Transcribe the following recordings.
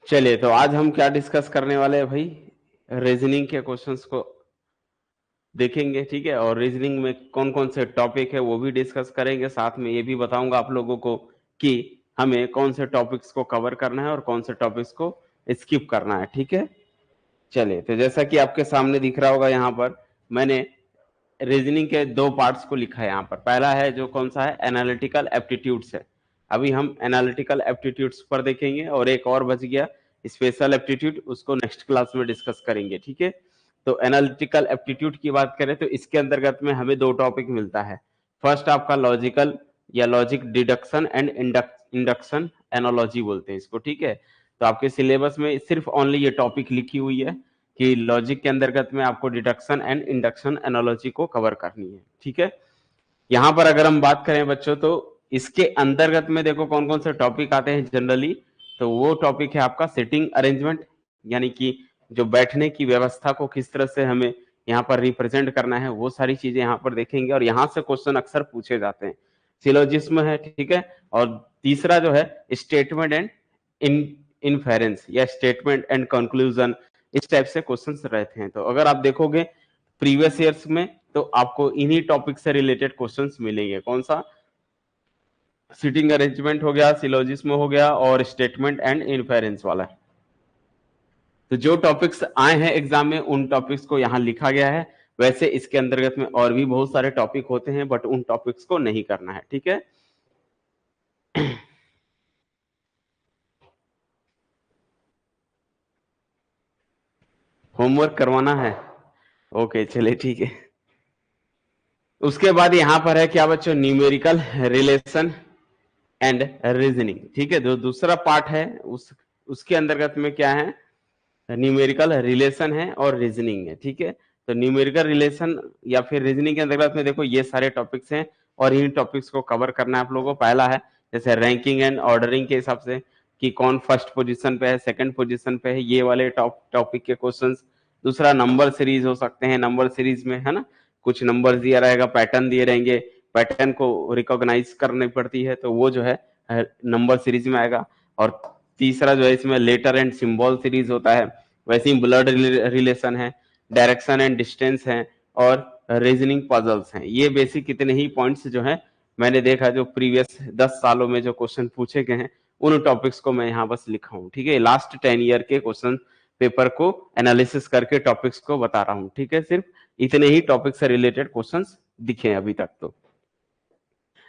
चलिए, तो आज हम क्या डिस्कस करने वाले हैं भाई? रीजनिंग के क्वेश्चंस को देखेंगे, ठीक है। और रीजनिंग में कौन कौन से टॉपिक है वो भी डिस्कस करेंगे। साथ में ये भी बताऊंगा आप लोगों को कि हमें कौन से टॉपिक्स को कवर करना है और कौन से टॉपिक्स को स्किप करना है, ठीक है। चलिए, तो जैसा कि आपके सामने दिख रहा होगा, यहाँ पर मैंने रीजनिंग के दो पार्ट्स को लिखा है। यहाँ पर पहला है जो कौन सा है, एनालिटिकल एप्टीट्यूड्स है। अभी हम एनालिटिकल एप्टीट्यूड्स पर देखेंगे और एक और बच गया स्पेशल एप्टीट्यूड, उसको नेक्स्ट क्लास में डिस्कस करेंगे, ठीक है। तो एनालिटिकल एप्टीट्यूड की बात करें तो इसके अंतर्गत में हमें दो टॉपिक मिलता है। फर्स्ट आपका लॉजिकल या logic deduction and induction analogy बोलते हैं इसको, ठीक है। तो आपके सिलेबस में सिर्फ ओनली ये टॉपिक लिखी हुई है कि लॉजिक के अंतर्गत में आपको डिडक्शन एंड इंडक्शन एनालॉजी को कवर करनी है, ठीक है। यहां पर अगर हम बात करें बच्चों, तो इसके अंतर्गत में देखो कौन कौन से टॉपिक आते हैं जनरली। तो वो टॉपिक है आपका सिटिंग अरेंजमेंट, यानी कि जो बैठने की व्यवस्था को किस तरह से हमें यहाँ पर रिप्रेजेंट करना है, वो सारी चीजें यहाँ पर देखेंगे और यहाँ से क्वेश्चन अक्सर पूछे जाते हैं। सिलोजिज्म है, ठीक है। और तीसरा जो है स्टेटमेंट एंड इनफेरेंस या स्टेटमेंट एंड कंक्लूजन, इस टाइप से क्वेश्चंस रहते हैं। तो अगर आप देखोगे प्रीवियस ईयर्स में तो आपको इन्हीं टॉपिक से रिलेटेड क्वेश्चंस मिलेंगे। कौन सा? सिटिंग अरेंजमेंट हो गया, सिलोजिज्म हो गया और स्टेटमेंट एंड इनफेरेंस वाला। तो जो टॉपिक्स आए हैं एग्जाम में उन टॉपिक्स को यहाँ लिखा गया है। वैसे इसके अंतर्गत में और भी बहुत सारे टॉपिक होते हैं बट उन टॉपिक्स को नहीं करना है, ठीक है। होमवर्क करवाना है? ओके, चलिए ठीक है। उसके बाद यहाँ पर है क्या बच्चों, न्यूमेरिकल रिलेशन एंड रीजनिंग, ठीक है। जो दूसरा पार्ट है उसके अंतर्गत में क्या है, न्यूमेरिकल रिलेशन है और रीजनिंग है, ठीक है। तो न्यूमेरिकल रिलेशन या फिर रीजनिंग के अंतर्गत में देखो ये सारे टॉपिक्स हैं और इन टॉपिक्स को कवर करना है आप लोगों को। पहला है जैसे रैंकिंग एंड ऑर्डरिंग के हिसाब से कि कौन फर्स्ट पोजीशन पे है, सेकंड पोजीशन पे है, ये वाले टॉपिक के क्वेश्चंस। दूसरा नंबर सीरीज हो सकते हैं, नंबर सीरीज में है ना कुछ नंबर दिया रहेगा, पैटर्न दिए रहेंगे, पैटर्न को रिकॉग्नाइज करनी पड़ती है, तो वो जो है नंबर सीरीज में आएगा। और तीसरा जो है इसमें लेटर एंड सिंबल सीरीज होता है। वैसे ही ब्लड रिलेशन है, डायरेक्शन एंड डिस्टेंस है और रीजनिंग पजल्स हैं। ये बेसिक कितने ही पॉइंट्स जो है मैंने देखा जो प्रीवियस 10 सालों में जो क्वेश्चन पूछे गए हैं उन टॉपिक्स को मैं यहाँ बस लिखा हूँ, ठीक है। लास्ट 10 ईयर के क्वेश्चन पेपर को एनालिसिस करके टॉपिक्स को बता रहा हूँ, ठीक है। सिर्फ इतने ही टॉपिक से रिलेटेड क्वेश्चंस दिखे अभी तक, तो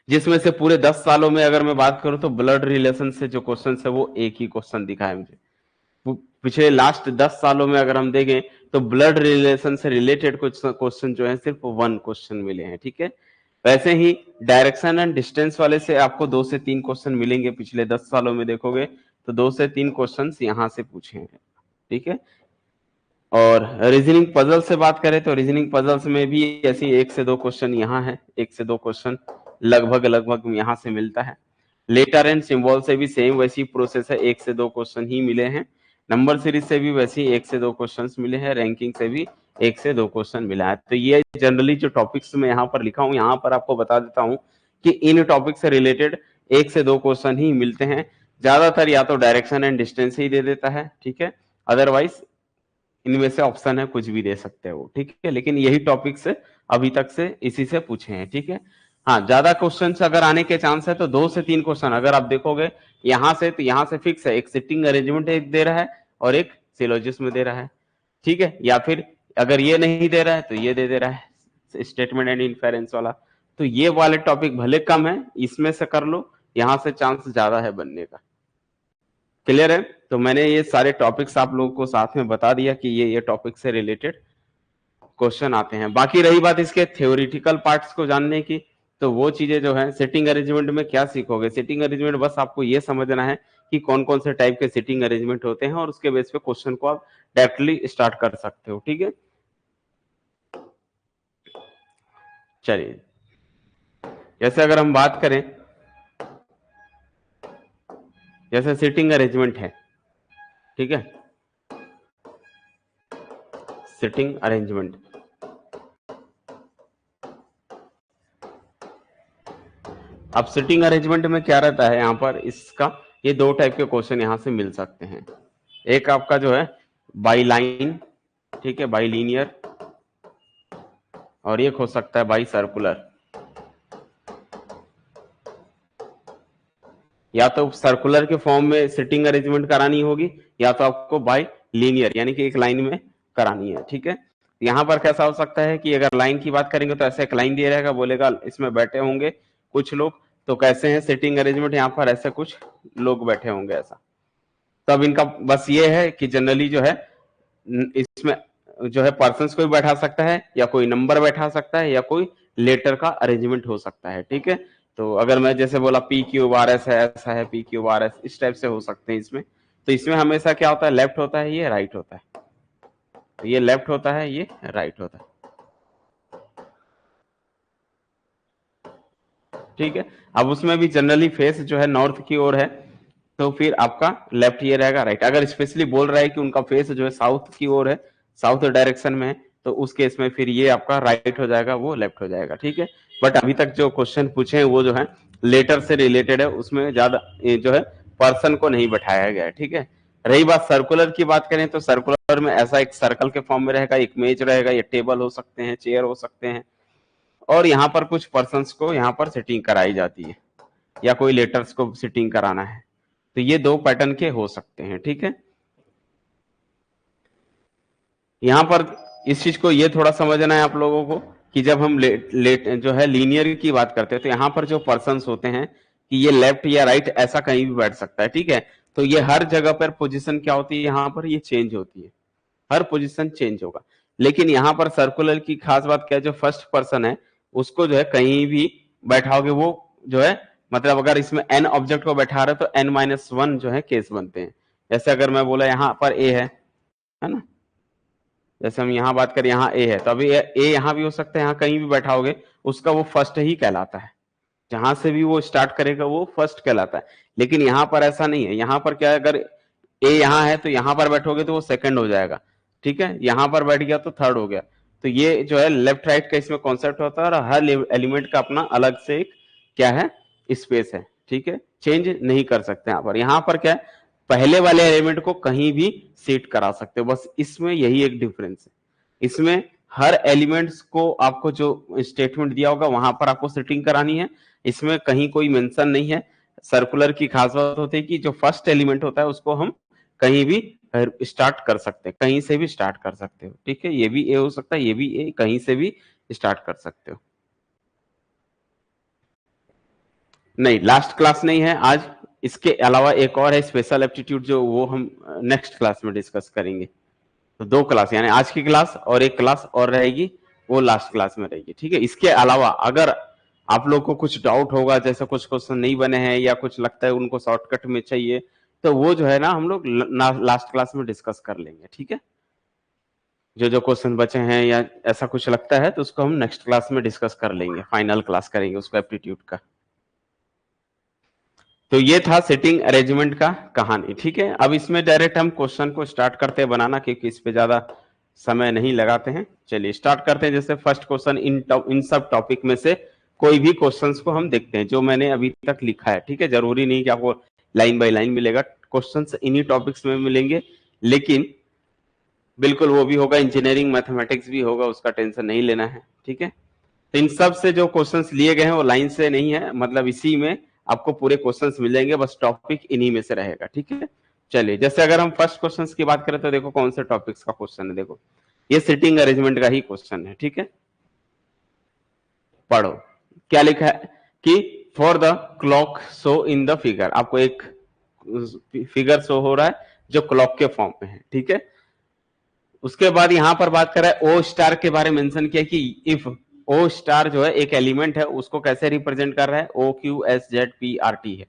जिसमें से पूरे 10 सालों में अगर मैं बात करूं तो ब्लड रिलेशन से जो क्वेश्चन है वो एक ही क्वेश्चन दिखा है मुझे। पिछले लास्ट 10 सालों में अगर हम देखें तो ब्लड रिलेशन से रिलेटेड कुछ क्वेश्चन जो है सिर्फ वन क्वेश्चन मिले हैं, ठीक है। वैसे ही डायरेक्शन एंड डिस्टेंस वाले से आपको 2 से 3 क्वेश्चन मिलेंगे। पिछले 10 सालों में देखोगे तो 2 से 3 क्वेश्चन यहां से पूछे हैं, ठीक है। और रीजनिंग पजल से बात करें तो रीजनिंग पजल्स में भी ऐसी 1 से 2 क्वेश्चन यहाँ है, 1 से 2 क्वेश्चन लगभग लगभग यहाँ से मिलता है। लेटर एंड सिंबल से भी सेम वैसी प्रोसेस है, 1 से 2 क्वेश्चन ही मिले हैं। नंबर सीरीज से भी वैसे ही 1 से 2 क्वेश्चन मिले हैं। रैंकिंग से भी 1 से 2 क्वेश्चन मिला है। तो ये जनरली जो टॉपिक्स मैं यहाँ पर लिखा हूँ, यहाँ पर आपको बता देता हूँ कि इन टॉपिक से रिलेटेड 1 से 2 क्वेश्चन ही मिलते हैं। ज्यादातर या तो डायरेक्शन एंड डिस्टेंस ही दे देता है, ठीक है। अदरवाइज इनमें से ऑप्शन है कुछ भी दे सकते हो, ठीक है। लेकिन यही टॉपिक से अभी तक से इसी से पूछे हैं, ठीक है। हाँ, ज्यादा क्वेश्चन अगर आने के चांस है तो 2 से 3 क्वेश्चन अगर आप देखोगे यहां से, तो यहां से फिक्स है, एक सिटिंग अरेंजमेंट एक दे रहा है और एक सिलोजिज्म दे रहा है, ठीक है। या फिर अगर ये नहीं दे रहा है तो ये दे रहा है स्टेटमेंट एंड इनफेरेंस वाला। तो ये वाले टॉपिक भले कम है, इसमें से कर लो, यहां से चांस ज्यादा है बनने का। क्लियर है? तो मैंने ये सारे टॉपिक्स आप लोगों को साथ में बता दिया कि ये टॉपिक से रिलेटेड क्वेश्चन आते हैं। बाकी रही बात इसके थ्योरेटिकल पार्ट्स को जानने की, तो वो चीजें जो है सिटिंग अरेंजमेंट में क्या सीखोगे। सिटिंग अरेंजमेंट बस आपको ये समझना है कि कौन कौन से टाइप के सिटिंग अरेंजमेंट होते हैं और उसके बेस पे क्वेश्चन को आप डायरेक्टली स्टार्ट कर सकते हो, ठीक है। चलिए, जैसे अगर हम बात करें, जैसे सिटिंग अरेंजमेंट है, ठीक है। सिटिंग अरेंजमेंट, अब सिटिंग अरेंजमेंट में क्या रहता है यहाँ पर, इसका ये 2 टाइप के क्वेश्चन यहाँ से मिल सकते हैं। एक आपका जो है बाई लाइन, ठीक है, बाई लीनियर, और एक हो सकता है बाई सर्कुलर। या तो सर्कुलर के फॉर्म में सिटिंग अरेंजमेंट करानी होगी, या तो आपको बाय लीनियर यानी कि एक लाइन में करानी है, ठीक है। यहां पर कैसा हो सकता है कि अगर लाइन की बात करेंगे तो ऐसे एक लाइन दिया रहेगा, बोलेगा इसमें बैठे होंगे कुछ लोग, तो कैसे हैं सिटिंग अरेंजमेंट, यहाँ पर ऐसे कुछ लोग बैठे होंगे ऐसा। तब इनका बस ये है कि जनरली जो है इसमें जो है पर्सन कोई बैठा सकता है, या कोई नंबर बैठा सकता है, या कोई लेटर का अरेंजमेंट हो सकता है, ठीक है। तो अगर मैं जैसे बोला पी क्यू आर एस है, ऐसा है पी क्यू आर एस, इस टाइप से हो सकते हैं इसमें। तो इसमें हमेशा क्या होता है, लेफ्ट होता है, ये राइट होता है, तो ये लेफ्ट होता है, ये राइट होता है, ठीक है। अब उसमें भी जनरली फेस जो है नॉर्थ की ओर है, तो फिर आपका लेफ्ट ये रहेगा, राइट। अगर स्पेशली बोल रहा है कि उनका फेस जो है साउथ की ओर है, साउथ डायरेक्शन में है, तो उस केस में फिर ये आपका राइट हो जाएगा, वो लेफ्ट हो जाएगा, ठीक है। बट अभी तक जो क्वेश्चन पूछे हैं वो जो है लेटर से रिलेटेड है, उसमें ज्यादा जो है पर्सन को नहीं बैठाया गया है, ठीक है। रही बात सर्कुलर की बात करें, तो सर्कुलर में ऐसा एक सर्कल के फॉर्म में रहेगा, एक मेज रहेगा, ये टेबल हो सकते हैं, चेयर हो सकते हैं, और यहाँ पर कुछ पर्सन्स को यहाँ पर सेटिंग कराई जाती है, या कोई लेटर्स को सेटिंग कराना है। तो ये दो पैटर्न के हो सकते हैं, ठीक है। यहां पर इस चीज को ये थोड़ा समझना है आप लोगों को कि जब हम लेट जो है लीनियर की बात करते हैं, तो यहाँ पर जो पर्सन्स होते हैं कि ये लेफ्ट या राइट ऐसा कहीं भी बैठ सकता है, ठीक है। तो ये हर जगह पर पोजीशन क्या होती है, यहाँ पर ये चेंज होती है, हर पोजीशन चेंज होगा। लेकिन यहाँ पर सर्कुलर की खास बात क्या है, जो फर्स्ट पर्सन है उसको जो है कहीं भी बैठाओगे वो जो है, मतलब अगर इसमें एन ऑब्जेक्ट को बैठा रहे तो एन माइनस वन जो है केस बनते हैं। जैसे अगर मैं बोला यहाँ पर ए है ना, जैसे हम यहाँ बात करें यहाँ ए है, तो अभी ए यहाँ भी हो सकता है, यहाँ कहीं भी बैठाओगे उसका वो फर्स्ट ही कहलाता है, जहां से भी वो स्टार्ट करेगा वो फर्स्ट कहलाता है। लेकिन यहाँ पर ऐसा नहीं है, यहाँ पर क्या है, अगर ए यहाँ है तो यहाँ पर बैठोगे तो वो सेकंड हो जाएगा, ठीक है, यहाँ पर बैठ गया तो थर्ड हो गया। तो ये जो है लेफ्ट राइट का इसमें कॉन्सेप्ट होता है, और हर एलिमेंट का अपना अलग से एक क्या है, स्पेस है, ठीक है, चेंज नहीं कर सकते यहाँ पर। यहाँ पर क्या है, पहले वाले एलिमेंट को कहीं भी सेट करा सकते हो, बस इसमें यही एक डिफरेंस है। इसमें हर एलिमेंट्स को आपको जो स्टेटमेंट दिया होगा वहां पर आपको सेटिंग करानी है, इसमें कहीं कोई मेंशन नहीं है। सर्कुलर की खास बात होती है कि जो फर्स्ट एलिमेंट होता है उसको हम कहीं भी स्टार्ट कर सकते हैं, कहीं से भी स्टार्ट कर सकते हो, ठीक है। ये भी ए हो सकता है, ये भी ए, कहीं से भी स्टार्ट कर सकते हो। नहीं, लास्ट क्लास नहीं है आज, इसके अलावा एक और है स्पेशल एप्टीट्यूड, जो वो हम नेक्स्ट क्लास में डिस्कस करेंगे। तो दो क्लास, यानी आज की क्लास और एक क्लास और रहेगी, वो लास्ट क्लास में रहेगी, ठीक है। इसके अलावा अगर आप लोग को कुछ डाउट होगा, जैसे कुछ क्वेश्चन नहीं बने हैं या कुछ लगता है उनको शॉर्टकट में चाहिए, तो वो जो है ना हम लोग लास्ट क्लास में डिस्कस कर लेंगे, ठीक है। जो जो क्वेश्चन बचे हैं या ऐसा कुछ लगता है तो उसको हम नेक्स्ट क्लास में डिस्कस कर लेंगे, फाइनल क्लास करेंगे उसको एप्टीट्यूड का। तो ये था सेटिंग अरेंजमेंट का कहानी, ठीक है। अब इसमें डायरेक्ट हम क्वेश्चन को स्टार्ट करते हैं बनाना, क्योंकि इस पे ज्यादा समय नहीं लगाते हैं। चलिए स्टार्ट करते हैं। जैसे फर्स्ट क्वेश्चन, इन सब टॉपिक में से कोई भी क्वेश्चंस को हम देखते हैं जो मैंने अभी तक लिखा है, ठीक है। जरूरी नहीं कि आपको लाइन बाय लाइन मिलेगा, क्वेश्चंस इन्हीं टॉपिक्स में मिलेंगे, लेकिन बिल्कुल वो भी होगा, इंजीनियरिंग मैथमेटिक्स भी होगा, उसका टेंशन नहीं लेना है, ठीक है। तो इन सब से जो क्वेश्चंस लिए गए हैं वो लाइन से नहीं है, मतलब इसी में आपको पूरे क्वेश्चंस मिलेंगे, बस टॉपिक इन्हीं में से रहेगा, ठीक है। चलिए, जैसे अगर हम फर्स्ट क्वेश्चंस की बात करें तो देखो कौन से टॉपिक्स का क्वेश्चन है, देखो ये सिटिंग अरेंजमेंट का ही क्वेश्चन है, ठीक है। पढ़ो क्या लिखा है कि for the clock show in the figure, आपको एक फिगर शो हो रहा है जो क्लॉक के फॉर्म में है, ठीक है। उसके बाद यहां पर बात कर रहा है ओ स्टार के बारे में, मेंशन किया कि इफ ओ स्टार जो है एक एलिमेंट है, उसको कैसे रिप्रेजेंट कर रहा है, O Q S Z P R T है।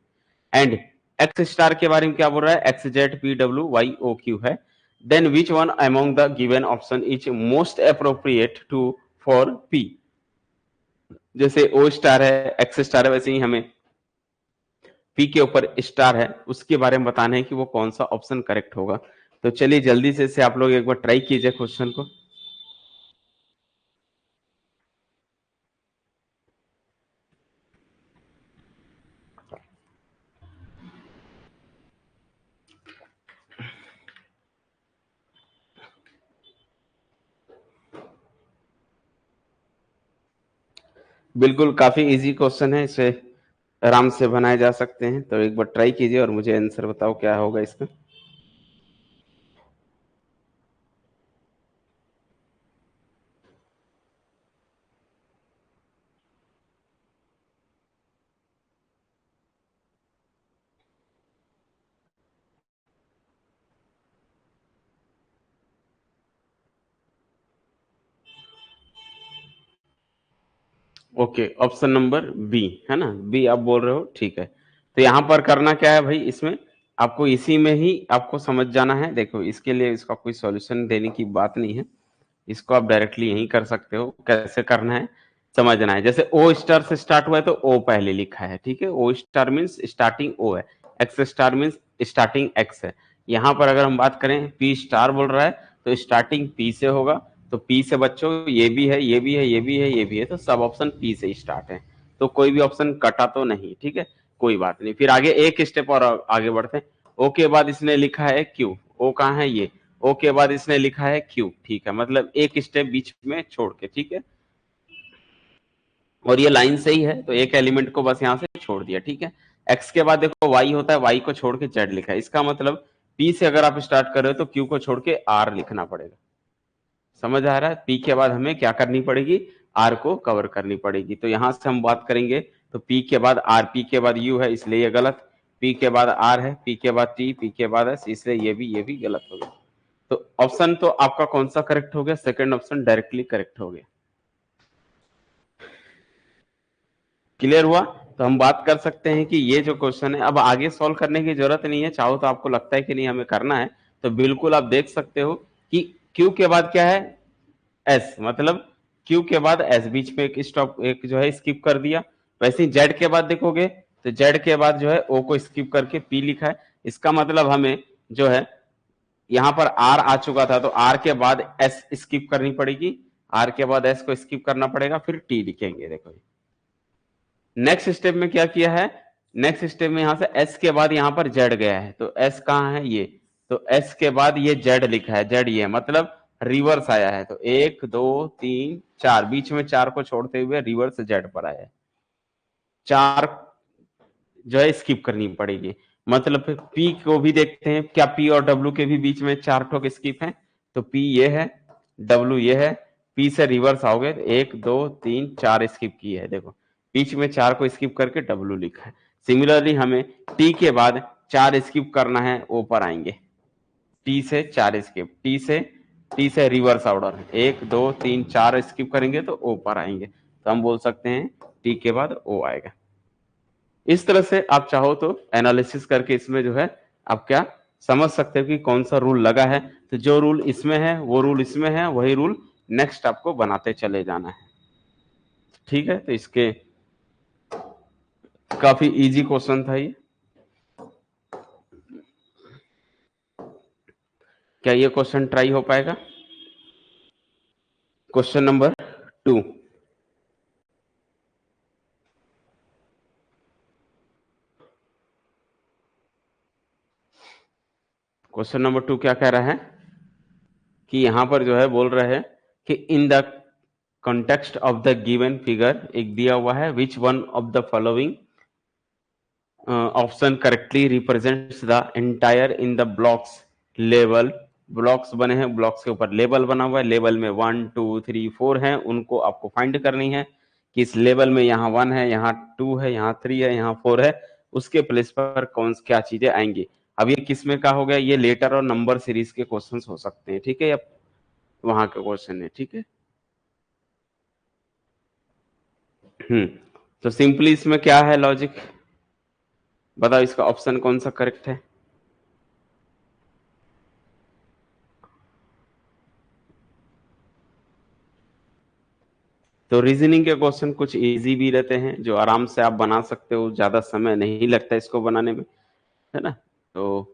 एंड एक्स स्टार के बारे में क्या बोल रहा है, X Z P W Y O Q है। Then which one among the given option is most appropriate to for P. जैसे ओ स्टार है, एक्स स्टार है, वैसे ही हमें पी के ऊपर स्टार है, उसके बारे में बताना है कि वो कौन सा ऑप्शन करेक्ट होगा। तो चलिए जल्दी से इसे आप लोग एक बार ट्राई कीजिए क्वेश्चन को। बिल्कुल काफी इजी क्वेश्चन है, इसे आराम से बनाए जा सकते हैं। तो एक बार ट्राई कीजिए और मुझे आंसर बताओ क्या होगा इसका। ओके, ऑप्शन नंबर बी है ना, बी आप बोल रहे हो, ठीक है। तो यहाँ पर करना क्या है भाई, इसमें आपको इसी में ही आपको समझ जाना है। देखो इसके लिए इसका कोई सॉल्यूशन देने की बात नहीं है, इसको आप डायरेक्टली यहीं कर सकते हो। कैसे करना है समझना है। जैसे ओ स्टार से स्टार्ट हुआ है तो ओ पहले लिखा है, ठीक है। ओ स्टार मीन्स स्टार्टिंग ओ है, X star means starting x है। यहाँ पर अगर हम बात करें पी स्टार बोल रहा है तो स्टार्टिंग पी से होगा। तो पी से बच्चों ये भी है, ये भी है, ये भी है, ये भी है, तो सब ऑप्शन पी से स्टार्ट है। तो कोई भी ऑप्शन कटा तो नहीं, ठीक है, कोई बात नहीं। फिर आगे एक स्टेप और आगे बढ़ते हैं। ओ के बाद इसने लिखा है क्यू, ओ कहाँ है ये, ओ के बाद इसने लिखा है क्यू, ठीक है, मतलब एक स्टेप बीच में छोड़ के, ठीक है। और ये लाइन सही है तो एक एलिमेंट को बस यहाँ से छोड़ दिया, ठीक है। एक्स के बाद देखो वाई होता है, वाई को छोड़ के जेड लिखा है, इसका मतलब पी से अगर आप स्टार्ट कर रहे हो तो क्यू को छोड़ के आर लिखना पड़ेगा। समझ आ रहा है, पी के बाद हमें क्या करनी पड़ेगी, आर को कवर करनी पड़ेगी। तो यहां से हम बात करेंगे तो पी के बाद आर, पी के बाद यू है इसलिए ये गलत, पी के बाद आर है, पी के बाद टी, पी के बाद एस, इसलिए ये भी गलत हो गया। तो ऑप्शन तो आपका कौन सा करेक्ट हो गया, सेकंड ऑप्शन डायरेक्टली करेक्ट हो गया। क्लियर हुआ। तो हम बात कर सकते हैं कि ये जो क्वेश्चन है अब आगे सॉल्व करने की जरूरत नहीं है, चाहो तो आपको लगता है कि नहीं हमें करना है तो बिल्कुल आप देख सकते हो कि क्यू के बाद क्या है, एस, मतलब क्यू के बाद एस, बीच में एक स्टॉप, एक जो है स्किप कर दिया। वैसे ही जेड के बाद देखोगे तो जेड के बाद जो है ओ को स्किप करके पी लिखा है। इसका मतलब हमें जो है यहाँ पर आर आ चुका था तो आर के बाद एस स्किप करनी पड़ेगी, आर के बाद एस को स्किप करना पड़ेगा, फिर टी लिखेंगे। देखो नेक्स्ट स्टेप में क्या किया है, नेक्स्ट स्टेप में यहां से एस के बाद यहां पर जेड गया है तो एस कहाँ है ये, तो एस के बाद ये जेड लिखा है, जेड ये मतलब रिवर्स आया है। तो एक दो तीन चार, बीच में चार को छोड़ते हुए रिवर्स जेड पर आया है, चार जो है स्किप करनी पड़ेगी। मतलब पी को भी देखते हैं, क्या पी और डब्ल्यू के भी बीच में चार ठोक स्किप है, तो पी ये है, डब्ल्यू ये है, पी से रिवर्स आओगे तो एक दो तीन चार स्किप की है, देखो बीच में चार को स्किप करके डब्ल्यू लिखा है। सिमिलरली हमें टी के बाद चार स्किप करना है, ओ पर आएंगे, टी से चार स्किप, टी से रिवर्स ऑर्डर एक दो तीन चार स्किप करेंगे तो ओ पर आएंगे। तो हम बोल सकते हैं टी के बाद ओ आएगा। इस तरह से आप चाहो तो एनालिसिस करके इसमें जो है आप क्या समझ सकते हो कि कौन सा रूल लगा है। तो जो रूल इसमें है वो रूल इसमें है, वही रूल नेक्स्ट आपको बनाते चले जाना है, ठीक है। तो इसके काफी इजी क्वेश्चन था ये। क्या ये क्वेश्चन ट्राई हो पाएगा? क्वेश्चन नंबर 2, क्वेश्चन नंबर 2 क्या कह रहा है कि यहां पर जो है बोल रहे हैं कि in the context of the given figure एक दिया हुआ है, which one of the following option correctly represents the entire in the blocks level, blocks बने हैं, ब्लॉक्स के ऊपर लेबल बना हुआ है, लेवल में 1 2 3 4 हैं, उनको आपको फाइंड करनी है कि इस लेवल में यहाँ 1 है, यहाँ 2 है, यहाँ 3 है, यहाँ 4 है, उसके प्लेस पर कौन क्या चीजें आएंगी। अब ये किस में का हो गया, ये लेटर और नंबर सीरीज के क्वेश्चंस हो सकते हैं, ठीक है, या वहां का क्वेश्चन है, ठीक है। हम्म, तो सिंपली इसमें क्या है लॉजिक, बताओ इसका ऑप्शन कौन सा करेक्ट है। तो रीजनिंग के क्वेश्चन कुछ इजी भी रहते हैं जो आराम से आप बना सकते हो, ज्यादा समय नहीं लगता इसको बनाने में, है ना। तो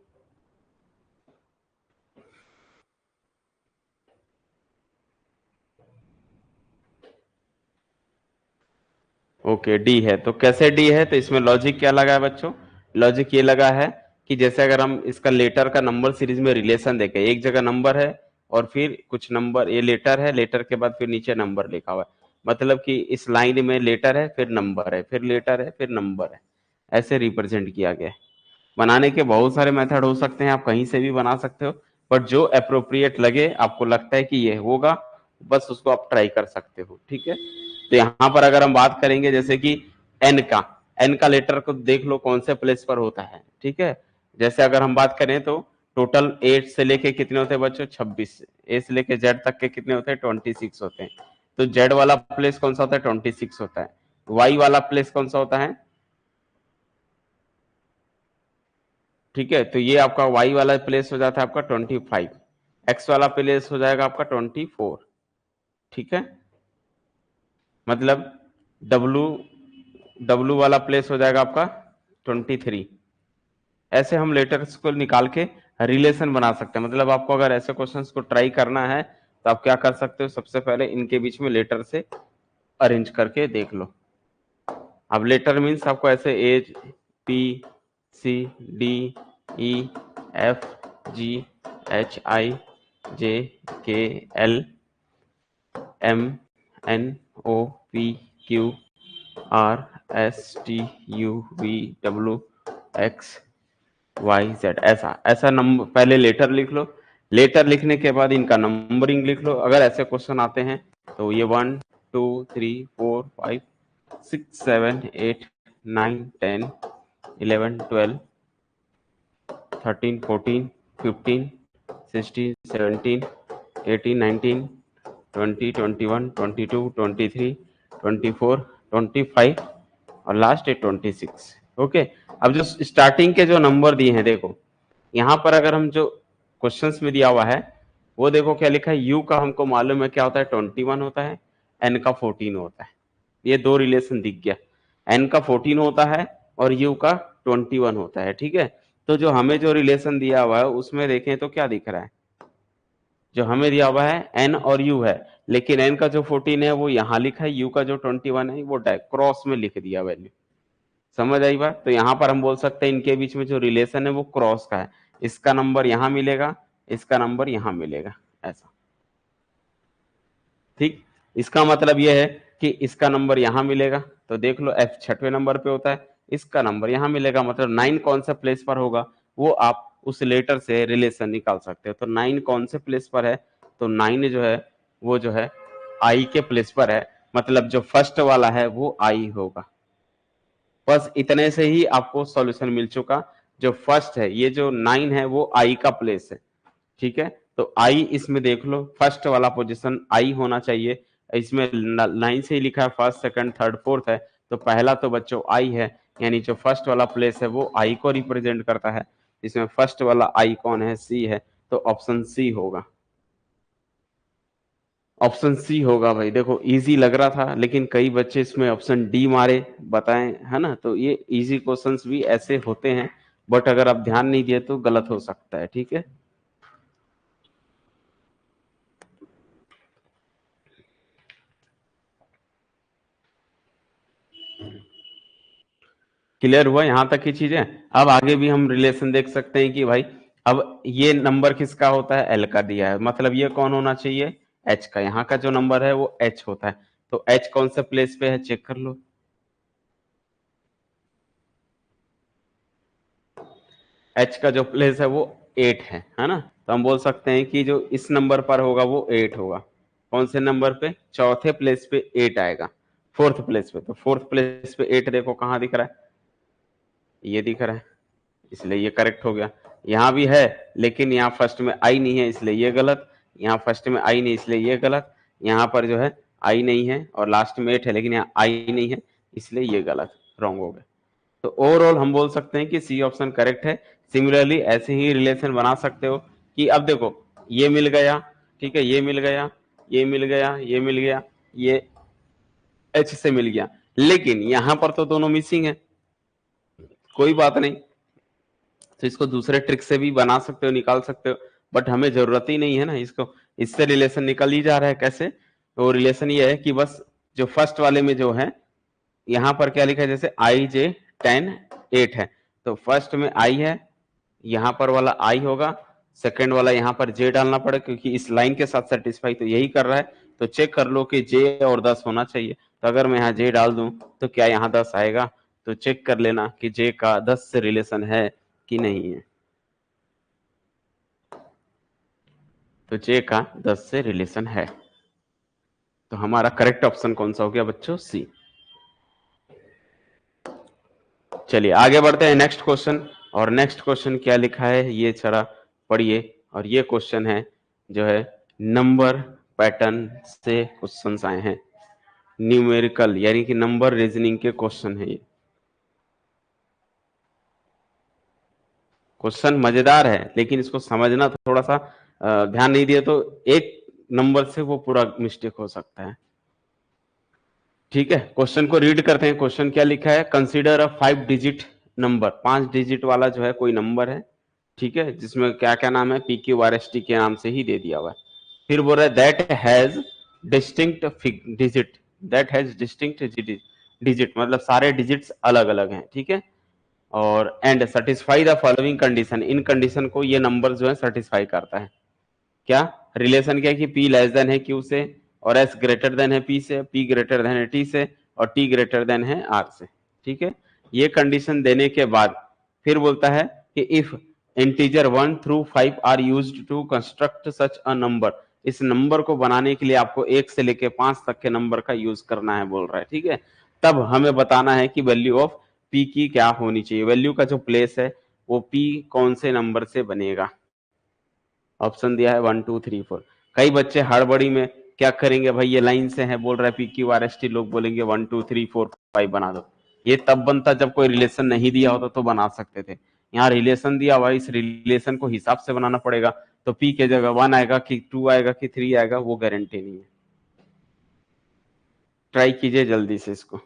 ओके डी है, तो कैसे डी है, तो इसमें लॉजिक क्या लगा है बच्चों, लॉजिक ये लगा है कि जैसे अगर हम इसका लेटर का नंबर सीरीज में रिलेशन देखें, एक जगह नंबर है और फिर कुछ नंबर, ये लेटर है, लेटर के बाद फिर नीचे नंबर लिखा हुआ है, मतलब कि इस लाइन में लेटर है फिर नंबर है फिर लेटर है फिर नंबर है, ऐसे रिप्रेजेंट किया गया है। बनाने के बहुत सारे मेथड हो सकते हैं, आप कहीं से भी बना सकते हो, बट जो अप्रोप्रिएट लगे, आपको लगता है कि ये होगा, बस उसको आप ट्राई कर सकते हो। ठीक है, तो यहाँ पर अगर हम बात करेंगे जैसे कि एन का लेटर को देख लो कौन से प्लेस पर होता है। ठीक है, जैसे अगर हम बात करें तो टोटल एट से लेके कितने होते हैं बच्चों, 26। ए से लेके जेड तक के कितने होते हैं, 26 होते हैं। तो जेड वाला प्लेस कौन सा होता है, 26 होता है। वाई वाला प्लेस कौन सा होता है, ठीक है, तो ये आपका y वाला प्लेस हो जाता है आपका 25, x वाला प्लेस हो जाएगा आपका 24। ठीक है, मतलब w w वाला प्लेस हो जाएगा आपका 23। ऐसे हम लेटर्स को निकाल के रिलेशन बना सकते हैं। मतलब आपको अगर ऐसे क्वेश्चंस को ट्राई करना है तो आप क्या कर सकते हो, सबसे पहले इनके बीच में लेटर से अरेंज करके देख लो। अब लेटर मीन्स आपको ऐसे as P C D E F G H I J K L M N O P Q R S T U V W X Y Z, ऐसा ऐसा नंबर पहले letter लिख लो। Letter लिखने के बाद इनका नंबरिंग लिख लो। अगर ऐसे क्वेश्चन आते हैं तो ये 1 2 3 4 5 6 7 8 9 10 11 12 13 14 15 16 17 18 19 20 21 22 23 24 25 और लास्ट है 26। ओके, अब जो स्टार्टिंग के जो नंबर दिए हैं देखो, यहां पर अगर हम जो क्वेश्चंस में दिया हुआ है वो देखो क्या लिखा है, यू का हमको मालूम है क्या होता है, 21 होता है, एन का 14 होता है। ये दो रिलेशन दिख गया, एन का 14 होता है और यू का 21 होता है। ठीक है, तो जो हमें जो रिलेशन दिया हुआ है उसमें देखें तो क्या दिख रहा है, जो हमें दिया हुआ है एन और यू है, लेकिन एन का जो 14 है वो यहाँ लिखा है, यू का जो 21 है वो क्रॉस में लिख दिया वैल्यू। समझ आई बात? तो यहाँ पर हम बोल सकते हैं इनके बीच में जो रिलेशन है वो क्रॉस का है, इसका नंबर यहाँ मिलेगा, इसका नंबर यहाँ मिलेगा, ऐसा। ठीक, इसका मतलब यह है कि इसका नंबर यहाँ मिलेगा, तो देख लो एफ 6वें नंबर पे होता है, इसका नंबर यहाँ मिलेगा, मतलब 9 कौन सा प्लेस पर होगा वो आप उस लेटर से रिलेशन निकाल सकते हो। तो 9 कौन से प्लेस पर है, तो 9 जो है वो जो है आई के प्लेस पर है, मतलब जो फर्स्ट वाला है वो आई होगा। बस इतने से ही आपको सॉल्यूशन मिल चुका। जो फर्स्ट है, ये जो 9 है वो आई का प्लेस है। ठीक है, तो आई इसमें देख लो, फर्स्ट वाला पोजीशन आई होना चाहिए। इसमें 9 से ही लिखा है, फर्स्ट सेकंड थर्ड फोर्थ है, तो पहला तो बच्चों आई है, यानी जो फर्स्ट वाला प्लेस है वो आई को रिप्रेजेंट करता है। इसमें फर्स्ट वाला आई कौन है, सी है, तो ऑप्शन सी होगा। ऑप्शन सी होगा भाई। देखो इजी लग रहा था, लेकिन कई बच्चे इसमें ऑप्शन डी मारे, बताएं है ना। तो ये इजी क्वेश्चंस भी ऐसे होते हैं, बट अगर आप ध्यान नहीं दिए तो गलत हो सकता है। ठीक है, क्लियर हुआ यहां तक की चीजें। अब आगे भी हम रिलेशन देख सकते हैं कि भाई अब ये नंबर किसका होता है, एल का दिया है, मतलब ये कौन होना चाहिए, एच का। यहाँ का जो नंबर है वो एच होता है, तो एच कौन से प्लेस पे है चेक कर लो। एच का जो प्लेस है वो 8 है ना। तो हम बोल सकते हैं कि जो इस नंबर पर होगा वो 8 होगा। कौन से नंबर पे, चौथे प्लेस पे 8 आएगा, फोर्थ प्लेस पे। तो फोर्थ प्लेस पे 8 देखो कहाँ दिख रहा है, ये दिख रहा है, इसलिए ये करेक्ट हो गया। यहाँ भी है लेकिन यहाँ फर्स्ट में आई नहीं है, इसलिए ये गलत। यहाँ फर्स्ट में आई नहीं, इसलिए ये गलत। यहाँ पर जो है आई नहीं है और लास्ट में 8 है, लेकिन यहाँ आई नहीं है, इसलिए ये गलत, रॉन्ग हो गया। तो ओवरऑल हम बोल सकते हैं कि सी ऑप्शन करेक्ट है। सिमिलरली ऐसे ही रिलेशन बना सकते हो कि अब देखो ये मिल गया, ठीक है, ये मिल गया, ये मिल गया, ये मिल गया, ये एच से मिल गया, लेकिन यहां पर तो दोनों मिसिंग है। कोई बात नहीं, तो इसको दूसरे ट्रिक से भी बना सकते हो, निकाल सकते हो, बट हमें जरूरत ही नहीं है ना इसको। इससे रिलेशन निकल ही जा रहा है कैसे, तो रिलेशन ये है कि बस जो फर्स्ट वाले में जो है, यहां पर क्या लिखा है, जैसे आई जे 10 8 है, तो फर्स्ट में आई है, यहां पर वाला आई होगा, सेकंड वाला यहां पर जे डालना पड़ेगा, क्योंकि इस लाइन के साथ सेटिस्फाई तो यही कर रहा है, तो चेक कर लो कि जे और 10 होना चाहिए। तो अगर मैं यहाँ जे डाल दूं तो क्या यहाँ 10 आएगा? तो चेक कर लेना कि जे का 10 से रिलेशन है कि नहीं है। तो जे का 10 से रिलेशन है। तो हमारा करेक्ट ऑप्शन कौन सा हो गया बच्चों? सी। चलिए आगे बढ़ते हैं नेक्स्ट क्वेश्चन। और नेक्स्ट क्वेश्चन क्या लिखा है ये जरा पढ़िए। और ये क्वेश्चन है जो है नंबर पैटर्न से क्वेश्चंस आए हैं, न्यूमेरिकल यानी कि नंबर रीजनिंग के क्वेश्चन है ये। क्वेश्चन मजेदार है लेकिन इसको समझना थोड़ा सा ध्यान नहीं दिया तो एक नंबर से वो पूरा मिस्टेक हो सकता है। ठीक है, क्वेश्चन को रीड करते हैं। क्वेश्चन क्या लिखा है? Consider a 5 digit number, 5 digit वाला जो है कोई नंबर है, ठीक है, जिसमें क्या क्या नाम है? P Q R S T के नाम से ही दे दिया हुआ है। फिर बोल रहा है that has distinct digit, that has distinct digit मतलब सारे डिजिट्स अलग अलग हैं, ठीक है। और and satisfy the following condition, in condition को ये नंबर जो है सेटिस्फाई करता है। क्या रिलेशन क्या है कि P लेस देन है Q से, और S ग्रेटर देन है P से, P ग्रेटर देन है T से, और T ग्रेटर देन है R से, ठीक है। ये कंडीशन देने के बाद फिर बोलता है कि if integer 1 through 5 are used to construct such a number, इस नंबर को बनाने के लिए आपको 1 से लेके 5 तक के नंबर का यूज करना है बोल रहा है, ठीक है। तब हमें बताना है कि वैल्यू ऑफ P की क्या होनी चाहिए, वैल्यू का जो प्लेस है वो P कौन से नंबर से बनेगा। ऑप्शन दिया है 1 2 3 4। कई बच्चे हड़बड़ी में क्या करेंगे भाई, ये लाइन से है बोल रहा है PQRST, लोग बोलेंगे 1 2 3 4 5 बना दो। ये तब बनता जब कोई रिलेशन नहीं दिया होता तो बना सकते थे। यहाँ रिलेशन दिया हुआ, इस रिलेशन को हिसाब से बनाना पड़ेगा। तो P के जगह 1 आएगा कि 2 आएगा कि 3 आएगा वो गारंटी नहीं है। ट्राई कीजिए जल्दी से इसको।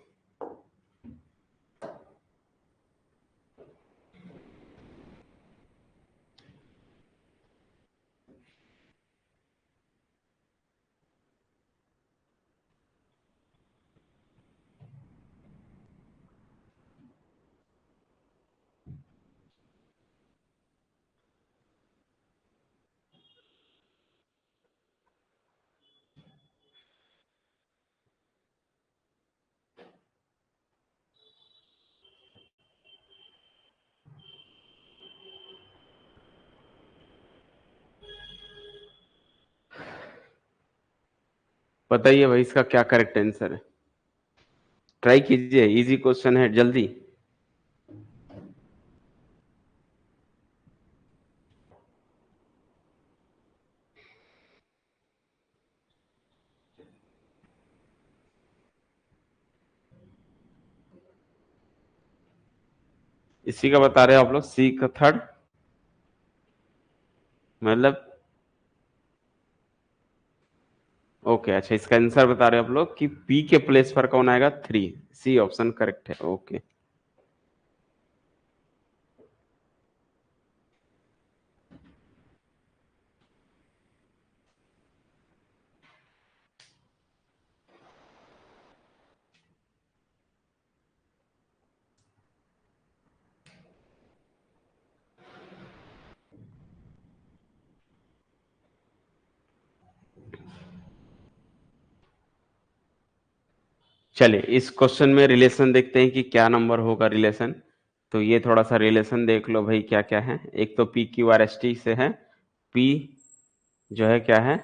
बताइए भाई इसका क्या करेक्ट आंसर है? ट्राई कीजिए, इजी क्वेश्चन है, जल्दी। इसी का बता रहे हो आप लोग, सी का थर्ड मतलब। ओके अच्छा, इसका आंसर बता रहे हो आप लोग कि पी के प्लेस पर कौन आएगा? 3। सी ऑप्शन करेक्ट है। ओके चलिए इस क्वेश्चन में रिलेशन देखते हैं कि क्या नंबर होगा रिलेशन। तो ये थोड़ा सा रिलेशन देख लो भाई, क्या क्या है। एक तो P Q R S T से है। पी जो है क्या है?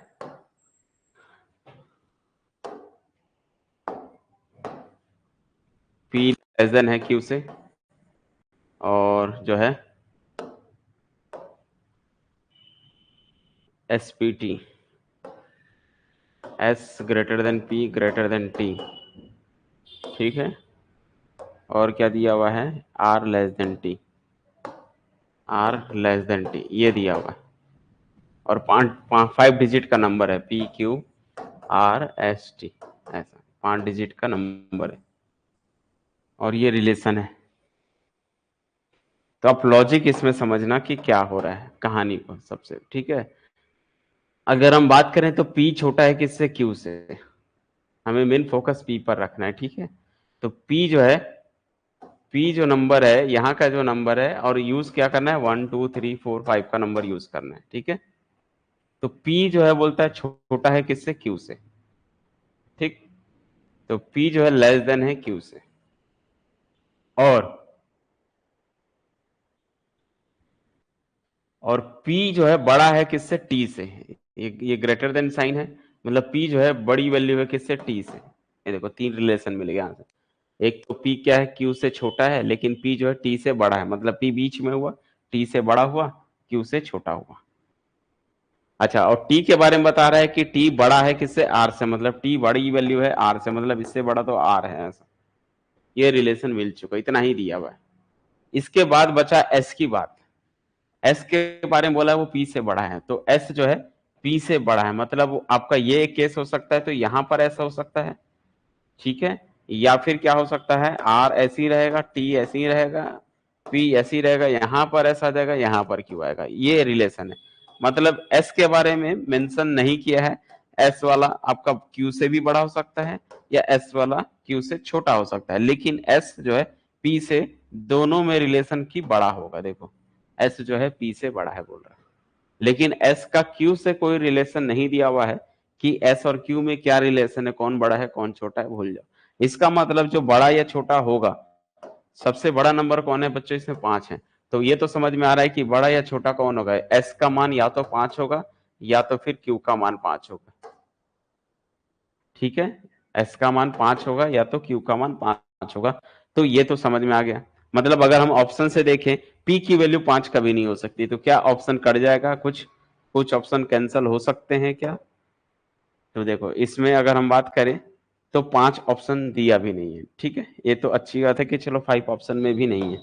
पी लेस देन है क्यू से, और जो है S P T, S greater than P greater than T, ठीक है। और क्या दिया हुआ है? R less than T, R less than T ये दिया हुआ है। और 5 डिजिट का नंबर है PQRST, ऐसा 5 डिजिट का नंबर है और ये रिलेशन है। तो आप लॉजिक इसमें समझना कि क्या हो रहा है कहानी को सबसे, ठीक है। अगर हम बात करें तो P छोटा है किससे? Q से। हमें मेन फोकस P पर रखना है, ठीक है। तो P जो है, P जो नंबर है यहाँ का जो नंबर है, और यूज क्या करना है? 1 2 3 4 5 का नंबर यूज करना है, ठीक है। तो P जो है बोलता है छोटा है किससे? Q से। ठीक। तो P जो है लेस देन है Q से, और P जो है बड़ा है किससे, T से। ये ग्रेटर देन साइन है, मतलब P जो है बड़ी वैल्यू है किससे, T से। ये देखो तीन रिलेशन मिल गया यहाँ से। एक तो P क्या है, Q से छोटा है, लेकिन P जो है T से बड़ा है, मतलब P बीच में हुआ, T से बड़ा हुआ, Q से छोटा हुआ। अच्छा, और T के बारे में बता रहा है कि T बड़ा है किससे, R से, मतलब T बड़ी वैल्यू है R से, मतलब इससे बड़ा तो R है, ऐसा। ये रिलेशन मिल चुका, इतना ही दिया हुआ है। इसके बाद बचा S की बात। S के बारे में बोला है वो P से बड़ा है, तो S जो है P से बड़ा है, मतलब आपका ये एक केस हो सकता है, तो यहां पर ऐसा हो सकता है, ठीक है। या फिर क्या हो सकता है, R ऐसी रहेगा, T ऐसी रहेगा, P ऐसी रहेगा, यहां पर ऐसा आ जाएगा, यहां पर Q आएगा। ये रिलेशन है, मतलब S के बारे में मेंशन नहीं किया है। S वाला आपका Q से भी बड़ा हो सकता है, या S वाला Q से छोटा हो सकता है, लेकिन S जो है P से दोनों में रिलेशन की बड़ा होगा। देखो S जो है P से बड़ा है बोल रहा है, लेकिन S का Q से कोई रिलेशन नहीं दिया हुआ है कि S और Q में क्या रिलेशन है, कौन बड़ा है कौन छोटा है, भूल जाओ। इसका मतलब जो बड़ा या छोटा होगा, सबसे बड़ा नंबर कौन है बच्चों, इसमें 5 है। तो ये तो समझ में आ रहा है कि बड़ा या छोटा कौन होगा, S का मान या तो 5 होगा, या तो फिर Q का मान 5 होगा। ठीक है, S का मान 5 होगा या तो Q का मान 5 होगा। तो ये तो समझ में आ गया। मतलब अगर हम ऑप्शन से देखें, P की वैल्यू 5 कभी नहीं हो सकती, तो क्या ऑप्शन कट जाएगा, कुछ कुछ ऑप्शन कैंसिल हो सकते हैं क्या। तो देखो इसमें अगर हम बात करें, तो 5 ऑप्शन दिया भी नहीं है। ठीक है, ये तो अच्छी बात है कि चलो 5 ऑप्शन में भी नहीं है,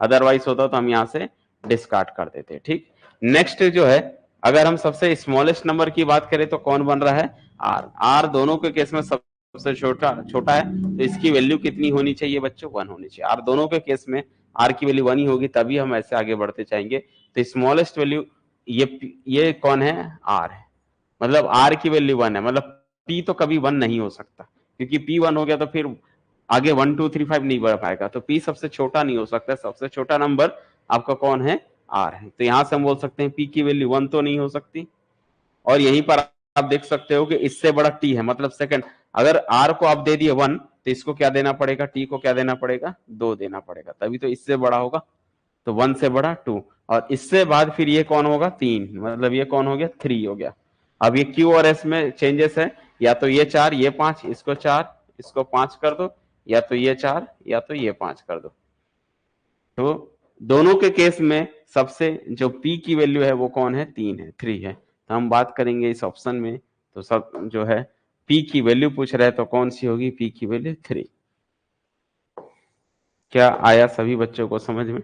अदरवाइज होता तो हम यहाँ से डिस्कार्ड कर देते। ठीक, नेक्स्ट जो है, अगर हम सबसे स्मॉलेस्ट नंबर की बात करें तो कौन बन रहा है, आर। आर दोनों के केस में सबसे छोटा छोटा है, तो इसकी वैल्यू कितनी होनी चाहिए बच्चों, 1 होनी चाहिए। आर दोनों के केस में आर की वैल्यू 1 ही होगी, तभी हम ऐसे आगे बढ़ते जाएंगे। तो स्मॉलेस्ट वैल्यू ये कौन है, आर है, मतलब आर की वैल्यू 1 है, मतलब पी तो कभी 1 नहीं हो सकता, क्योंकि पी 1 हो गया तो फिर आगे 1 2 3 5 नहीं बढ़ पाएगा, तो पी सबसे छोटा नहीं हो सकता। सबसे छोटा नंबर आपका कौन है, आर है। तो यहां से हम बोल सकते हैं पी की वैल्यू 1 तो नहीं हो सकती। और यहीं पर आप देख सकते हो कि इससे बड़ा टी है, मतलब सेकंड, अगर आर को आप दे दिए 1, तो इसको क्या देना पड़ेगा, टी को क्या देना पड़ेगा, 2 देना पड़ेगा, तभी तो इससे बड़ा होगा। तो 1 से बड़ा 2, और इससे बाद फिर ये कौन होगा, 3, मतलब ये कौन हो गया, 3 हो गया। अब ये क्यू और एस में चेंजेस है, या तो ये 4 ये 5, इसको 4 इसको 5 कर दो, या तो ये 4 या तो ये 5 कर दो। तो दोनों के केस में सबसे जो पी की वैल्यू है वो कौन है, 3 है, 3 है। तो हम बात करेंगे इस ऑप्शन में, तो सब जो है पी की वैल्यू पूछ रहा है, तो कौन सी होगी, पी की वैल्यू 3। क्या आया सभी बच्चों को समझ में,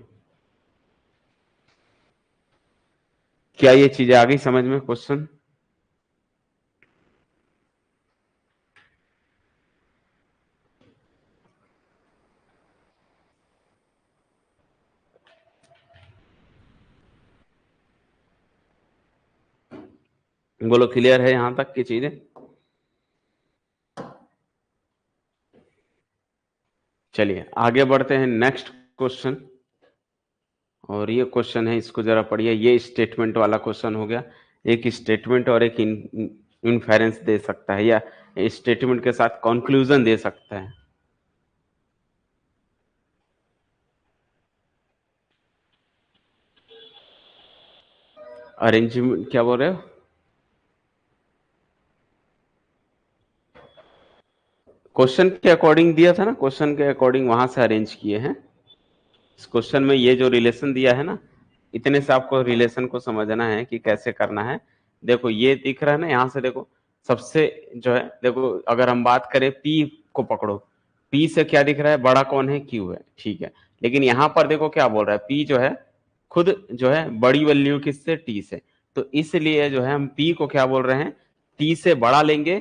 क्या ये चीजें आ गई समझ में, क्वेश्चन। बोलो क्लियर है यहां तक की चीजें। चलिए आगे बढ़ते हैं नेक्स्ट क्वेश्चन। और ये क्वेश्चन है, इसको जरा पढ़िए। ये स्टेटमेंट वाला क्वेश्चन हो गया। एक स्टेटमेंट और एक इन्फेरेंस दे सकता है, या स्टेटमेंट के साथ कंक्लूजन दे सकता है। अरेंजमेंट क्या बोल रहे हो, क्वेश्चन के अकॉर्डिंग दिया था ना, क्वेश्चन के अकॉर्डिंग वहां से अरेंज किए हैं। इस क्वेश्चन में ये जो रिलेशन दिया है ना, इतने से आपको रिलेशन को समझना है कि कैसे करना है। देखो ये दिख रहा है ना, यहां से देखो, सबसे जो है, देखो अगर हम बात करें पी को पकड़ो, पी से क्या दिख रहा है, बड़ा कौन है, क्यू है, ठीक है। लेकिन यहां पर देखो क्या बोल रहा है, पी जो है खुद जो है बड़ी वैल्यू किससे, टी से। तो इसलिए जो है हम पी को क्या बोल रहे हैं, टी से बड़ा लेंगे,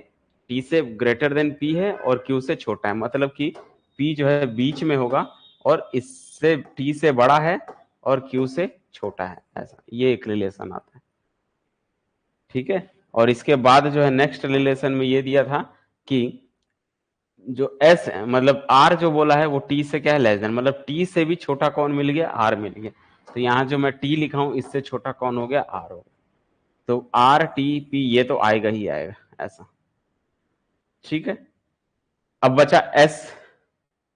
टी से ग्रेटर देन पी है, और क्यू से छोटा है, मतलब कि पी जो है बीच में होगा, और इससे टी से बड़ा है और क्यू से छोटा है, ऐसा ये एक रिलेशन आता है। ठीक है, और इसके बाद जो है नेक्स्ट रिलेशन में ये दिया था कि जो एस है, मतलब आर जो बोला है वो टी से क्या है, लेस देन, मतलब टी से भी छोटा कौन मिल गया, आर मिल गया। तो यहाँ जो मैं टी लिखा हूं, इससे छोटा कौन हो गया, आर हो गया। तो आर टी पी ये तो आएगा ही आएगा, ऐसा। ठीक है। अब बचा एस।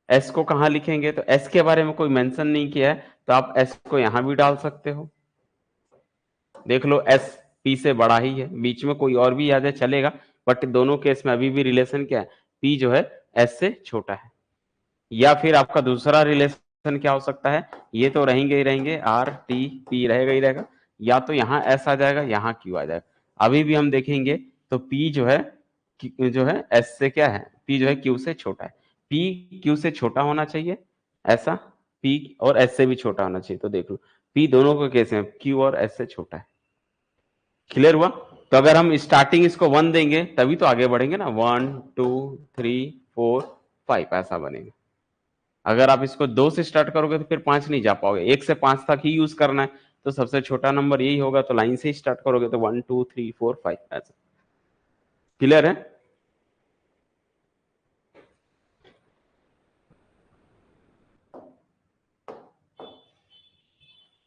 एस को कहां लिखेंगे? तो एस के बारे में कोई मेंशन नहीं किया है, तो आप एस को यहां भी डाल सकते हो। देख लो, एस पी से बड़ा ही है, बीच में कोई और भी आ जाए चलेगा, बट दोनों केस में अभी भी रिलेशन क्या है? पी जो है एस से छोटा है। या फिर आपका दूसरा रिलेशन क्या हो सकता है? ये तो रहेंगे ही रहेंगे, आर टी पी रहेगा ही रहेगा, या तो यहाँ एस आ जाएगा, यहाँ क्यू आ जाएगा। अभी भी हम देखेंगे तो पी जो है एस से क्या है? पी जो है क्यू से छोटा है। पी क्यू से छोटा होना चाहिए, ऐसा। पी और एस से भी छोटा होना चाहिए। तो देख लो, पी दोनों को कैसे है? क्यू और एस से छोटा है। क्लियर हुआ? तो अगर हम स्टार्टिंग इसको 1 देंगे तभी तो आगे बढ़ेंगे ना। 1 2 3 4 5 ऐसा बनेगा। अगर आप इसको 2 से स्टार्ट करोगे तो फिर 5 नहीं जा पाओगे, 1 से 5 तक ही यूज करना है, तो सबसे छोटा नंबर यही होगा। तो लाइन से ही स्टार्ट करोगे तो 1 2 3 4 5 ऐसा। क्लियर है?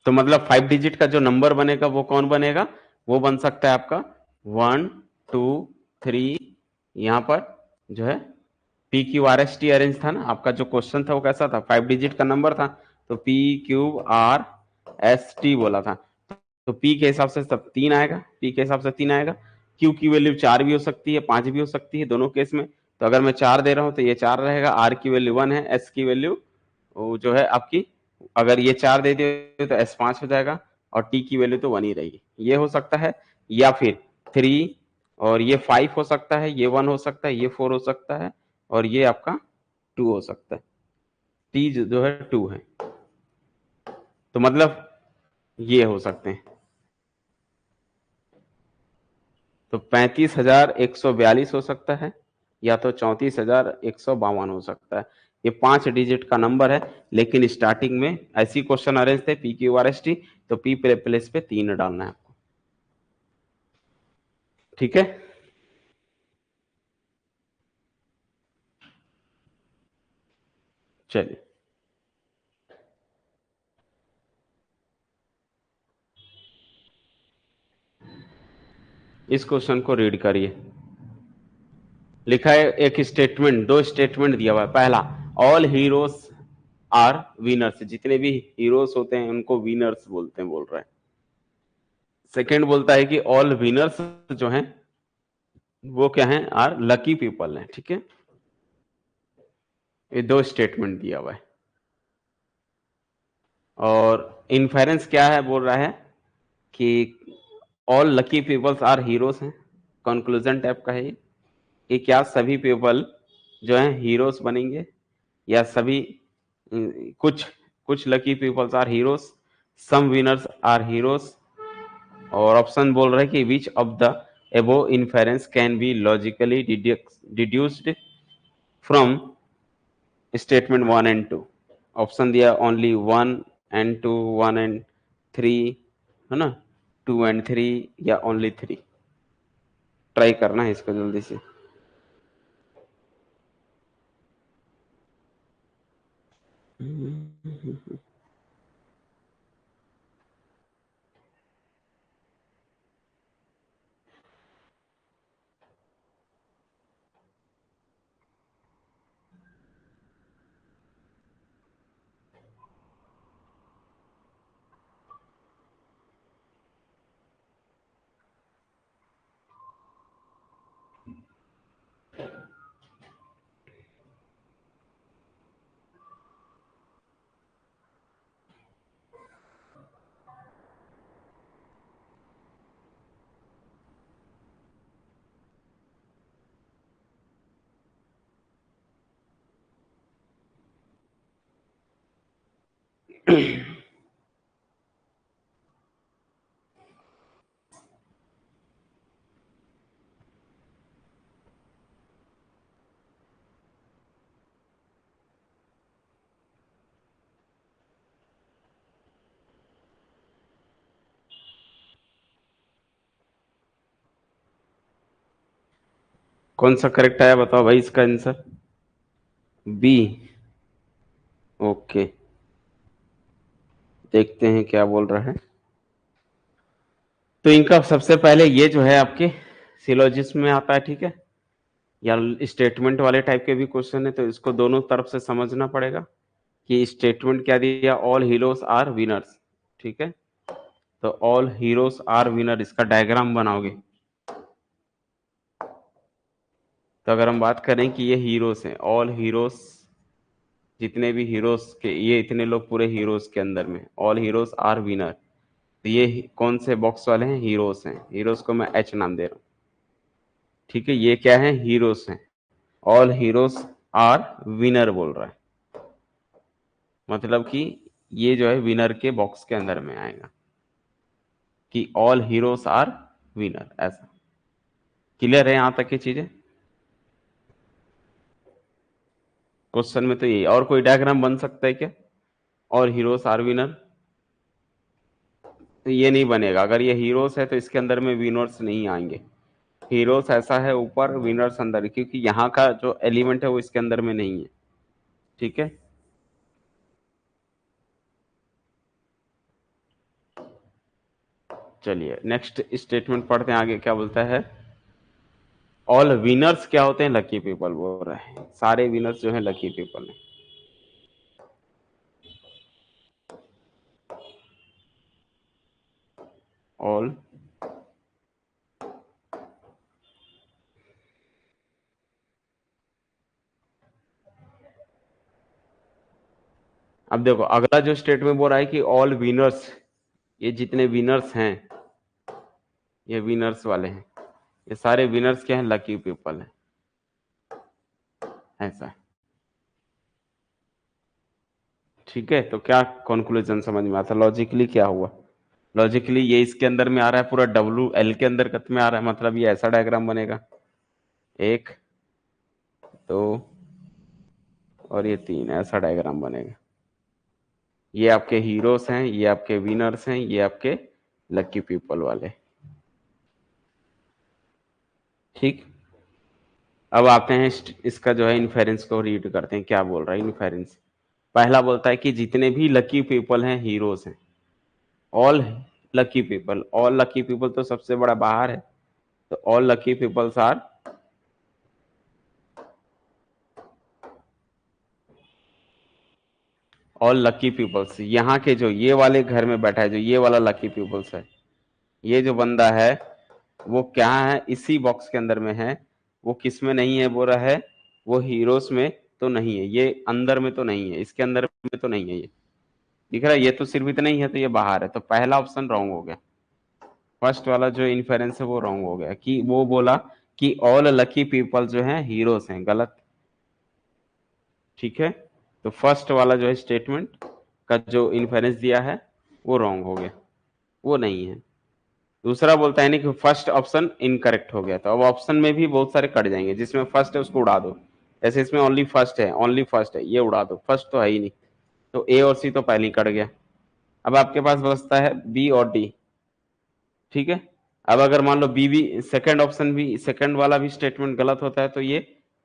तो मतलब 5 डिजिट का जो नंबर बनेगा वो कौन बनेगा? वो बन सकता है आपका 1 2 3, यहां पर जो है P Q R S T arrange था ना आपका। जो क्वेश्चन था वो कैसा था? 5 डिजिट का नंबर था, तो P Q R S T बोला था। तो पी के हिसाब से सब 3 आएगा, पी के हिसाब से 3 आएगा। क्यू की वैल्यू 4 भी हो सकती है, 5 भी हो सकती है, दोनों केस में। तो अगर मैं 4 दे रहा हूं तो ये 4 रहेगा। आर की वैल्यू 1 है, एस की वैल्यू वो जो है आपकी, अगर ये 4 दे दिए तो एस 5 हो जाएगा, और टी की वैल्यू तो 1 ही रहेगी। ये हो सकता है, या फिर 3 और ये 5 हो सकता है, ये 1 हो सकता है, ये 4 हो सकता है, और ये आपका 2 हो सकता है। टी जो है 2 है, तो मतलब ये हो सकते हैं। तो 35,142 हो सकता है, या तो 34,152 हो सकता है। ये 5 डिजिट का नंबर है, लेकिन स्टार्टिंग में ऐसी क्वेश्चन अरेंज थे P Q R S T, तो पी प्लेस पे 3 डालना है आपको। ठीक है। चलिए, इस क्वेश्चन को रीड करिए। लिखा है एक स्टेटमेंट, 2 स्टेटमेंट दिया हुआ है। पहला, ऑल हीरोज आर विनर्स, जितने भी हीरोज होते हैं उनको विनर्स बोलते हैं, बोल रहा है। सेकेंड बोलता है कि ऑल विनर्स जो हैं वो क्या है? आर लकी पीपल हैं। ठीक है, ये 2 स्टेटमेंट दिया हुआ है। और इन्फेरेंस क्या है? बोल रहा है कि all lucky peoples are heroes हैं। कंक्लूजन टाइप का है ये, कि क्या सभी पीपल जो हैं हीरोज बनेंगे, या सभी कुछ कुछ lucky peoples are heroes, some winners are heroes. और ऑप्शन बोल रहा है कि which of the above inference can be logically deduced from statement 1 and 2। Option दिया ओनली 1 and 2, 1 and 3, है ना, 2 and 3, या ओनली 3। ट्राई करना है इसको जल्दी से। कौन सा करेक्ट आया बताओ भाई इसका आंसर? बी। ओके, देखते हैं क्या बोल रहा है। तो इनका सबसे पहले ये जो है आपके सिलोजिस्म में आता है। ठीक है, या स्टेटमेंट वाले टाइप के भी क्वेश्चन है, तो इसको दोनों तरफ से समझना पड़ेगा कि स्टेटमेंट क्या दिया, ऑल हीरोज आर विनर्स, ठीक है। तो ऑल हीरोज आर विनर, इसका डायग्राम बनाओगे। तो अगर हम बात करें कि ये हीरोज हैं, ऑल हीरोज, जितने भी हीरोज के, ये इतने लोग पूरे हीरोज के अंदर में, ऑल हीरोज आर विनर, तो ये कौन से बॉक्स वाले हैं, हीरोज हैं। हीरोज को मैं एच नाम दे रहा हूं, ठीक है। ये क्या है, हीरोज हैं। ऑल हीरोज आर विनर बोल रहा है, मतलब कि ये जो है विनर के बॉक्स के अंदर में आएगा कि ऑल हीरोज आर विनर, ऐसा। क्लियर है यहां तक की चीजें? क्वेश्चन में तो यही, और कोई डायग्राम बन सकता है क्या, और हीरोज आर विनर? तो ये नहीं बनेगा। अगर ये हीरोज है तो इसके अंदर में विनर्स नहीं आएंगे। हीरोज ऐसा है ऊपर, विनर्स अंदर, क्योंकि यहाँ का जो एलिमेंट है वो इसके अंदर में नहीं है, ठीक है। चलिए नेक्स्ट स्टेटमेंट पढ़ते हैं, आगे क्या बोलता है। ऑल विनर्स क्या होते हैं, लकी पीपल बोल रहे हैं, सारे विनर्स जो है लकी पीपल हैं। ऑल अब देखो अगला जो स्टेटमेंट बोल रहा है कि ऑल विनर्स, ये जितने विनर्स हैं, ये विनर्स वाले हैं, ये सारे विनर्स क्या हैं, लकी पीपल हैं, ऐसा है, ठीक है। तो क्या कंक्लूजन समझ में आता, लॉजिकली क्या हुआ। लॉजिकली ये इसके अंदर में आ रहा है, पूरा डब्ल्यू एल के अंदर कत में आ रहा है, मतलब ये ऐसा डायग्राम बनेगा, एक, दो और ये तीन, ऐसा डायग्राम बनेगा। ये आपके हीरोज हैं, ये आपके विनर्स हैं, ये आपके लकी पीपल वाले, ठीक। अब आते हैं इसका जो है इन्फेरेंस को रीड करते हैं, क्या बोल रहा है इन्फेरेंस। पहला बोलता है कि जितने भी लकी पीपल हैं हीरोज हैं, all lucky people, all lucky people तो सबसे बड़ा बाहर है, तो all lucky peoples are, all lucky peoples, यहाँ के जो ये वाले घर में बैठा है, जो ये वाला लकी पीपल्स है, ये जो बंदा है वो क्या है, इसी बॉक्स के अंदर में है। वो किस में नहीं है बोल रहा है, वो हीरोज में तो नहीं है, ये अंदर में तो नहीं है, इसके अंदर में तो नहीं है, ये दिख रहा है, ये तो सिर्फ इतना ही है, तो ये बाहर है। तो पहला ऑप्शन रॉन्ग हो गया, फर्स्ट वाला जो इन्फेरेंस है वो रॉन्ग हो गया, कि वो बोला कि ऑल लकी पीपल जो है हीरोज हैं, गलत, ठीक है। तो फर्स्ट वाला जो है स्टेटमेंट का जो इन्फेरेंस दिया है वो रॉन्ग हो गया, वो नहीं है। दूसरा बोलता है नहीं कि फर्स्ट ऑप्शन इनकरेक्ट हो गया, तो अब ऑप्शन में भी बहुत सारे कट जाएंगे, जिसमें फर्स्ट है उसको उड़ा दो। जैसे इसमें ओनली फर्स्ट है, ओनली फर्स्ट है, ये उड़ा दो, फर्स्ट तो है ही नहीं, तो ए और सी तो पहले ही कट गया। अब आपके पास बचता है बी और डी, ठीक है। अब अगर मान लो बी भी, सेकंड ऑप्शन भी, सेकंड वाला भी स्टेटमेंट गलत होता है तो ये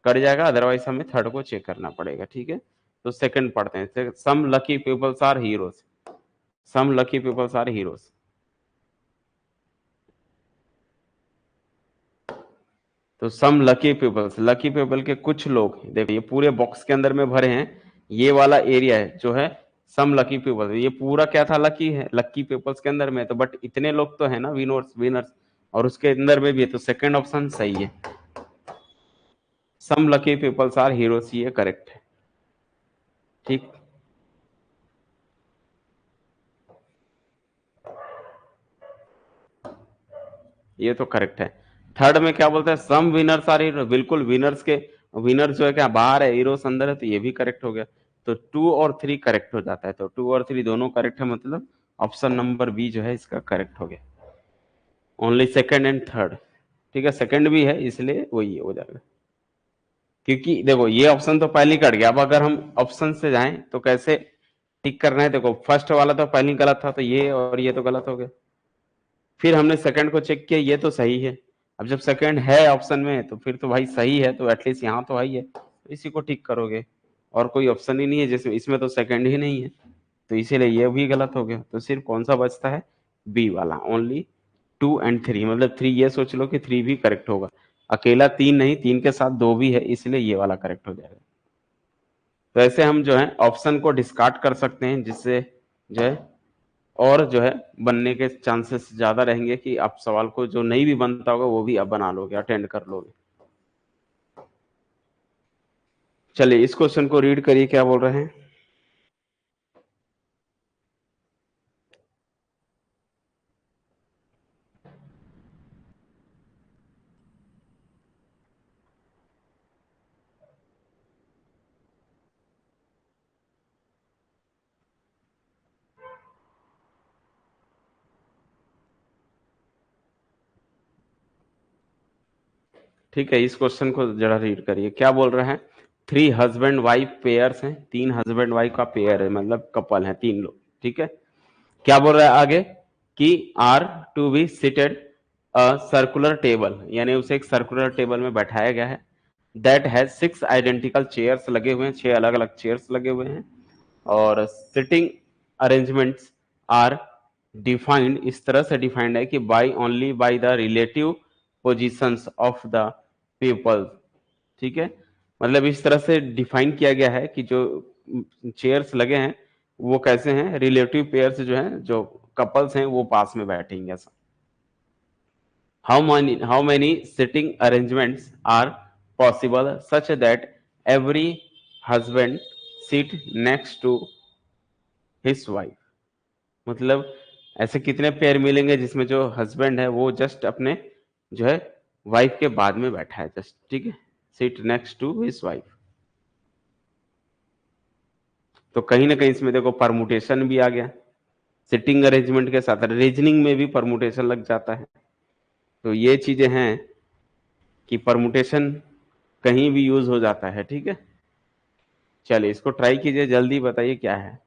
कट जाएगा, अदरवाइज हमें थर्ड को चेक करना पड़ेगा, ठीक है। तो सेकंड पढ़ते हैं, some lucky peoples are heroes, some lucky peoples are heroes. तो some lucky peoples, lucky people के कुछ लोग, देखो ये पूरे बॉक्स के अंदर में भरे हैं, ये वाला एरिया है जो है सम लकी पीपल्स, ये पूरा क्या था, लकी है, लकी पीपल्स के अंदर में तो, बट इतने लोग तो है ना विनर्स, विनर्स, और उसके अंदर में भी है, तो सेकंड ऑप्शन सही है, सम लकी पीपल्स आर हीरोज, ये करेक्ट है, ठीक। ये तो करेक्ट है। थर्ड में क्या बोलते हैं, सम विनर्स आर हीरो, बिल्कुल विनर्स के, विनर जो है क्या बाहर है, हीरोस अंदर है, तो ये भी करेक्ट हो गया। तो टू और थ्री करेक्ट हो जाता है, तो टू और थ्री दोनों करेक्ट है, मतलब ऑप्शन नंबर बी जो है इसका करेक्ट हो गया। ओनली सेकंड एंड थर्ड, ठीक है, सेकंड भी है इसलिए वही हो जाएगा, क्योंकि देखो ये ऑप्शन तो पहले ही कट गया। अब अगर हम ऑप्शन से जाएं तो कैसे टिक करना है, देखो फर्स्ट वाला तो पहले ही गलत था, तो ये और ये तो गलत हो गया। फिर हमने सेकंड को चेक किया, ये तो सही है। अब जब सेकंड है ऑप्शन में तो फिर तो भाई सही है, तो एटलीस्ट यहाँ तो है ही है, तो इसी को टिक करोगे। और कोई ऑप्शन ही नहीं है जिसमें, इसमें तो सेकंड ही नहीं है, तो इसीलिए ये भी गलत हो गया। तो सिर्फ कौन सा बचता है, बी वाला, ओनली टू एंड थ्री, मतलब थ्री, ये सोच लो कि थ्री भी करेक्ट होगा, अकेला 3 नहीं, 3 के साथ 2 भी है, इसलिए ये वाला करेक्ट हो जाएगा। तो ऐसे हम जो है ऑप्शन को डिस्कार्ड कर सकते हैं, जिससे जो है और जो है बनने के चांसेस ज्यादा रहेंगे कि आप सवाल को जो नहीं भी बनता होगा वो भी आप बना लोगे, अटेंड कर लोगे। चलिए इस क्वेश्चन को रीड करिए, क्या बोल रहे हैं। ठीक है, इस क्वेश्चन को जरा रीड करिए, क्या बोल रहे हैं। 3 हस्बैंड वाइफ पेयर्स हैं, 3 हस्बैंड वाइफ का पेयर है, मतलब कपल है 3 लोग, ठीक है। क्या बोल रहा है आगे कि are to be seated a circular table, यानी उसे एक सर्कुलर टेबल में बैठाया गया है। दैट हैज 6 आइडेंटिकल चेयर्स लगे हुए हैं, 6 अलग अलग चेयर्स लगे हुए हैं। और सिटिंग अरेंजमेंट्स आर डिफाइंड, इस तरह से डिफाइंड है कि by only by the relative positions of the people, ठीक है। मतलब इस तरह से डिफाइन किया गया है कि जो चेयर्स लगे हैं वो कैसे हैं, रिलेटिव पेयर्स जो हैं, जो कपल्स हैं वो पास में बैठेंगे ऐसा। How many sitting arrangements are possible such that every husband seat next to his wife, मतलब ऐसे कितने पेयर मिलेंगे जिसमें जो हस्बैंड है वो जस्ट अपने जो है वाइफ के बाद में बैठा है, जस्ट, ठीक है, seat next to his wife. तो कहीं ना कहीं इसमें देखो परमुटेशन भी आ गया, सिटिंग अरेंजमेंट के साथ रीजनिंग में भी परमुटेशन लग जाता है। तो ये चीजें हैं कि परमुटेशन कहीं भी यूज हो जाता है, ठीक है। चलिए इसको ट्राई कीजिए, जल्दी बताइए क्या है।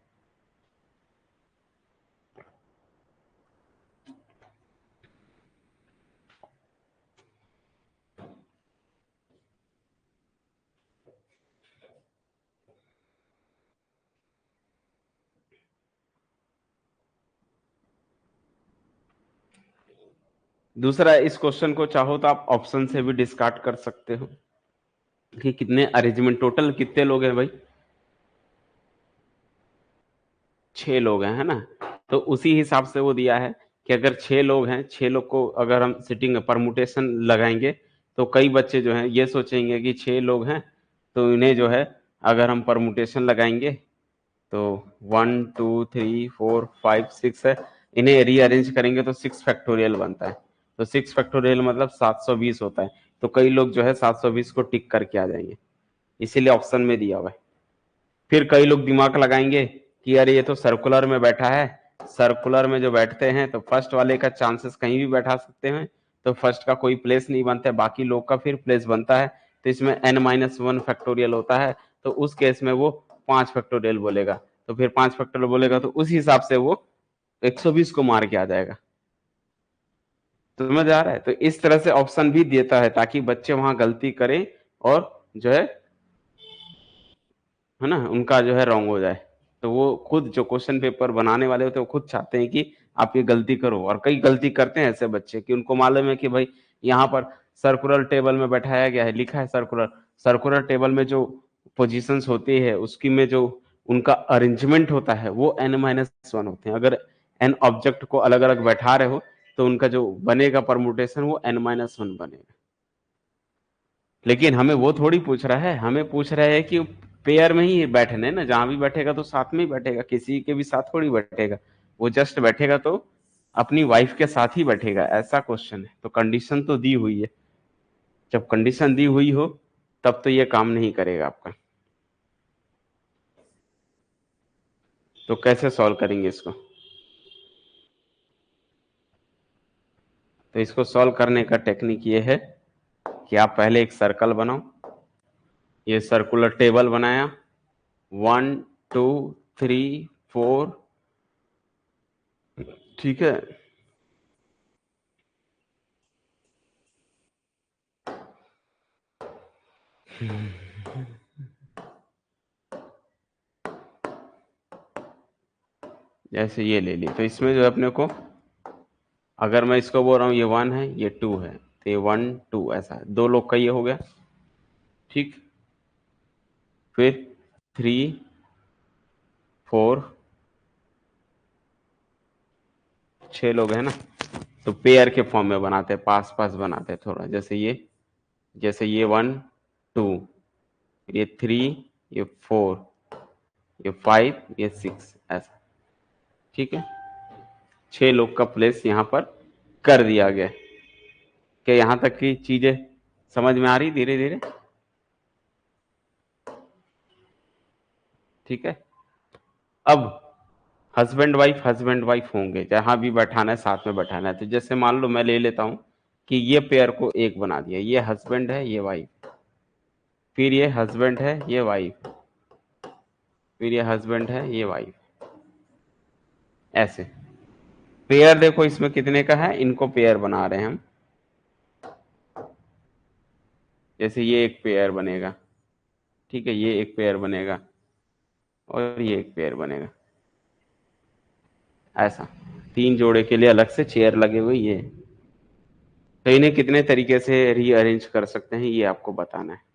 दूसरा, इस क्वेश्चन को चाहो तो आप ऑप्शन से भी डिस्कार्ड कर सकते हो कि कितने अरेंजमेंट, टोटल कितने लोग हैं भाई, 6 लोग हैं, है ना। तो उसी हिसाब से वो दिया है कि अगर 6 लोग हैं, 6 लोग को अगर हम सिटिंग परमुटेशन लगाएंगे तो कई बच्चे जो हैं ये सोचेंगे कि 6 लोग हैं तो इन्हें जो है अगर हम परमुटेशन लगाएंगे तो 1 2 3 4 5 6 है, इन्हें रीअरेंज करेंगे तो 6 फैक्टोरियल बनता है। तो 6 फैक्टोरियल मतलब 720 होता है। तो कई लोग जो है 720 को टिक करके आ जाएंगे, इसीलिए ऑप्शन में दिया हुआ है। फिर कई लोग दिमाग लगाएंगे कि यार ये तो सर्कुलर में बैठा है, सर्कुलर में जो बैठते हैं तो फर्स्ट वाले का चांसेस कहीं भी बैठा सकते हैं, तो फर्स्ट का कोई प्लेस नहीं बनता है, बाकी लोग का फिर प्लेस बनता है। तो इसमें n-1 फैक्टोरियल होता है, तो उस केस में वो 5 फैक्टोरियल बोलेगा। तो फिर 5 फैक्टोरियल बोलेगा तो उस हिसाब से वो 120 को मार के आ जाएगा। तो समझ आ रहा है। तो इस तरह से ऑप्शन भी देता है ताकि बच्चे वहां गलती करें और जो है ना, उनका जो है रॉन्ग हो जाए। तो वो खुद जो क्वेश्चन पेपर बनाने वाले होते हैं वो खुद चाहते हैं कि आप ये गलती करो, और कई गलती करते हैं ऐसे बच्चे कि उनको मालूम है कि भाई यहाँ पर सर्कुलर टेबल में बैठाया गया है, लिखा है सर्कुलर, सर्कुलर टेबल में जो पोजीशंस होती है उसकी में जो उनका अरेंजमेंट होता है वो n-1 होते हैं। अगर n ऑब्जेक्ट को अलग अलग बैठा रहे हो तो उनका जो बनेगा परमुटेशन वो n-1 बनेगा। लेकिन हमें वो थोड़ी पूछ रहा है, हमें पूछ रहा है कि पेयर में ही बैठने ना, जहां भी बैठेगा तो साथ में ही बैठेगा, किसी के भी साथ थोड़ी बैठेगा। वो जस्ट बैठेगा तो अपनी वाइफ के साथ ही बैठेगा, ऐसा क्वेश्चन है। तो कंडीशन तो दी हुई है, जब कंडीशन दी हुई हो तब तो ये काम नहीं करेगा आपका। तो कैसे सॉल्व करेंगे इसको। तो इसको सॉल्व करने का टेक्निक ये है कि आप पहले एक सर्कल बनाओ, ये सर्कुलर टेबल बनाया, 1 2 3 4, ठीक है। जैसे ये ले ली तो इसमें जो है अपने को, अगर मैं इसको बोल रहा हूँ ये 1 है ये 2 है, से 1 2 ऐसा 2 लोग का ये हो गया, ठीक। फिर 3 4 6 लोग हैं ना, तो पेयर के फॉर्म में बनाते हैं, पास पास बनाते हैं थोड़ा, जैसे ये 1 2, ये 3, ये 4, ये 5, ये 6 ऐसा, ठीक है। 6 लोग का प्लेस यहां पर कर दिया गया। क्या यहां तक की चीजें समझ में आ रही धीरे धीरे? ठीक है। अब हस्बैंड वाइफ होंगे, जहां भी बैठाना है साथ में बैठाना है। तो जैसे मान लो मैं ले लेता हूं कि ये पेयर को एक बना दिया, ये हस्बैंड है, ये वाइफ, फिर ये हस्बैंड है, ये वाइफ, फिर ये हस्बैंड है, ये वाइफ, ऐसे पेयर। देखो इसमें कितने का है, इनको पेयर बना रहे हैं हम। जैसे ये एक पेयर बनेगा, ठीक है, ये एक पेयर बनेगा और ये एक पेयर बनेगा, ऐसा 3 जोड़े के लिए अलग से चेयर लगे हुए ये। तो इन्हें कितने तरीके से रीअरेंज कर सकते हैं ये आपको बताना है।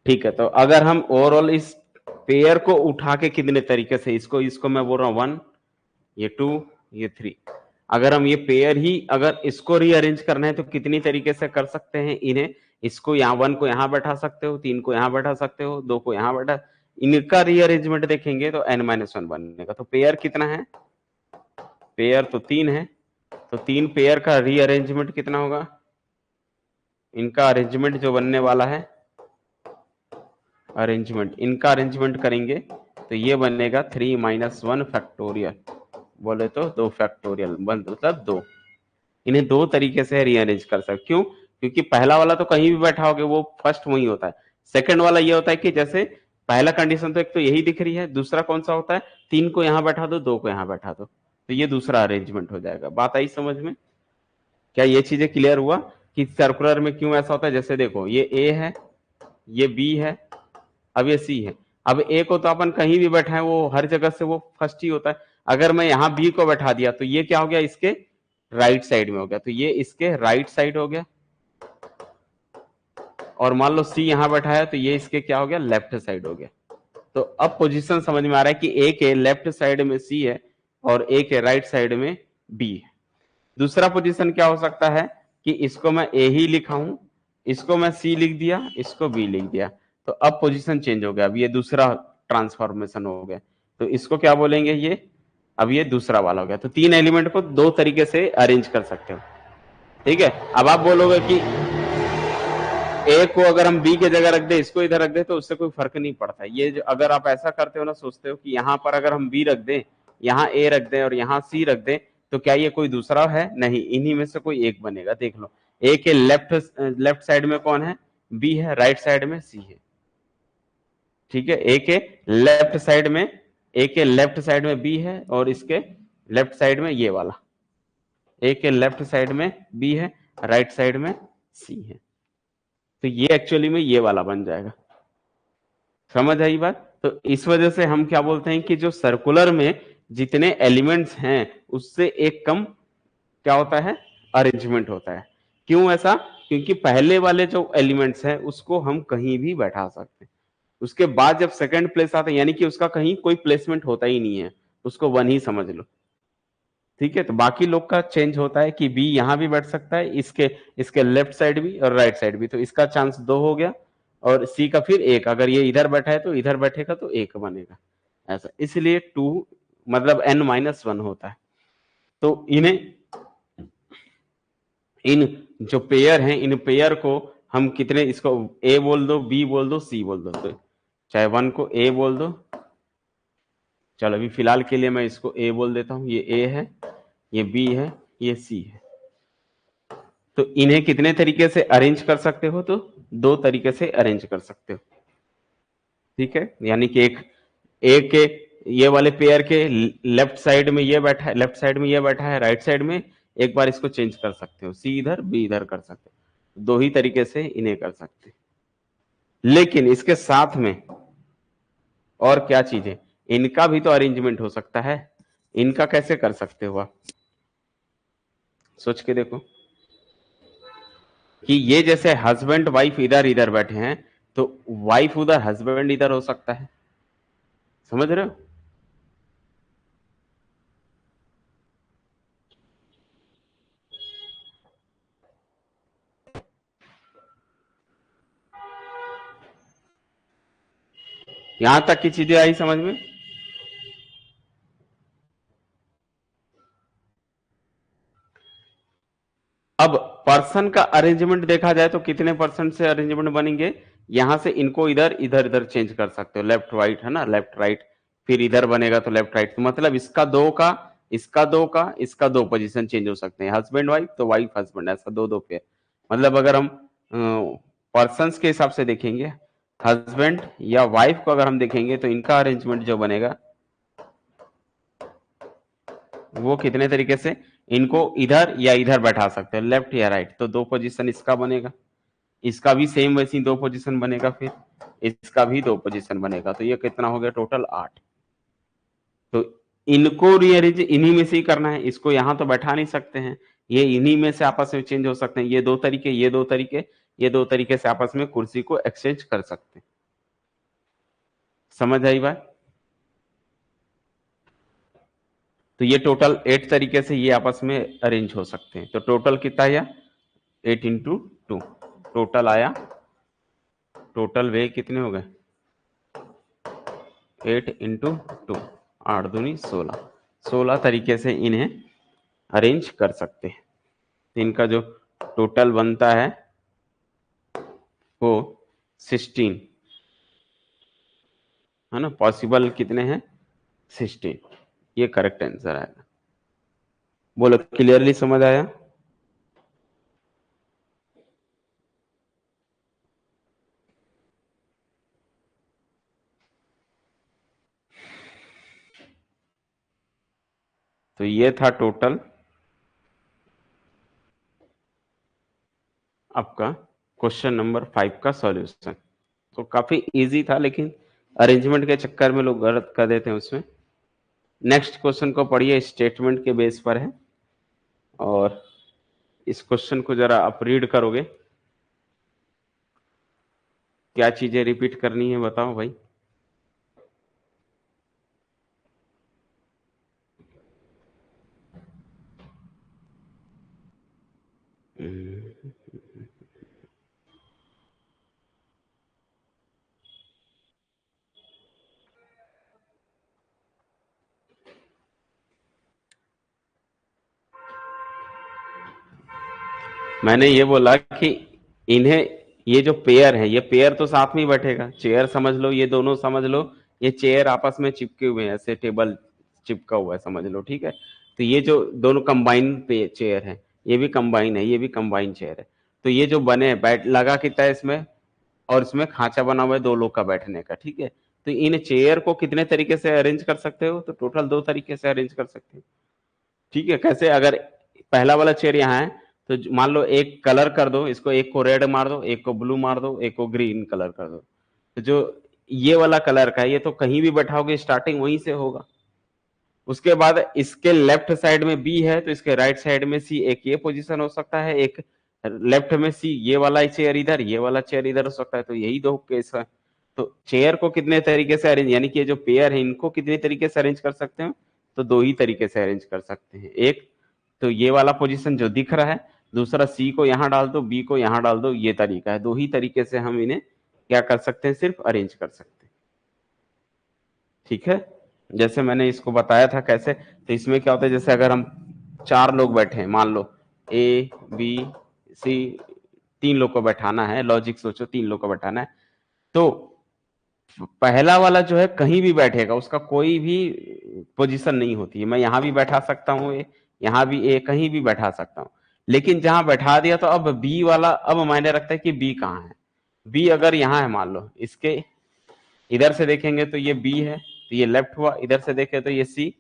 ठीक है, तो अगर हम ओवरऑल इस पेयर को उठा के कितने तरीके से, इसको मैं बोल रहा हूं 1, ये 2, ये 3, अगर हम ये पेयर ही अगर इसको रीअरेंज करना है तो कितनी तरीके से कर सकते हैं इन्हें। इसको यहाँ 1 को यहाँ बैठा सकते हो, 3 को यहाँ बैठा सकते हो, 2 को यहाँ बैठा, इनका रीअरेंजमेंट देखेंगे तो n-1 बनेगा। तो पेयर कितना है, पेयर तो 3 है, तो 3 पेयर का रीअरेंजमेंट कितना होगा, इनका अरेंजमेंट जो बनने वाला है, अरेंजमेंट, इनका अरेंजमेंट करेंगे तो ये बनेगा 3 - 1 फैक्टोरियल, बोले तो 2 फैक्टोरियल, मतलब 2। इन्हें 2 तरीके से रीअरेंज कर सकते। क्यों? क्योंकि पहला वाला तो कहीं भी बैठा होगे वो फर्स्ट वही होता है। सेकंड वाला ये होता है कि जैसे पहला कंडीशन तो एक तो यही दिख रही है, दूसरा कौन सा होता है, 3 को यहां बैठा दो, 2 को यहां बैठा दो, तो ये दूसरा अरेंजमेंट हो जाएगा। बात आई समझ में? क्या ये चीजें क्लियर हुआ कि सर्कुलर में क्यों ऐसा होता है? जैसे देखो ये ए है, ये बी है, अब ये सी है। अब ए को तो अपन कहीं भी बैठाएं वो हर जगह से वो फर्स्ट ही होता है। अगर मैं यहां बी को बैठा दिया तो ये क्या हो गया, इसके राइट साइड में हो गया, तो ये इसके राइट साइड हो गया। और मान लो सी यहां बैठा है तो ये इसके क्या हो गया, लेफ्ट साइड हो गया। तो अब पोजीशन समझ में आ रहा है कि ए के लेफ्ट साइड में सी है और ए के राइट साइड में बी है। दूसरा पोजीशन क्या हो सकता है कि इसको मैं ए ही लिखा हूं, इसको मैं सी लिख दिया, इसको बी लिख दिया, तो अब पोजीशन चेंज हो गया। अब ये दूसरा ट्रांसफॉर्मेशन हो गया, तो इसको क्या बोलेंगे, ये अब ये दूसरा वाला हो गया। तो 3 एलिमेंट को 2 तरीके से अरेंज कर सकते हो। ठीक है, अब आप बोलोगे कि ए को अगर हम बी के जगह रख दे, इसको इधर रख दे, तो उससे कोई फर्क नहीं पड़ता। ये जो अगर आप ऐसा करते हो ना, सोचते हो कि यहाँ पर अगर हम बी रख दें, यहाँ ए रख दें और यहाँ सी रख दें, तो क्या ये कोई दूसरा है? नहीं, इन्हीं में से कोई एक बनेगा। देख लो, ए के लेफ्ट साइड में कौन है, बी है, राइट साइड में सी है। ठीक है, ए के लेफ्ट साइड में बी है और इसके लेफ्ट साइड में ये वाला, ए के लेफ्ट साइड में बी है, राइट साइड में सी है। तो ये एक्चुअली में ये वाला बन जाएगा। समझ आई बात? तो इस वजह से हम क्या बोलते हैं कि जो सर्कुलर में जितने एलिमेंट्स हैं उससे एक कम क्या होता है, अरेंजमेंट होता है। क्यों ऐसा? क्योंकि पहले वाले जो एलिमेंट्स हैं उसको हम कहीं भी बैठा सकते हैं, उसके बाद जब सेकंड प्लेस आता है यानी कि उसका कहीं कोई प्लेसमेंट होता ही नहीं है, उसको 1 ही समझ लो। ठीक है, तो बाकी लोग का चेंज होता है कि बी यहां भी बैठ सकता है, इसके लेफ्ट साइड भी और राइट साइड भी, तो इसका चांस 2 हो गया। और सी का फिर 1, अगर ये इधर बैठा है तो इधर बैठेगा तो 1 बनेगा, ऐसा। इसलिए 2 मतलब n-1 होता है। तो इन जो पेयर हैं, इन पेयर को हम कितने, इसको ए बोल दो, बी बोल दो, सी बोल दो, तो चाहे 1 को ए बोल दो, चलो अभी फिलहाल के लिए मैं इसको ए बोल देता हूं, ये ए है, ये बी है, ये सी है। तो इन्हें कितने तरीके से अरेंज कर सकते हो, तो 2 तरीके से अरेंज कर सकते हो। ठीक है, यानी कि एक के ये वाले पेयर के लेफ्ट साइड में ये बैठा है, राइट साइड में एक बार इसको चेंज कर सकते हो, सी इधर बी इधर कर सकते हो। दो ही तरीके से इन्हें कर सकते हैं। लेकिन इसके साथ में और क्या चीजें, इनका भी तो अरेंजमेंट हो सकता है। इनका कैसे कर सकते हो आप, सोच के देखो कि ये जैसे हस्बैंड वाइफ इधर इधर बैठे हैं, तो वाइफ उधर हस्बैंड इधर हो सकता है, समझ रहे हो? यहां तक की चीजें आई समझ में? अब पर्सन का अरेंजमेंट देखा जाए तो कितने परसेंट से अरेंजमेंट बनेंगे, यहां से इनको इधर इधर इधर चेंज कर सकते हो, लेफ्ट राइट है ना, लेफ्ट राइट, फिर इधर बनेगा तो लेफ्ट राइट, तो मतलब इसका दो का, इसका दो का, इसका दो पोजीशन चेंज हो सकते हैं, हस्बैंड वाइफ तो वाइफ हस्बैंड, ऐसा दो दो पेयर। मतलब अगर हम पर्सन्स के हिसाब से देखेंगे, हस्बैंड या वाइफ को अगर हम देखेंगे तो इनका अरेंजमेंट जो बनेगा वो कितने तरीके से, इनको इधर या इधर बैठा सकते हैं, लेफ्ट या राइट, तो दो पोजीशन इसका बनेगा, इसका भी सेम वैसी दो पोजीशन बनेगा, फिर इसका भी दो पोजीशन बनेगा, तो ये कितना हो गया टोटल 8। तो इनको रीअरेंज इन्हीं में से ही करना है, इसको यहां तो बैठा नहीं सकते हैं, ये इन्हीं में से आपस में चेंज हो सकते हैं, ये दो तरीके, ये दो तरीके, ये दो तरीके से आपस में कुर्सी को एक्सचेंज कर सकते हैं। समझ आई बात? तो ये टोटल 8 तरीके से ये आपस में अरेंज हो सकते हैं। तो टोटल कितना आया 8 इंटू 2, टोटल आया, टोटल वे कितने हो गए 8 इंटू 2, 8 दूनी 16, 16 तरीके से इन्हें अरेंज कर सकते हैं। इनका जो टोटल बनता है वो 16 है ना, पॉसिबल कितने हैं 16, ये करेक्ट आंसर आएगा। बोलो क्लियरली समझ आया? तो ये था टोटल आपका क्वेश्चन नंबर 5 का सॉल्यूशन। तो काफी इजी था, लेकिन अरेंजमेंट के चक्कर में लोग गलत कर देते हैं उसमें। नेक्स्ट क्वेश्चन को पढ़िए, स्टेटमेंट के बेस पर है, और इस क्वेश्चन को जरा आप रीड करोगे, क्या चीजें रिपीट करनी है बताओ भाई। मैंने ये बोला कि इन्हें, ये जो पेयर है, ये पेयर तो साथ में ही बैठेगा, चेयर समझ लो, ये दोनों समझ लो, ये चेयर आपस में चिपके हुए हैं, ऐसे टेबल चिपका हुआ है समझ लो, ठीक है। तो ये जो दोनों कंबाइन चेयर है, ये भी कंबाइन है, ये भी कंबाइन चेयर है, तो ये जो बने बैठ लगा कितना है इसमें, और इसमें खांचा बना हुआ है दो लोग का बैठने का, ठीक है। तो इन चेयर को कितने तरीके से अरेंज कर सकते हो, तो टोटल दो तरीके से अरेंज कर सकते हो, ठीक है। कैसे, अगर पहला वाला चेयर यहाँ है, तो मान लो एक कलर कर दो इसको, एक को रेड मार दो, एक को ब्लू मार दो, एक को ग्रीन कलर कर दो, तो जो ये वाला कलर का है, ये तो कहीं भी बैठाओगे स्टार्टिंग वहीं से होगा। उसके बाद इसके लेफ्ट साइड में बी है, तो इसके राइट साइड में सी, एक ये पोजीशन हो सकता है, एक लेफ्ट में सी, ये वाला चेयर इधर, ये वाला चेयर इधर हो सकता है, तो यही दो केस है। तो चेयर को कितने तरीके से अरेंज, यानी कि ये जो पेयर है इनको कितने तरीके से अरेंज कर सकते हैं, तो दो ही तरीके से अरेंज कर सकते हैं। एक तो ये वाला पोजीशन जो दिख रहा है, दूसरा सी को यहां डाल दो, बी को यहां डाल दो, ये तरीका है, दो ही तरीके से हम इन्हें क्या कर सकते हैं, सिर्फ अरेंज कर सकते हैं, ठीक है। जैसे मैंने इसको बताया था कैसे, तो इसमें क्या होता है, जैसे अगर हम चार लोग बैठे हैं, मान लो ए बी सी, तीन लोग को बैठाना है, लॉजिक सोचो, तीन लोग को बैठाना है, तो पहला वाला जो है कहीं भी बैठेगा, उसका कोई भी पोजीशन नहीं होती है, मैं यहां भी बैठा सकता हूँ, यहां भी ए, कहीं भी बैठा सकता हूँ, लेकिन जहां बैठा दिया तो अब बी वाला अब मायने रखता है कि बी कहाँ है। बी अगर यहाँ है, मान लो इसके इधर से देखेंगे तो ये बी है, तो ये लेफ्ट हुआ, इधर से देखे तो ये सी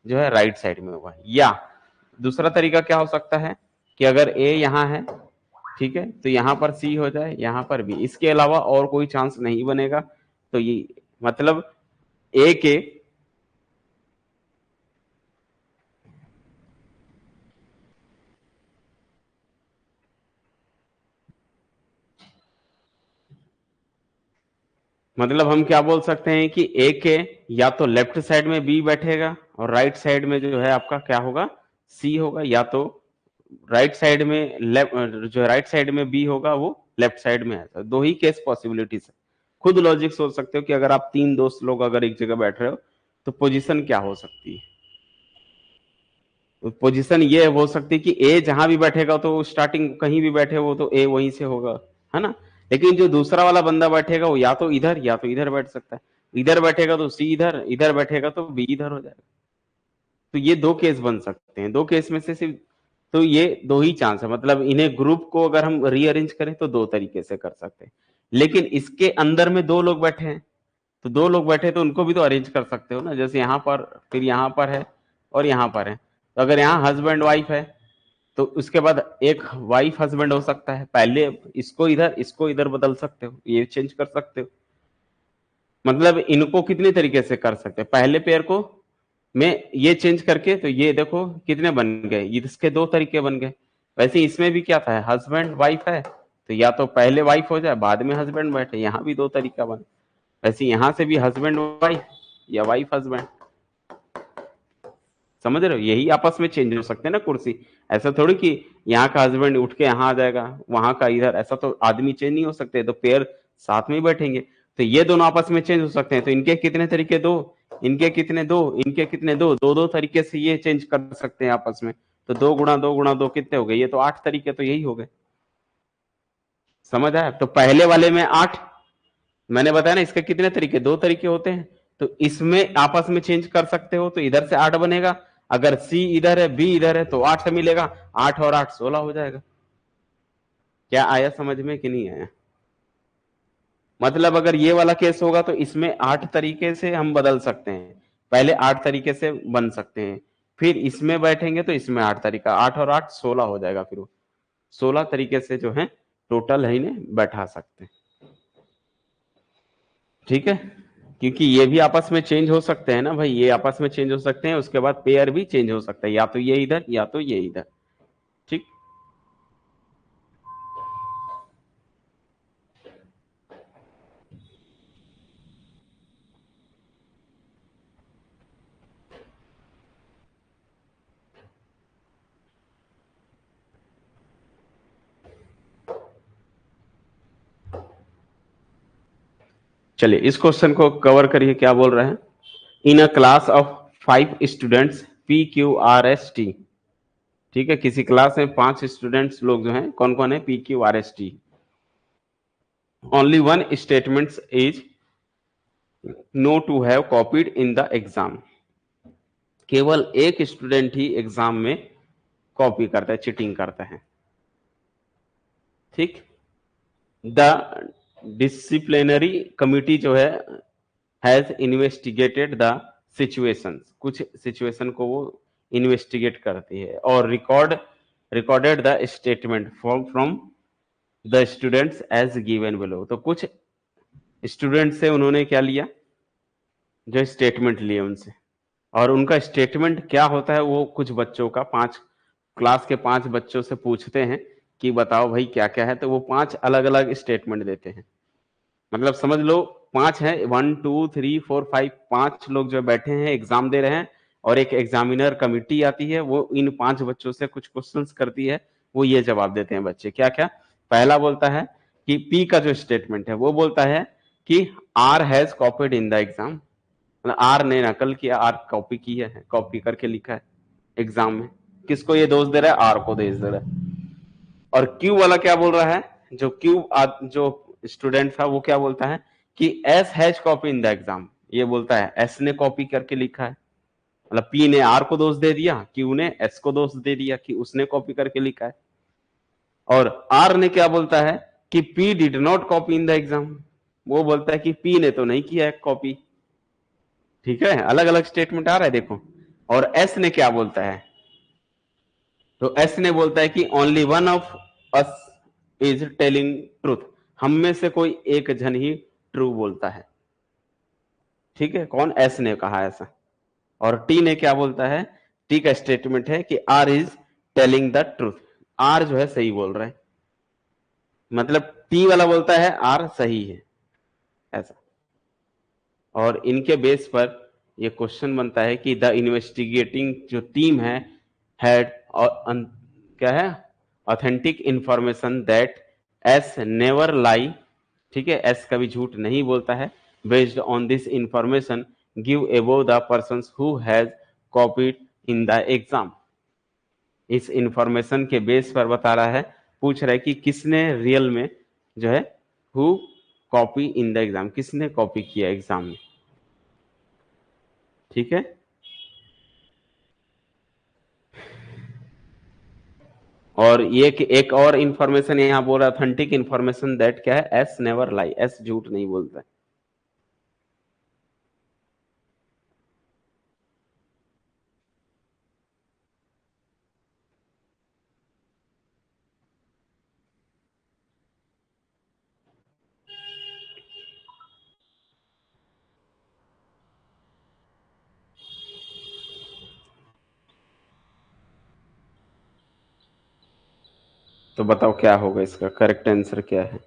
जो है राइट साइड में हुआ। या दूसरा तरीका क्या हो सकता है कि अगर ए यहाँ है, ठीक है, तो यहां पर सी हो जाए, यहां पर बी, इसके अलावा और कोई चांस नहीं बनेगा। तो ये मतलब ए के मतलब हम क्या बोल सकते हैं कि ए के या तो लेफ्ट साइड में बी बैठेगा और राइट साइड में जो है आपका क्या होगा, सी होगा, या तो राइट साइड में लेफ्ट, जो राइट साइड में बी होगा वो लेफ्ट साइड में है। दो ही केस पॉसिबिलिटीज है। खुद लॉजिक सोच सकते हो कि अगर आप तीन दोस्त लोग अगर एक जगह बैठ रहे हो तो पोजीशन क्या हो सकती है। तो पोजीशन ये हो सकती है कि ए जहां भी बैठेगा तो स्टार्टिंग कहीं भी बैठे वो तो ए वहीं से होगा, है ना। लेकिन जो दूसरा वाला बंदा बैठेगा वो या तो इधर बैठ सकता है, इधर बैठेगा तो सी इधर, इधर बैठेगा तो बी इधर हो जाएगा। तो ये दो केस बन सकते हैं, दो केस में से सिर्फ, तो ये दो ही चांस है। मतलब इन्हें ग्रुप को अगर हम रीअरेंज करें तो दो तरीके से कर सकते हैं। लेकिन इसके अंदर में दो लोग बैठे हैं, तो दो लोग बैठे तो उनको भी तो अरेंज कर सकते हो ना, जैसे यहाँ पर, फिर यहाँ पर है और यहाँ पर है। तो अगर यहाँ हस्बैंड वाइफ है तो उसके बाद एक वाइफ हस्बैंड हो सकता है, पहले इसको इधर बदल सकते हो, ये चेंज कर सकते हो। मतलब इनको कितने तरीके से कर सकते हैं, पहले पेयर को में ये चेंज करके, तो ये देखो कितने बन गए, इसके दो तरीके बन गए। वैसे इसमें भी क्या था, हस्बैंड वाइफ है तो या तो पहले वाइफ हो जाए बाद में हस्बैंड बैठे, यहाँ भी दो तरीका बने। वैसे यहां से भी हस्बैंड वाइफ या वाइफ हस्बैंड, समझ रहे हो, यही आपस में चेंज हो सकते हैं ना कुर्सी। ऐसा थोड़ी कि यहाँ का हस्बैंड उठ के यहाँ आ जाएगा, वहां का इधर, ऐसा तो आदमी चेंज नहीं हो सकते, तो पेयर साथ में ही बैठेंगे। तो ये दोनों आपस में चेंज हो सकते हैं, तो इनके कितने तरीके, दो, इनके कितने, दो, इनके कितने, दो, दो दो तरीके से ये चेंज कर सकते हैं आपस में। तो दो गुणा दो गुणा दो कितने हो गए, ये तो 8 तरीके तो यही हो गए। समझ आया, तो पहले वाले में 8, मैंने बताया ना इसके कितने तरीके, दो तरीके होते हैं। तो इसमें आपस में चेंज कर सकते हो, तो इधर से 8 बनेगा, अगर सी इधर है बी इधर है तो 8 मिलेगा, 8 और 8 16 हो जाएगा। क्या आया समझ में कि नहीं आया। मतलब अगर ये वाला केस होगा तो इसमें 8 तरीके से हम बदल सकते हैं, पहले 8 तरीके से बन सकते हैं, फिर इसमें बैठेंगे तो इसमें 8 तरीका, 8 और 8 16 हो जाएगा, फिर 16 तरीके से जो है टोटल है इन्हें बैठा सकते हैं। ठीक है, क्योंकि ये भी आपस में चेंज हो सकते हैं ना भाई, ये आपस में चेंज हो सकते हैं, उसके बाद पेयर भी चेंज हो सकता है, या तो ये इधर या तो ये इधर। ठीक, चलिए इस क्वेश्चन को कवर करिए, क्या बोल रहे हैं। In a class of 5 students P Q R S T, ठीक है, किसी क्लास में 5 स्टूडेंट्स लोग जो हैं, कौन कौन है, P Q R S T. Only one statement is known to have copied in the exam, केवल एक स्टूडेंट ही एग्जाम में कॉपी करता है, चीटिंग करता है। ठीक, द डिसिप्लिनरी कमिटी जो है हैज इन्वेस्टिगेटेड द सिचुएशन, कुछ सिचुएशन को वो इन्वेस्टिगेट करती है, और recorded the statement from the students as given below. तो कुछ स्टूडेंट से उन्होंने क्या लिया, जो स्टेटमेंट लिए उनसे, और उनका स्टेटमेंट क्या होता है, वो कुछ बच्चों का, 5 क्लास के 5 बच्चों से पूछते हैं कि बताओ भाई क्या क्या है, तो वो 5 अलग अलग स्टेटमेंट देते हैं। मतलब समझ लो 5 है, 1 2 3 4 5, 5 लोग जो बैठे हैं एग्जाम दे रहे हैं, और एक एग्जामिनर कमिटी आती है, वो इन 5 बच्चों से कुछ क्वेश्चंस करती है, वो ये जवाब देते हैं बच्चे, क्या क्या। पहला बोलता है कि पी का जो स्टेटमेंट है वो बोलता है कि R has copied in the exam, मतलब आर ने नकल किया, आर कॉपी की है, कॉपी करके लिखा है एग्जाम में। किसको ये दोष दे रहा है, आर को दोष दे रहा है। और क्यू वाला क्या बोल रहा है, जो जो स्टूडेंट था वो क्या बोलता है कि S has copy in the exam, ये बोलता है एस ने कॉपी करके लिखा है। मतलब पी ने आर को दोष दे दिया, क्यू ने एस को दोष दे दिया कि उसने कॉपी करके लिखा है। और आर ने क्या बोलता है कि P did not copy in the exam, वो बोलता है कि पी ने तो नहीं किया है कॉपी। ठीक है, अलग अलग स्टेटमेंट आ रहा है देखो। और एस ने क्या बोलता है, तो एस ने बोलता है कि only one of us is telling truth, हम में से कोई एक जन ही ट्रू बोलता है। ठीक है, कौन? एस ने कहा ऐसा। और टी ने क्या बोलता है? टी का स्टेटमेंट है कि R is telling the truth, R जो है सही बोल रहा है, मतलब टी वाला बोलता है आर सही है, ऐसा। और इनके बेस पर यह क्वेश्चन बनता है कि द इन्वेस्टिगेटिंग जो टीम है हैड क्या है, authentic information that S never लाई, ठीक है, एस कभी झूठ नहीं बोलता है। Based on this information give above the person who has copied in the exam, इस इंफॉर्मेशन के बेस पर बता रहा है, पूछ रहा है कि किसने रियल में जो है who copy in the exam, किसने कॉपी किया एग्जाम में। ठीक है, और ये एक और इंफॉर्मेशन यहां बोल रहा है, ऑथेंटिक इंफॉर्मेशन दैट क्या है, एस नेवर लाई, एस झूठ नहीं बोलता है। तो बताओ क्या होगा, इसका करेक्ट आंसर क्या है?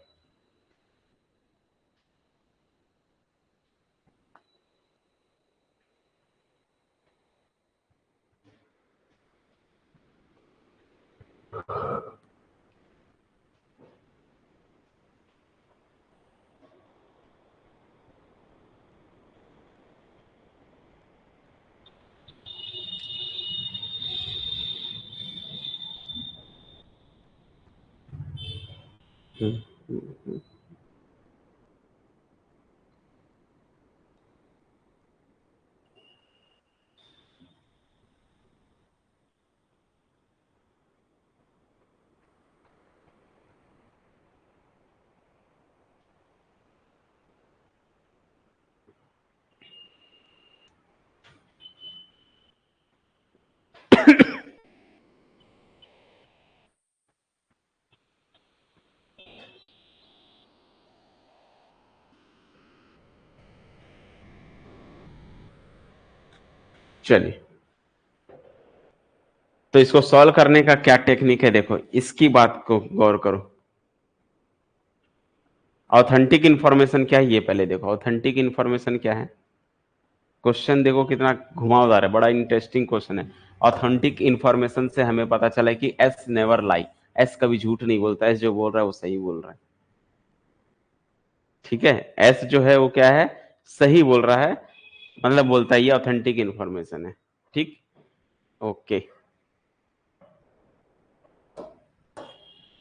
चलिए, तो इसको सॉल्व करने का क्या टेक्निक है, देखो इसकी बात को गौर करो। ऑथेंटिक इंफॉर्मेशन क्या है ये पहले देखो, ऑथेंटिक इंफॉर्मेशन क्या है। क्वेश्चन देखो कितना घुमावदार है, बड़ा इंटरेस्टिंग क्वेश्चन है। ऑथेंटिक इंफॉर्मेशन से हमें पता चला कि एस नेवर लाई, एस कभी झूठ नहीं बोलता, एस जो बोल रहा है वो सही बोल रहा है। ठीक है, एस जो है वो क्या है, सही बोल रहा है, मतलब बोलता है ये ऑथेंटिक इंफॉर्मेशन है। ठीक, ओके।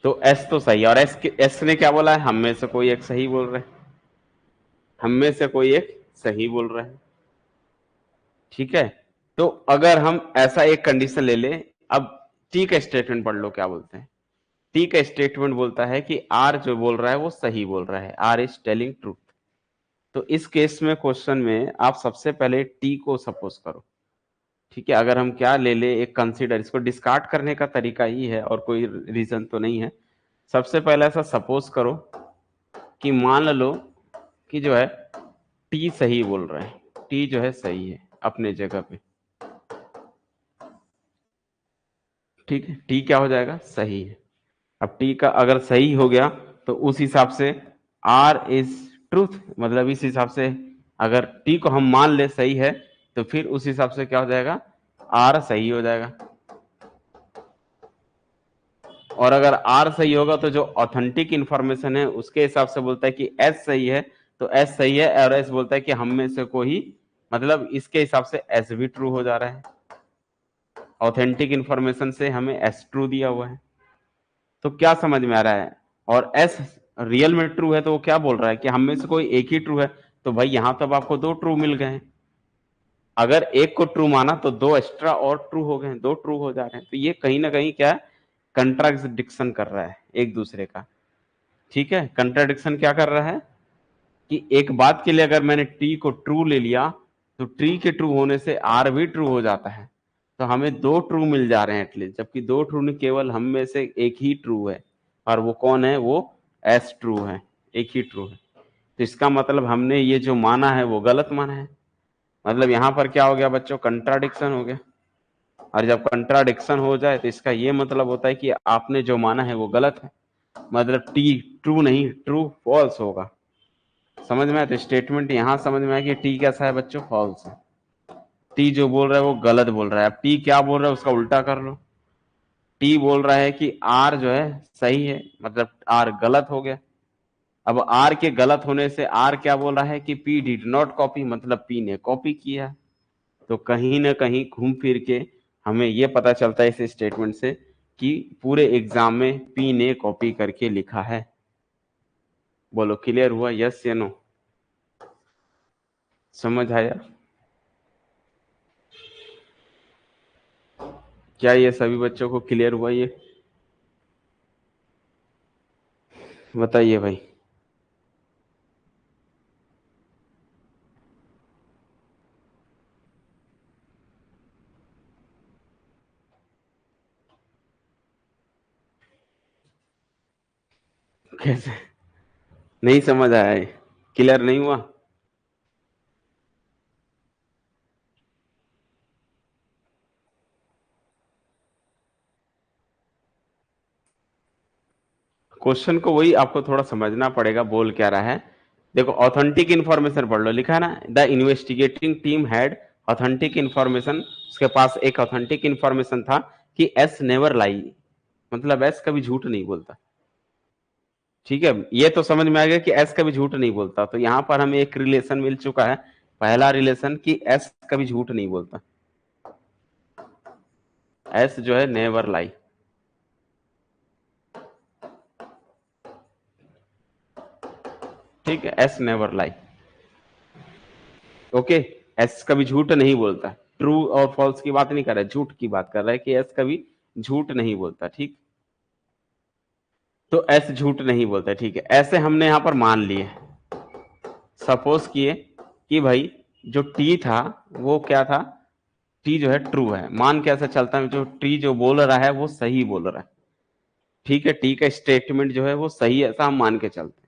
तो एस तो सही है, और एस ने क्या बोला है, हम में से कोई एक सही बोल रहा है, हम में से कोई एक सही बोल रहा है। ठीक है, तो अगर हम ऐसा एक कंडीशन ले ले, अब टी का स्टेटमेंट पढ़ लो क्या बोलते हैं। टी का स्टेटमेंट बोलता है कि आर जो बोल रहा है वो सही बोल रहा है, आर इज टेलिंग ट्रूथ। तो इस केस में क्वेश्चन में आप सबसे पहले टी को सपोज करो। ठीक है, अगर हम क्या ले ले, एक कंसीडर, इसको डिस्कार्ड करने का तरीका ही है और कोई रीजन तो नहीं है। सबसे पहले ऐसा सपोज करो कि मान लो कि जो है टी सही बोल रहा है, टी जो है सही है अपने जगह पे। ठीक है, टी क्या हो जाएगा, सही है। अब टी का अगर सही हो गया तो उस हिसाब से आर इज ट्रूथ, मतलब इस हिसाब से अगर टी को हम मान ले सही है तो फिर उस हिसाब से क्या हो जाएगा, आर सही हो जाएगा। और अगर आर सही होगा तो जो ऑथेंटिक इंफॉर्मेशन है उसके हिसाब से बोलता है कि एस सही है, तो एस सही है, और एस बोलता है कि हम में से कोई, मतलब इसके हिसाब से एस भी ट्रू हो जा रहा है। ऑथेंटिक इंफॉर्मेशन से हमें एस ट्रू दिया हुआ है। तो क्या समझ में आ रहा है, और एस रियल में ट्रू है तो वो क्या बोल रहा है कि हम में से कोई एक ही ट्रू है। तो भाई यहां तो आपको दो ट्रू मिल गए हैं, अगर एक को ट्रू माना तो दो एक्स्ट्रा और ट्रू हो गए, दो ट्रू हो जा रहे हैं। तो ये कहीं ना कहीं क्या कंट्राडिक्शन कर रहा है एक दूसरे का। ठीक है, कंट्राडिक्शन क्या कर रहा है कि एक बात के लिए अगर मैंने टी को ट्रू ले लिया तो टी के ट्रू होने से आर भी ट्रू हो जाता है, तो हमें दो ट्रू मिल जा रहे हैं एटलीस्ट, जबकि दो ट्रू नहीं, केवल हम में से एक ही ट्रू है। और वो कौन है, वो एस ट्रू है, एक ही ट्रू है। तो इसका मतलब हमने ये जो माना है वो गलत माना है। मतलब यहां पर क्या हो गया बच्चों, कंट्राडिक्शन हो गया। और जब कंट्राडिक्शन हो जाए तो इसका ये मतलब होता है कि आपने जो माना है वो गलत है, मतलब टी ट्रू नहीं, ट्रू फॉल्स होगा। समझ में आया? तो स्टेटमेंट यहां समझ में आया कि टी कैसा है बच्चों, फॉल्स है। टी जो बोल रहा है वो गलत बोल रहा है। अब टी क्या बोल रहा है उसका उल्टा कर लो। टी बोल रहा है कि आर जो है सही है, मतलब आर गलत हो गया। अब आर के गलत होने से आर क्या बोल रहा है कि पी डिड नॉट कॉपी, मतलब पी ने कॉपी किया। तो कहीं ना कहीं घूम फिर के हमें यह पता चलता है इस स्टेटमेंट से कि पूरे एग्जाम में पी ने कॉपी करके लिखा है। बोलो क्लियर हुआ, यस या नो? समझ आया? क्या ये सभी बच्चों को क्लियर हुआ ये? बताइए भाई। कैसे नहीं समझ आया है? क्लियर नहीं हुआ? क्वेश्चन को वही आपको थोड़ा समझना पड़ेगा, बोल क्या रहा है। देखो ऑथेंटिक इंफॉर्मेशन पढ़ लो, लिखा है ना, the investigating team had authentic information. उसके पास एक ऑथेंटिक इंफॉर्मेशन था कि एस नेवर लाई, मतलब एस कभी झूठ नहीं बोलता। ठीक है, ये तो समझ में आ गया कि एस कभी झूठ नहीं बोलता। तो यहां पर हमें एक रिलेशन मिल चुका है, पहला रिलेशन कि एस कभी झूठ नहीं बोलता। एस जो है नेवर लाई। ठीक है, एस नेवर लाई। ओके, एस कभी झूठ नहीं बोलता। ट्रू और फॉल्स की बात नहीं कर रहा है, झूठ की बात कर रहा है कि एस कभी झूठ नहीं बोलता। ठीक, तो एस झूठ नहीं बोलता। ठीक है, ऐसे हमने यहां पर मान लिए, सपोज किए कि भाई जो टी था वो क्या था, टी जो है ट्रू है। मान कैसे चलता है, जो टी जो बोल रहा है वो सही बोल रहा है। ठीक है, टी का स्टेटमेंट जो है वो सही है, ऐसा हम मान के चलते हैं।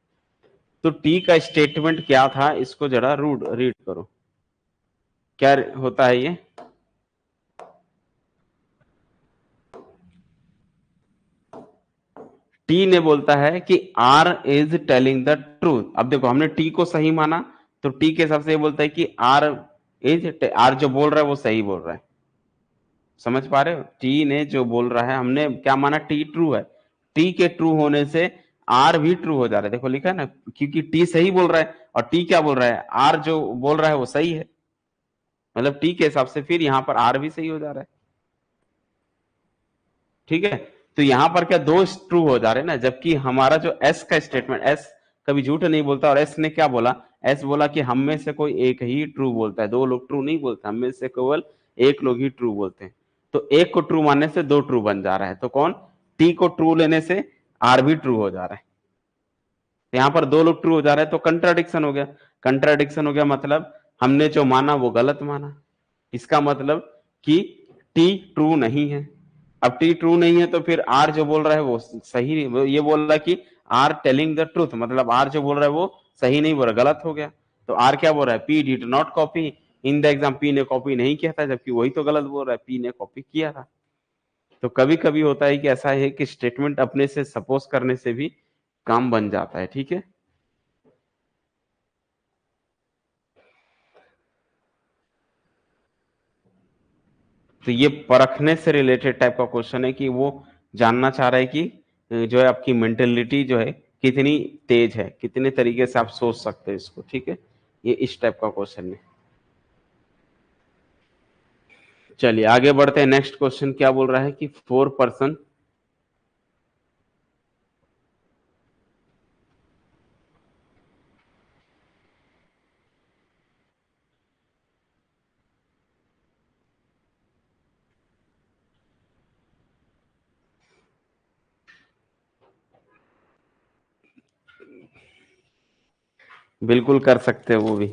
तो टी का स्टेटमेंट क्या था, इसको जरा रूड रीड करो, क्या होता है ये। टी ने बोलता है कि R is telling the truth. अब देखो हमने टी को सही माना, तो टी के हिसाब से ये बोलता है कि आर जो बोल रहा है वो सही बोल रहा है। समझ पा रहे हो? टी ने जो बोल रहा है, हमने क्या माना, टी ट्रू है। टी के ट्रू होने से आर भी ट्रू हो जा रहा है। देखो लिखा है ना, क्योंकि टी सही बोल रहा है और टी क्या बोल रहा है, आर जो बोल रहा है वो सही है। मतलब टी के हिसाब से फिर यहां पर आर भी सही हो जा रहा है। ठीक है, तो यहां पर क्या दो ट्रू हो जा रहे हैं ना, जबकि हमारा जो एस का स्टेटमेंट, एस कभी झूठ नहीं बोलता, और एस ने क्या बोला, एस बोला कि हम में से कोई एक ही ट्रू बोलता है, दो लोग ट्रू नहीं बोलते, हम में से केवल एक लोग ही ट्रू बोलते हैं। तो एक को ट्रू मानने से दो ट्रू बन जा रहा है, तो कौन, टी को ट्रू लेने से आर भी ट्रू हो जा रहा है। तो यहां पर दो लोग ट्रू हो जा रहे हैं, तो कंट्राडिक्शन हो गया। कंट्राडिक्शन हो गया मतलब हमने जो माना वो गलत माना। इसका मतलब कि टी ट्रू नहीं है। अब टी ट्रू नहीं है तो फिर आर जो बोल रहा है वो सही नहीं, वो ये बोल रहा है कि आर टेलिंग द ट्रूथ, मतलब आर जो बोल रहा है वो सही नहीं बोल रहा, गलत हो गया। तो आर क्या बोल रहा है, P did not copy in the exam, P ने कॉपी नहीं किया था, जबकि वही तो गलत बोल रहा है, पी ने कॉपी किया था। तो कभी कभी होता है कि ऐसा है कि स्टेटमेंट अपने से सपोज करने से भी काम बन जाता है। ठीक है, तो ये परखने से रिलेटेड टाइप का क्वेश्चन है कि वो जानना चाह रहा है कि जो है आपकी मेंटेलिटी जो है कितनी तेज है, कितने तरीके से आप सोच सकते हैं इसको। ठीक है, ये इस टाइप का क्वेश्चन है। चलिए आगे बढ़ते हैं, नेक्स्ट क्वेश्चन क्या बोल रहा है कि 4 पर्सन। बिल्कुल कर सकते हैं वो भी,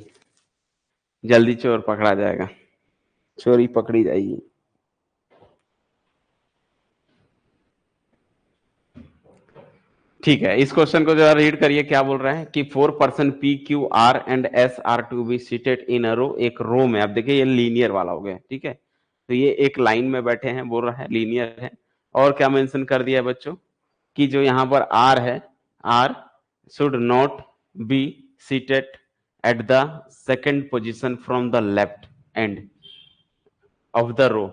जल्दी चोर पकड़ा जाएगा, चोरी पकड़ी जाएगी। ठीक है, इस क्वेश्चन को जरा रीड करिए, क्या बोल रहे हैं कि 4 person P Q R and S are to be seated in a row, एक रो में। अब देखिए ये लीनियर वाला हो गया, ठीक है, तो ये एक लाइन में बैठे हैं, बोल रहा है लीनियर है। और क्या मेंशन कर दिया है बच्चों कि जो यहां पर आर है, R should not be seated at the second position from the left end of the row.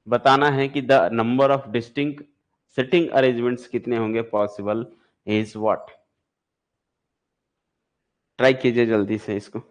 बताना है कि the number of distinct sitting arrangements कितने होंगे पॉसिबल इज व्हाट। ट्राई कीजिए जल्दी से इसको।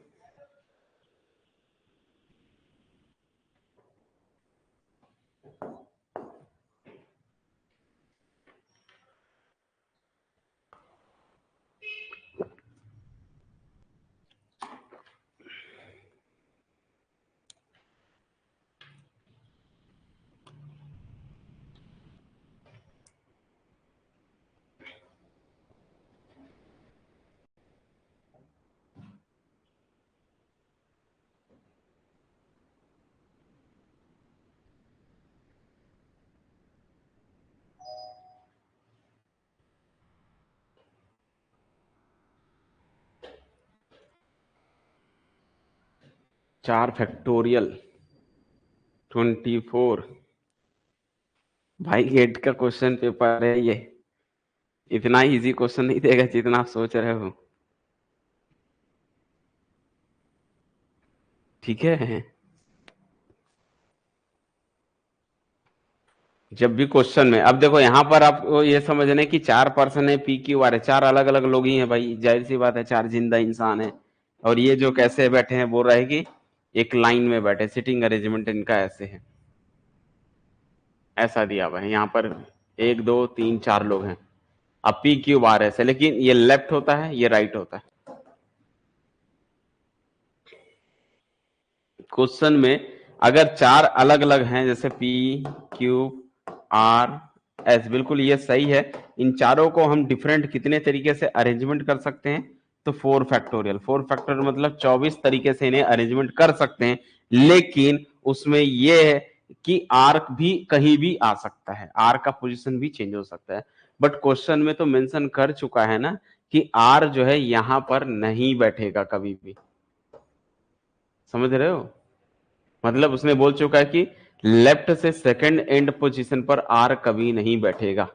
चार फैक्टोरियल 24। भाई गेट का क्वेश्चन पेपर है ये, इतना इजी क्वेश्चन नहीं देगा जितना आप सोच रहे हो, ठीक है। जब भी क्वेश्चन में, अब देखो यहां पर आपको ये समझना है कि 4 पर्सन है, पी क्यू आर है, चार अलग अलग लोग ही हैं भाई, जाहिर सी बात है, चार जिंदा इंसान है। और ये जो कैसे बैठे हैं बोल रहा है कि एक लाइन में बैठे, सिटिंग अरेंजमेंट इनका ऐसे है, ऐसा दिया हुआ है यहाँ पर। 1 2 3 4 लोग हैं। अब पी क्यू आर ऐसे, लेकिन ये लेफ्ट होता है, ये राइट होता है। क्वेश्चन में अगर चार अलग अलग हैं, जैसे पी क्यू आर एस, बिल्कुल ये सही है। इन चारों को हम डिफरेंट कितने तरीके से अरेंजमेंट कर सकते हैं, तो 4 फैक्टोरियल। 4 फैक्टोरियल मतलब 24 तरीके से इन्हें अरेंजमेंट कर सकते हैं, लेकिन उसमें यह है कि आर भी कहीं भी आ सकता है, आर का पोजीशन भी चेंज हो सकता है। बट क्वेश्चन में तो मेंशन कर चुका है ना कि आर जो है यहां पर नहीं बैठेगा कभी भी, समझ रहे हो। मतलब उसने बोल चुका है कि लेफ्ट से सेकंड एंड पोजीशन पर आर कभी नहीं बैठेगा।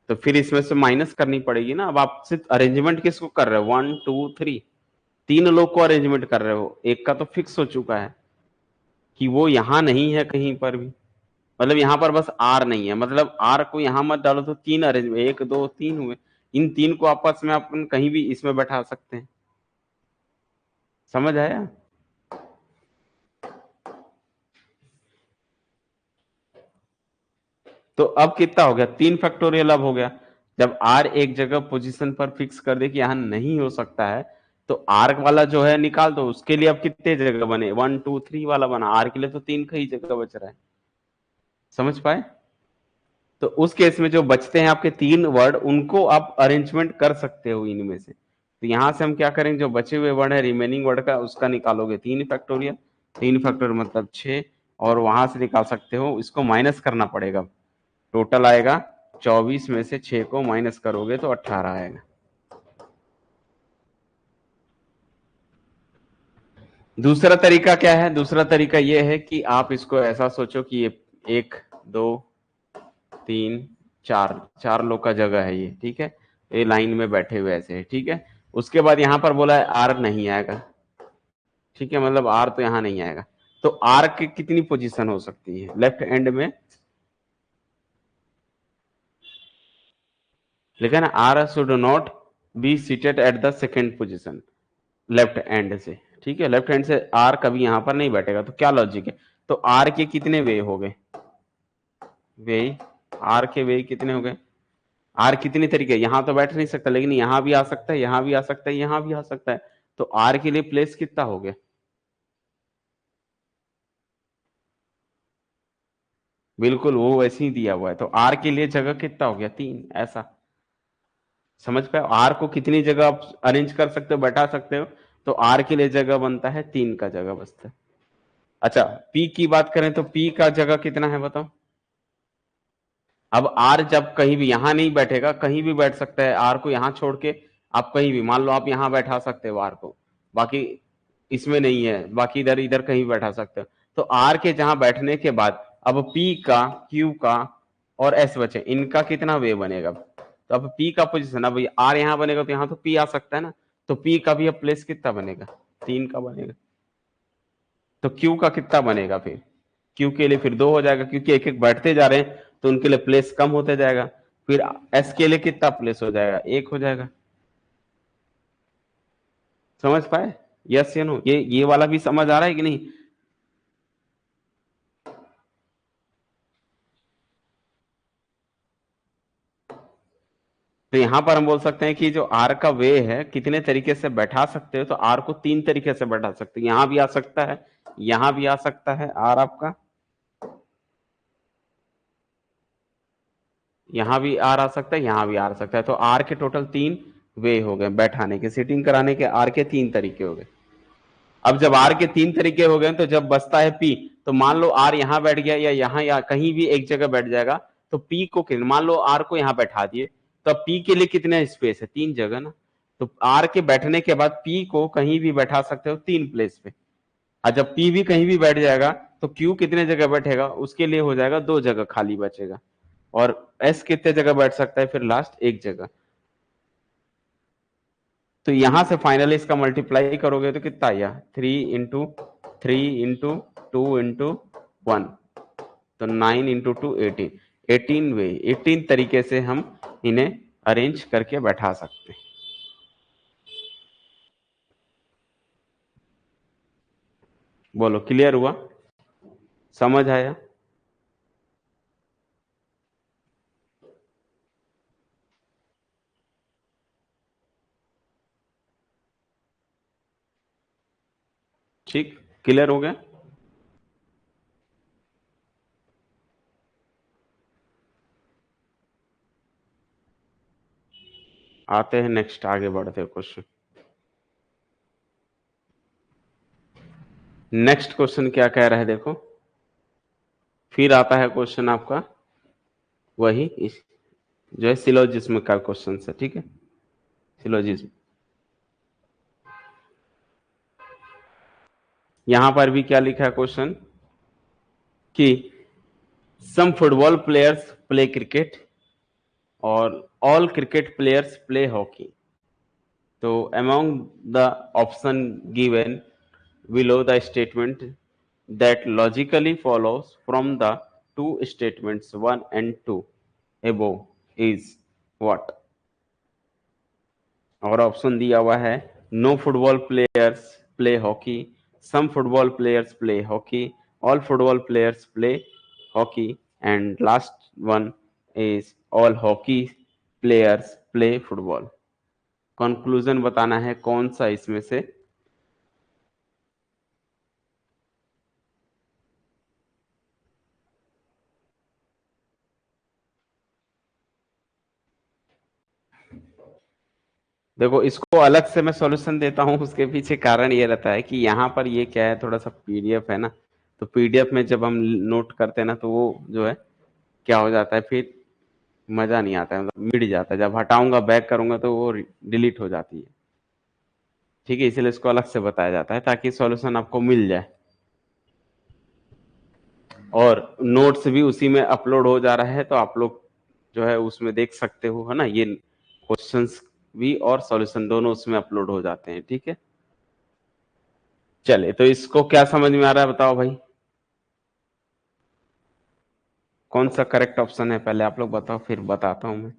तो फिर इसमें से माइनस करनी पड़ेगी ना। अब आप सिर्फ अरेंजमेंट किसको कर रहे हो, 1 2 3, तीन लोग को अरेंजमेंट कर रहे हो, एक का तो फिक्स हो चुका है कि वो यहां नहीं है कहीं पर भी। मतलब यहां पर बस आर नहीं है, मतलब आर को यहां मत डालो तो तीन अरेंजमेंट, 1 2 3 हुए। इन तीन को आपस में अपन कहीं भी इसमें बैठा सकते हैं, समझ आया। तो अब कितना हो गया, 3 फैक्टोरियल अब हो गया। जब आर एक जगह पोजीशन पर फिक्स कर दे कि यहां नहीं हो सकता है, तो आर वाला जो है निकाल दो। उसके लिए अब कितने जगह बने, 1 2 3 वाला बना, आर के लिए तो तीन का ही जगह बच रहा है, समझ पाए। तो उस केस में जो बचते हैं आपके तीन वर्ड, उनको आप अरेंजमेंट कर सकते हो इनमें से। तो यहां से हम क्या करेंगे, जो बचे हुए वर्ड है रिमेनिंग वर्ड का, उसका निकालोगे 3 फैक्टोरियल। 3 फैक्टोरियल मतलब 6, और वहां से निकाल सकते हो, इसको माइनस करना पड़ेगा। टोटल आएगा 24 में से 6 को माइनस करोगे तो 18 आएगा। दूसरा तरीका क्या है, दूसरा तरीका यह है कि आप इसको ऐसा सोचो कि ये 1 2 3 4, चार लोग का जगह है ये, ठीक है, ये लाइन में बैठे हुए ऐसे है, ठीक है। उसके बाद यहां पर बोला है आर नहीं आएगा, ठीक है, मतलब आर तो यहां नहीं आएगा। तो आर की कितनी पोजीशन हो सकती है लेफ्ट एंड में, लिखा ना, R should not be seated at the second position left hand से, ठीक है, लेफ्ट हैंड से आर कभी यहां पर नहीं बैठेगा। तो क्या लॉजिक है, तो आर के कितने वे हो गए, वे, आर के वे कितने हो गए, आर कितनी तरीके, यहां तो बैठ नहीं सकता, लेकिन यहां भी आ सकता है, यहां भी आ सकता है, यहां भी आ सकता है। तो आर के लिए प्लेस कितना हो गया, बिल्कुल वो वैसे ही दिया हुआ है। तो आर के लिए जगह कितना हो गया, 3, ऐसा समझ पाए। आर को कितनी जगह आप अरेंज कर सकते हो, बैठा सकते हो। तो आर के लिए जगह बनता है 3 का जगह बचता है। अच्छा, पी की बात करें तो पी का जगह कितना है बताओ, अब आर जब कहीं भी यहां नहीं बैठेगा, कहीं भी बैठ सकता है, आर को यहां छोड़ के आप कहीं भी, मान लो आप यहां बैठा सकते हो आर को, बाकी इसमें नहीं है, बाकी इधर इधर कहीं बैठा सकते हो। तो आर के जहां बैठने के बाद अब पी का, क्यू का और एस बचे, इनका कितना वे बनेगा? तो अब पी का पोजिशन, अब आर यहां बनेगा तो यहां तो पी आ सकता है ना, तो पी का भी अब प्लेस कितना बनेगा? 3 का बनेगा। तो क्यू का कितना बनेगा फिर? क्यू के लिए फिर 2 हो जाएगा, क्योंकि एक एक बैठते जा रहे हैं तो उनके लिए प्लेस कम होते जाएगा। फिर एस के लिए कितना प्लेस हो जाएगा? 1 हो जाएगा। समझ पाए? यस या नो? ये वाला भी समझ आ रहा है कि नहीं? तो यहां पर हम बोल सकते हैं कि जो आर का वे है, कितने तरीके से बैठा सकते हो, तो आर को 3 तरीके से बैठा सकते हो। यहां भी आ सकता है, यहां भी आ सकता है आर आपका, यहां भी आर आ सकता है, यहां भी आर आ सकता है। तो आर के टोटल 3 वे हो गए बैठाने के, सीटिंग कराने के आर के 3 तरीके हो गए। अब जब आर के 3 तरीके हो गए तो जब बचता है पी, तो मान लो आर यहां बैठ गया या यहां या कहीं भी एक जगह बैठ जाएगा, तो पी को मान लो आर को यहां बैठा दिए, तो अब पी के लिए कितने स्पेस है? 3 जगह ना। तो आर के बैठने के बाद पी को कहीं भी बैठा सकते हो 3 प्लेस पे। और जब पी भी कहीं भी बैठ जाएगा तो क्यू कितने जगह बैठेगा? उसके लिए हो जाएगा 2 जगह खाली बचेगा। और एस कितने जगह बैठ सकता है फिर? लास्ट 1 जगह। तो यहां से फाइनली इसका मल्टीप्लाई करोगे तो कितना आया? 3 इंटू 2 इंटू 1, तो 9 इंटू 2 18। 18 वे, 18 तरीके से हम इन्हें अरेंज करके बैठा सकते हैं। बोलो, क्लियर हुआ? समझ आया? ठीक, क्लियर हो गया? आते हैं नेक्स्ट, आगे बढ़ते हैं क्वेश्चन। नेक्स्ट क्वेश्चन क्या कह रहा है देखो, फिर आता है क्वेश्चन आपका वही इस जो है सिलोजिज्म का क्वेश्चन है, ठीक है? सिलोजिज्म, यहां पर भी क्या लिखा है क्वेश्चन कि सम फुटबॉल प्लेयर्स प्ले क्रिकेट और all cricket players play hockey. तो among the option given below the statement that logically follows from the two statements 1 and 2 above is what? और ऑप्शन दिया हुआ है, no football players play hockey, some football players play hockey, all football players play hockey, and last one is all hockey players play football. Conclusion बताना है कौन सा इसमें से। देखो, इसको अलग से मैं सॉल्यूशन देता हूं, उसके पीछे कारण ये रहता है कि यहाँ पर ये क्या है, थोड़ा सा पीडीएफ है ना, तो पीडीएफ में जब हम नोट करते हैं ना, तो वो जो है क्या हो जाता है, फिर मजा नहीं आता है, मतलब मिट जाता है। जब हटाऊंगा, बैक करूंगा, तो वो डिलीट हो जाती है। ठीक है, इसलिए इसको अलग से बताया जाता है ताकि सॉल्यूशन आपको मिल जाए, और नोट्स भी उसी में अपलोड हो जा रहा है, तो आप लोग जो है उसमें देख सकते हो, है ना? ये क्वेश्चंस भी और सॉल्यूशन दोनों उसमें अपलोड हो जाते हैं, ठीक है? चले, तो इसको क्या समझ में आ रहा है बताओ भाई, कौन सा करेक्ट ऑप्शन है? पहले आप लोग बताओ, फिर बताता हूं मैं।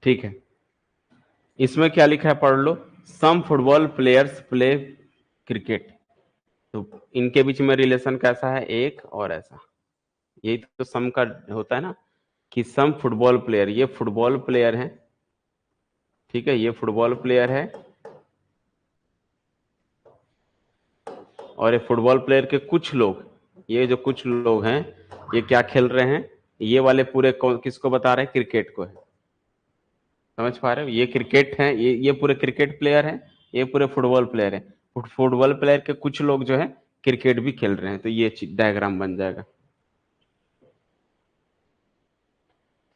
ठीक है, इसमें क्या लिखा है पढ़ लो। सम फुटबॉल प्लेयर्स प्ले क्रिकेट। तो इनके बीच में रिलेशन कैसा है, एक और ऐसा, यही तो सम का होता है ना, कि सम फुटबॉल प्लेयर, ये फुटबॉल प्लेयर है, ठीक है, ये फुटबॉल प्लेयर है, और ये फुटबॉल प्लेयर के कुछ लोग, ये जो कुछ लोग हैं, ये क्या खेल रहे हैं, ये वाले पूरे किसको बता रहे हैं, क्रिकेट को है। समझ पा रहे हो, ये क्रिकेट है, ये पूरे क्रिकेट प्लेयर है, ये पूरे फुटबॉल प्लेयर है। फुटबॉल प्लेयर के कुछ लोग जो है क्रिकेट भी खेल रहे हैं, तो ये डायग्राम बन जाएगा।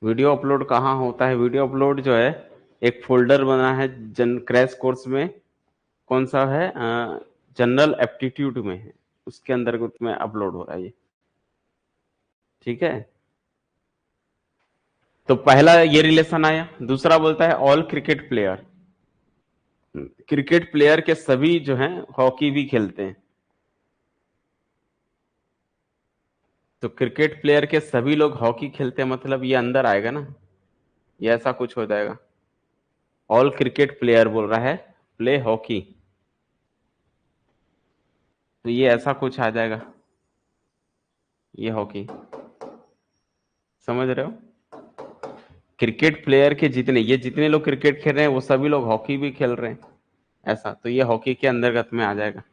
वीडियो अपलोड कहाँ होता है, वीडियो अपलोड जो है एक फोल्डर बना है क्रैश कोर्स में, कौन सा है, जनरल एप्टीट्यूड में है, उसके अंदर में अपलोड हो रहा है ये, ठीक है। तो पहला ये रिलेशन आया, दूसरा बोलता है all cricket player, cricket player के सभी जो हैं हॉकी भी खेलते हैं, तो क्रिकेट प्लेयर के सभी लोग हॉकी खेलते हैं, मतलब ये अंदर आएगा ना, ये ऐसा कुछ हो जाएगा। ऑल क्रिकेट प्लेयर बोल रहा है प्ले हॉकी, तो ये ऐसा कुछ आ जाएगा, ये हॉकी, समझ रहे हो। क्रिकेट प्लेयर के जितने, ये जितने लोग क्रिकेट खेल रहे हैं वो सभी लोग हॉकी भी खेल रहे हैं, ऐसा, तो ये हॉकी के अंतर्गत में आ जाएगा।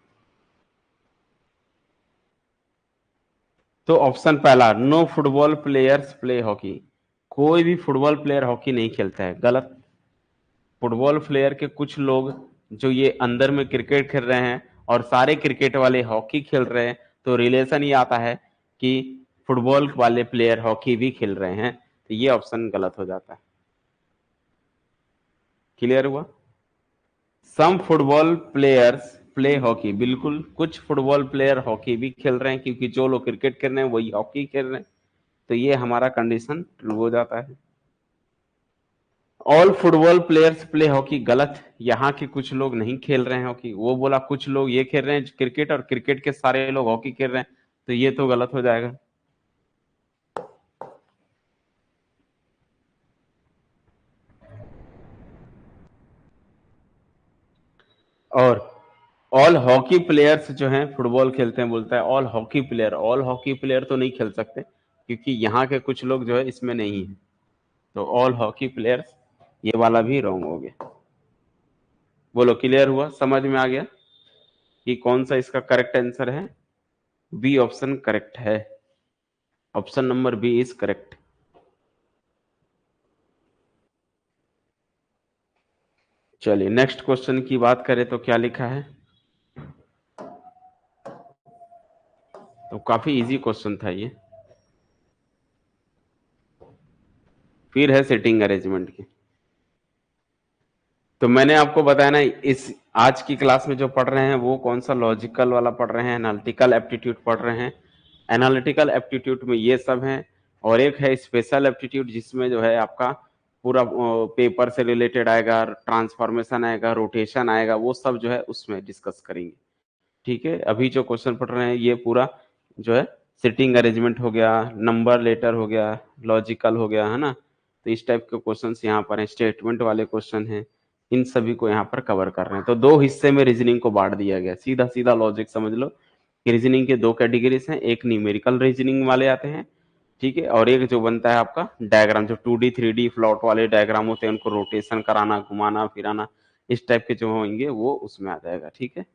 तो ऑप्शन पहला, no football players play hockey, कोई भी फुटबॉल प्लेयर हॉकी नहीं खेलता है, गलत। फुटबॉल प्लेयर के कुछ लोग जो ये अंदर में क्रिकेट खेल रहे हैं और सारे क्रिकेट वाले हॉकी खेल रहे हैं, तो रिलेशन ये आता है कि फुटबॉल वाले प्लेयर हॉकी भी खेल रहे हैं, तो ये ऑप्शन गलत हो जाता है। क्लियर हुआ। सम फुटबॉल प्लेयर्स प्ले हॉकी, बिल्कुल कुछ फुटबॉल प्लेयर हॉकी भी खेल रहे हैं, क्योंकि जो लोग क्रिकेट खेल रहे हैं वही हॉकी खेल रहे हैं, तो ये हमारा कंडीशन ट्रू हो जाता है। All football players play hockey, गलत, यहाँ के कुछ लोग नहीं खेल रहे हैं हॉकी, वो बोला कुछ लोग ये खेल रहे हैं क्रिकेट और क्रिकेट के सारे लोग हॉकी खेल रहे हैं, तो ये तो गलत हो जाएगा। और ऑल हॉकी प्लेयर्स जो हैं फुटबॉल खेलते हैं, बोलता है all hockey player, all hockey player तो नहीं खेल सकते, क्योंकि यहाँ के कुछ लोग जो है इसमें नहीं है, तो ऑल हॉकी प्लेयर्स, ये वाला भी रॉन्ग हो गया। बोलो क्लियर हुआ, समझ में आ गया कि कौन सा इसका करेक्ट आंसर है। बी ऑप्शन करेक्ट है, option number B is correct. चलिए नेक्स्ट क्वेश्चन की बात करें तो क्या लिखा है, तो काफी इजी क्वेश्चन था ये, फिर है सिटिंग अरेंजमेंट की। तो मैंने आपको बताया ना, इस आज की क्लास में जो पढ़ रहे हैं वो कौन सा लॉजिकल वाला पढ़ रहे हैं, एनालिटिकल एप्टीट्यूड पढ़ रहे हैं। एनालिटिकल एप्टीट्यूड में ये सब है, और एक है स्पेशल एप्टीट्यूड, जिसमें जो है आपका पूरा पेपर से रिलेटेड आएगा, ट्रांसफॉर्मेशन आएगा, रोटेशन आएगा, वो सब जो है उसमें डिस्कस करेंगे। ठीक है, अभी जो क्वेश्चन पढ़ रहे हैं ये पूरा जो है सिटिंग अरेंजमेंट हो गया, नंबर लेटर हो गया, लॉजिकल हो गया, है ना। तो इस टाइप के क्वेश्चंस यहाँ पर हैं, स्टेटमेंट वाले क्वेश्चन हैं, इन सभी को यहाँ पर कवर कर रहे हैं। तो दो हिस्से में रीजनिंग को बांट दिया गया, सीधा सीधा लॉजिक समझ लो कि रीजनिंग के दो कैटेगरीज हैं, एक न्यूमेरिकल रीजनिंग वाले आते हैं, ठीक है, और एक जो बनता है आपका डायग्राम, जो 2D 3D फ्लॉट वाले डायग्राम होते हैं, उनको रोटेशन कराना, घुमाना फिराना, इस टाइप के जो होंगे वो उसमें आ जाएगा। ठीक है,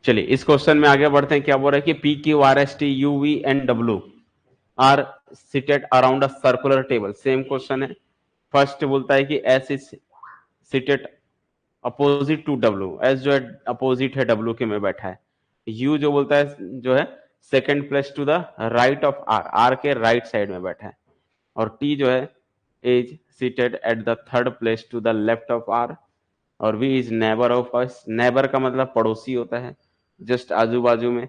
चलिए इस क्वेश्चन में आगे बढ़ते हैं। क्या बोल रहा है कि P Q R S T U V and W are seated around a circular table, same question है। फर्स्ट बोलता है कि S is seated opposite to W, S जो है अपोजिट है डब्ल्यू के में बैठा है। यू जो बोलता है जो है second place to the right of R, R के राइट साइड में बैठा है। और टी जो है is seated at the third place to the left of R. और V is neighbour of S, neighbour का मतलब पड़ोसी होता है, जस्ट आजू बाजू में।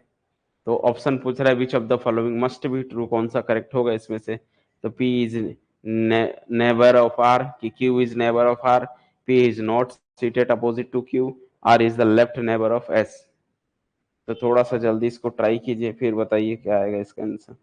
तो ऑप्शन पूछ रहा है which of the following must be true, कौन सा करेक्ट होगा इसमें से। तो P is neighbour of R, कि Q is neighbour of R, P is not seated opposite to Q, R is the left neighbour of S. तो थोड़ा सा जल्दी इसको ट्राई कीजिए, फिर बताइए क्या आएगा इसका आंसर।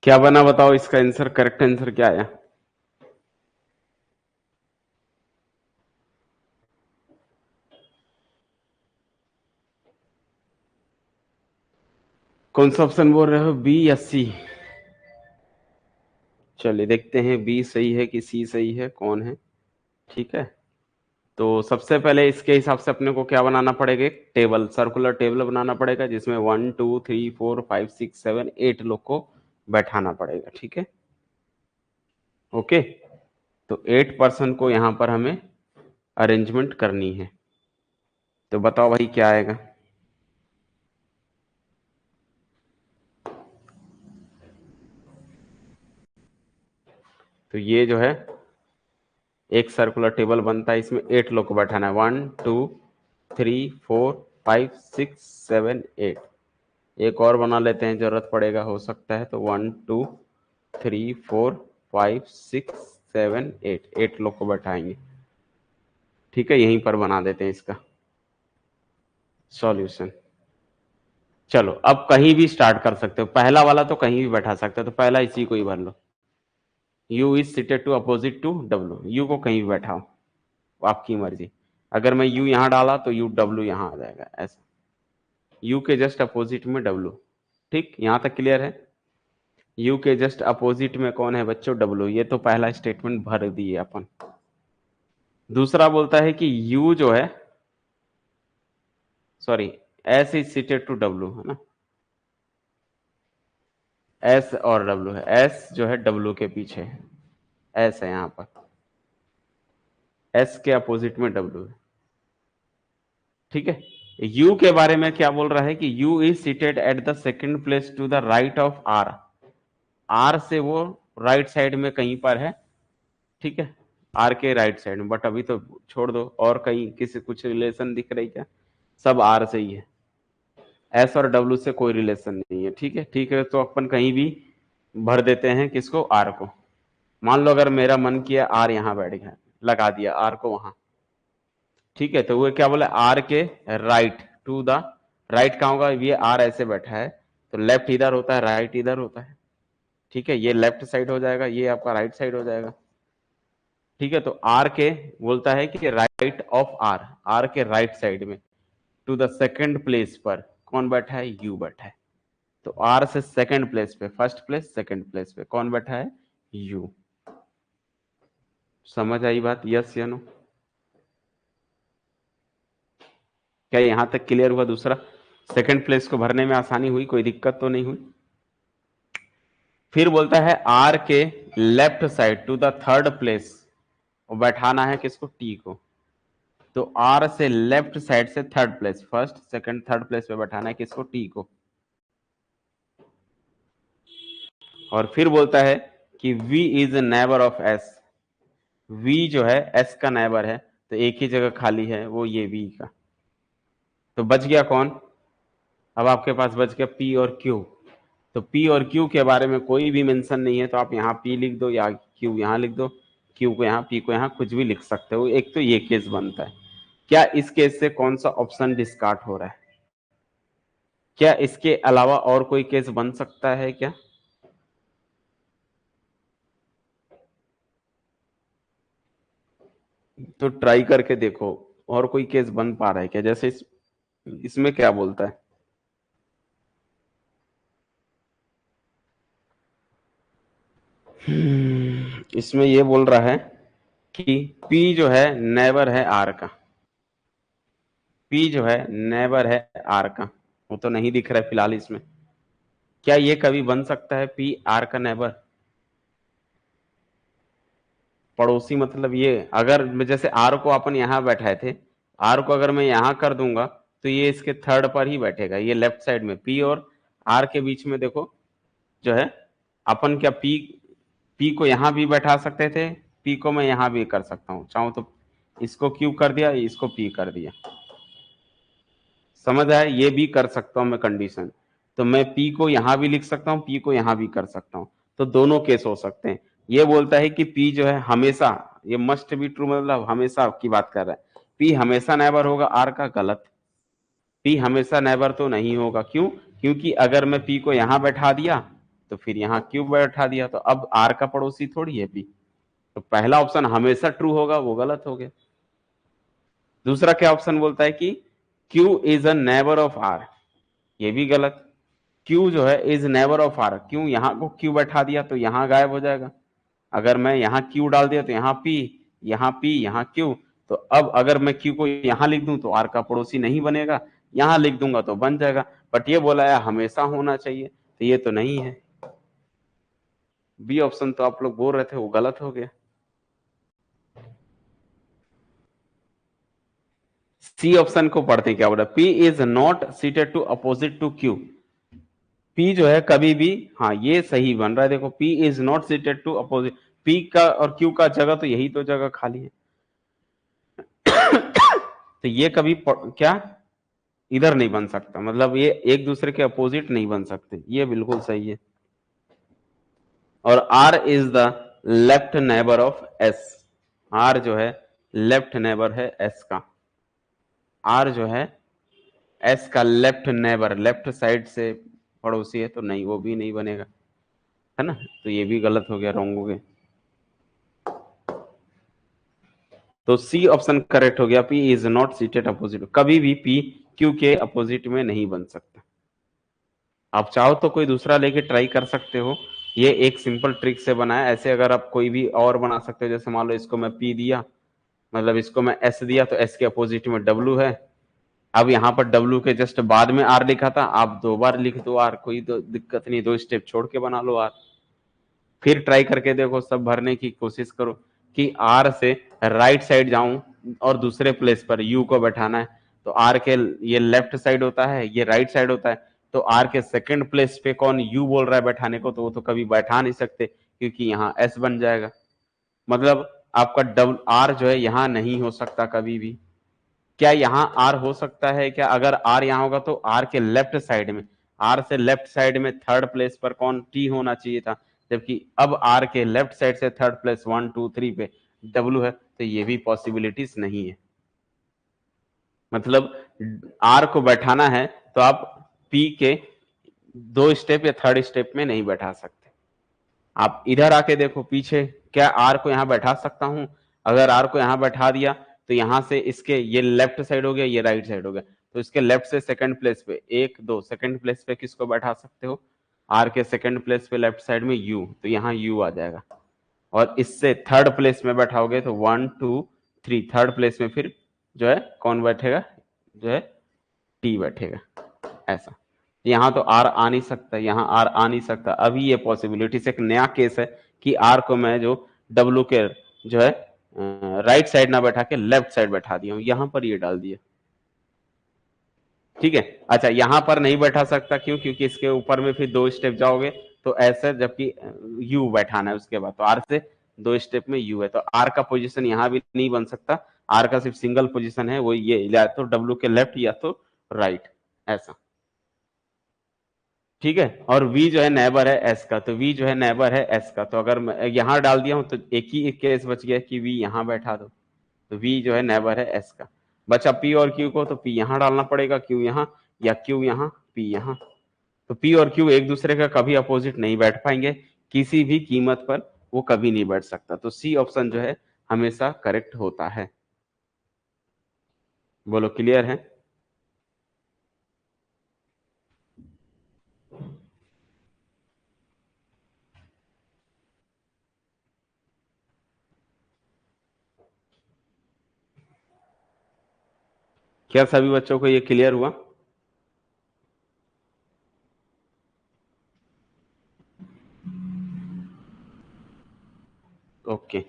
क्या बना बताओ, इसका आंसर, करेक्ट आंसर क्या आया? कौन सा ऑप्शन बोल रहे हो, बी या सी? चलिए देखते हैं बी सही है कि सी सही है, कौन है। ठीक है, तो सबसे पहले इसके हिसाब से अपने को क्या बनाना पड़ेगा, एक टेबल, सर्कुलर टेबल बनाना पड़ेगा जिसमें 1 2 3 4 5 6 7 8 लोग को बैठाना पड़ेगा। ठीक है, ओके। तो 8 पर्सन को यहां पर हमें अरेंजमेंट करनी है। तो बताओ भाई क्या आएगा? तो ये जो है एक सर्कुलर टेबल बनता है, इसमें 8 लोग को बैठाना है, 1 2 3 4 5 6 7 8। एक और बना लेते हैं, जरूरत पड़ेगा हो सकता है, तो 1 2 3 4 5 6 7 8, 8 लोग को बैठाएंगे। ठीक है, यहीं पर बना देते हैं इसका सॉल्यूशन। चलो अब कहीं भी स्टार्ट कर सकते हो, पहला वाला तो कहीं भी बैठा सकते हो, तो पहला इसी को ही भर लो। U is seated to opposite to W, U को कहीं भी बैठाओ, आपकी मर्जी। अगर मैं U यहां डाला तो U W यहां आ जाएगा, ऐसा। U के जस्ट अपोजिट में W। ठीक, यहां तक क्लियर है? U के जस्ट अपोजिट में कौन है बच्चों, W। ये तो पहला स्टेटमेंट भर दिए अपन। दूसरा बोलता है कि U जो है, sorry, S is seated to W, है ना, S और W है, S जो है W के पीछे है, S है यहां पर, S के अपोजिट में W है। ठीक है, U के बारे में क्या बोल रहा है कि U is seated at the second place to the right of R। R से वो राइट साइड में कहीं पर है। ठीक है, R के राइट साइड में, बट अभी तो छोड़ दो, और कहीं किसी कुछ रिलेशन दिख रही क्या? सब R से ही है, S और W से कोई रिलेशन नहीं है। ठीक है, ठीक है, तो अपन कहीं भी भर देते हैं, किसको, R को। मान लो अगर मेरा मन किया R यहां बैठ गया, लगा दिया R को वहां। ठीक है, तो वो क्या बोला, R के राइट टू द, राइट कहाँ होगा, ये R ऐसे बैठा है, तो लेफ्ट इधर होता है, राइट इधर होता है। ठीक है, ये लेफ्ट साइड हो जाएगा, ये आपका राइट साइड हो जाएगा। ठीक है, तो R के बोलता है कि राइट ऑफ R, R के राइट साइड में टू द सेकंड प्लेस पर कौन बैठा है, U बैठा है। तो R से सेकंड प्लेस पे, फर्स्ट प्लेस सेकंड प्लेस पे कौन बैठा है, U। समझ आई बात, यस या नो? क्या यहां तक क्लियर हुआ? दूसरा, सेकंड प्लेस को भरने में आसानी हुई, कोई दिक्कत तो नहीं हुई? फिर बोलता है आर के left side to the third place, और बैठाना है किसको, टी को। तो आर से लेफ्ट साइड से third place, first second third place पे बैठाना है किसको, टी को। और फिर बोलता है कि V is neighbour of S, V जो है S का नेबर है, तो एक ही जगह खाली है, वो ये V का। तो बच गया कौन, अब आपके पास बच गया P और Q। तो P और Q के बारे में कोई भी मेंशन नहीं है, तो आप यहाँ P लिख दो या Q यहाँ लिख दो, Q को यहाँ, P को यहाँ, कुछ भी लिख सकते हो। एक तो ये केस बनता है। क्या इस केस से कौन सा ऑप्शन डिस्कार्ड हो रहा है? क्या इसके अलावा और कोई केस बन सकता है क्या? तो ट्राई करके देखो, और कोई केस बन पा रहा है क्या? जैसे इसमें क्या बोलता है, इसमें ये बोल रहा है कि P जो है नेबर है R का, P जो है नेबर है R का, वो तो नहीं दिख रहा है फिलहाल इसमें। क्या ये कभी बन सकता है P R का नेबर, पड़ोसी? मतलब ये अगर जैसे R को अपन यहां बैठाए थे, R को अगर मैं यहां कर दूंगा, तो ये इसके थर्ड पर ही बैठेगा, ये लेफ्ट साइड में। P और R के बीच में देखो जो है, अपन क्या P को यहां भी बैठा सकते थे, P को मैं यहां भी कर सकता हूं, चाहूं तो इसको Q कर दिया, इसको P कर दिया। समझ आया, ये भी कर सकता हूं मैं कंडीशन। तो मैं P को यहां भी लिख सकता हूं, P को यहां भी कर सकता हूं, तो दोनों केस हो सकते हैं। ये बोलता है कि P जो है हमेशा, ये मस्ट बी ट्रू, मतलब हमेशा की बात कर रहा है। P हमेशा नेबर होगा R का, गलत। P हमेशा नेबर तो नहीं होगा, क्यों? क्योंकि अगर मैं P को यहां बैठा दिया, तो फिर यहाँ क्यू बैठा दिया, तो अब आर का पड़ोसी थोड़ी है पी, तो पहला ऑप्शन हमेशा ट्रू होगा, वो गलत हो गया। दूसरा क्या ऑप्शन बोलता है कि Q is a neighbour of R, ये भी गलत। क्यू जो है इज नेबर ऑफ आर, क्यों यहाँ को क्यू बैठा दिया तो यहाँ गायब हो जाएगा। अगर मैं यहाँ क्यू डाल दिया तो यहाँ पी, यहाँ पी, यहाँ क्यू, तो अब अगर मैं क्यू को यहाँ लिख दूं तो आर का पड़ोसी नहीं बनेगा, यहाँ लिख दूंगा तो बन जाएगा। बट ये बोला है हमेशा होना चाहिए, तो ये तो नहीं है। बी ऑप्शन तो आप लोग बोल रहे थे वो गलत हो गया। सी ऑप्शन को पढ़ते क्या बोला, P is not seated to opposite to Q. P जो है कभी भी, हाँ ये सही बन रहा है, देखो P is not seated to opposite, P का और क्यू का जगह तो यही तो जगह खाली है। तो ये कभी क्या इधर नहीं बन सकता, मतलब ये एक दूसरे के अपोजिट नहीं बन सकते, ये बिल्कुल सही है। और R is the left neighbour of S, R जो है लेफ्ट नेबर है एस का, आर जो है एस का लेफ्ट नेबर, लेफ्ट साइड से पड़ोसी है, तो नहीं वो भी नहीं बनेगा, है ना, तो ये भी गलत हो गया, रॉन्ग हो गया। तो सी ऑप्शन करेक्ट हो गया, P is not seated opposite, कभी भी पी क्यू के अपोजिट में नहीं बन सकता। आप चाहो तो कोई दूसरा लेके ट्राई कर सकते हो, ये एक सिंपल ट्रिक से बना है। ऐसे अगर आप कोई भी और बना सकते हो, जैसे मान लो इसको मैं पी दिया, मतलब इसको मैं एस दिया, तो एस के अपोजिट में डब्ल्यू है। अब यहाँ पर डब्ल्यू के जस्ट बाद में आर लिखा था, आप दो बार लिख दो आर, कोई तो दिक्कत नहीं, दो स्टेप छोड़ के बना लो आर। फिर ट्राई करके देखो, सब भरने की कोशिश करो कि आर से राइट साइड जाऊं और दूसरे प्लेस पर यू को बैठाना है, तो आर के ये लेफ्ट साइड होता है, ये राइट साइड होता है, तो आर के सेकंड प्लेस पे कौन यू बोल रहा है बैठाने को, तो वो तो कभी बैठा नहीं सकते, क्योंकि यहाँ एस बन जाएगा। मतलब आपका डबल आर जो है यहाँ नहीं हो सकता कभी भी। क्या यहाँ आर हो सकता है क्या, अगर आर यहाँ होगा तो आर के लेफ्ट साइड में, आर से लेफ्ट साइड में थर्ड प्लेस पर कौन टी होना चाहिए था, जबकि अब आर के लेफ्ट साइड से थर्ड प्लेस 1 2 3 पे डब्ल्यू है, तो ये भी पॉसिबिलिटीज नहीं है। मतलब आर को बैठाना है तो आप पी के दो स्टेप या थर्ड स्टेप में नहीं बैठा सकते। आप इधर आके देखो पीछे, क्या आर को यहां बैठा सकता हूं, अगर आर को यहां बैठा दिया तो यहां से इसके ये लेफ्ट साइड हो गया, ये राइट साइड हो गया, तो इसके लेफ्ट से सेकंड प्लेस पे एक दो सेकंड प्लेस पे किसको बैठा सकते हो, आर के सेकंड प्लेस पे लेफ्ट साइड में यू, तो यहाँ यू आ जाएगा। और इससे थर्ड प्लेस में बैठाओगे तो 1 2 3, थर्ड प्लेस में फिर जो है कौन बैठेगा, जो है टी बैठेगा, ऐसा। यहाँ तो आर आ नहीं सकता, यहाँ आर आ नहीं सकता, अभी ये पॉसिबिलिटी से एक नया केस है कि आर को मैं जो डब्ल्यू के जो है राइट साइड ना बैठा के लेफ्ट साइड बैठा दिया हूं, यहां पर ये डाल दिया। ठीक है, अच्छा यहां पर नहीं बैठा सकता क्यों, क्योंकि इसके ऊपर में फिर दो स्टेप जाओगे तो ऐसे, जबकि यू बैठाना है उसके बाद, तो आर से दो स्टेप में यू है, तो आर का पोजीशन यहां भी नहीं बन सकता, आर का सिर्फ सिंगल पोजीशन है वो ये, या तो डब्ल्यू के लेफ्ट या तो राइट, ऐसा। ठीक है, और v जो है नेबर है s का, तो v जो है नेबर है s का, तो अगर मैं यहां डाल दिया हूं तो एक केस बच गया कि v यहां बैठा दो, तो v जो है नेबर है s का। बचा p और q को, तो p यहां डालना पड़ेगा, q यहां, या q यहां, p यहां। तो p और q एक दूसरे का कभी अपोजिट नहीं बैठ पाएंगे, किसी भी कीमत पर वो कभी नहीं बैठ सकता, तो सी ऑप्शन जो है हमेशा करेक्ट होता है। बोलो क्लियर है। क्या सभी बच्चों को ये क्लियर हुआ। ओके।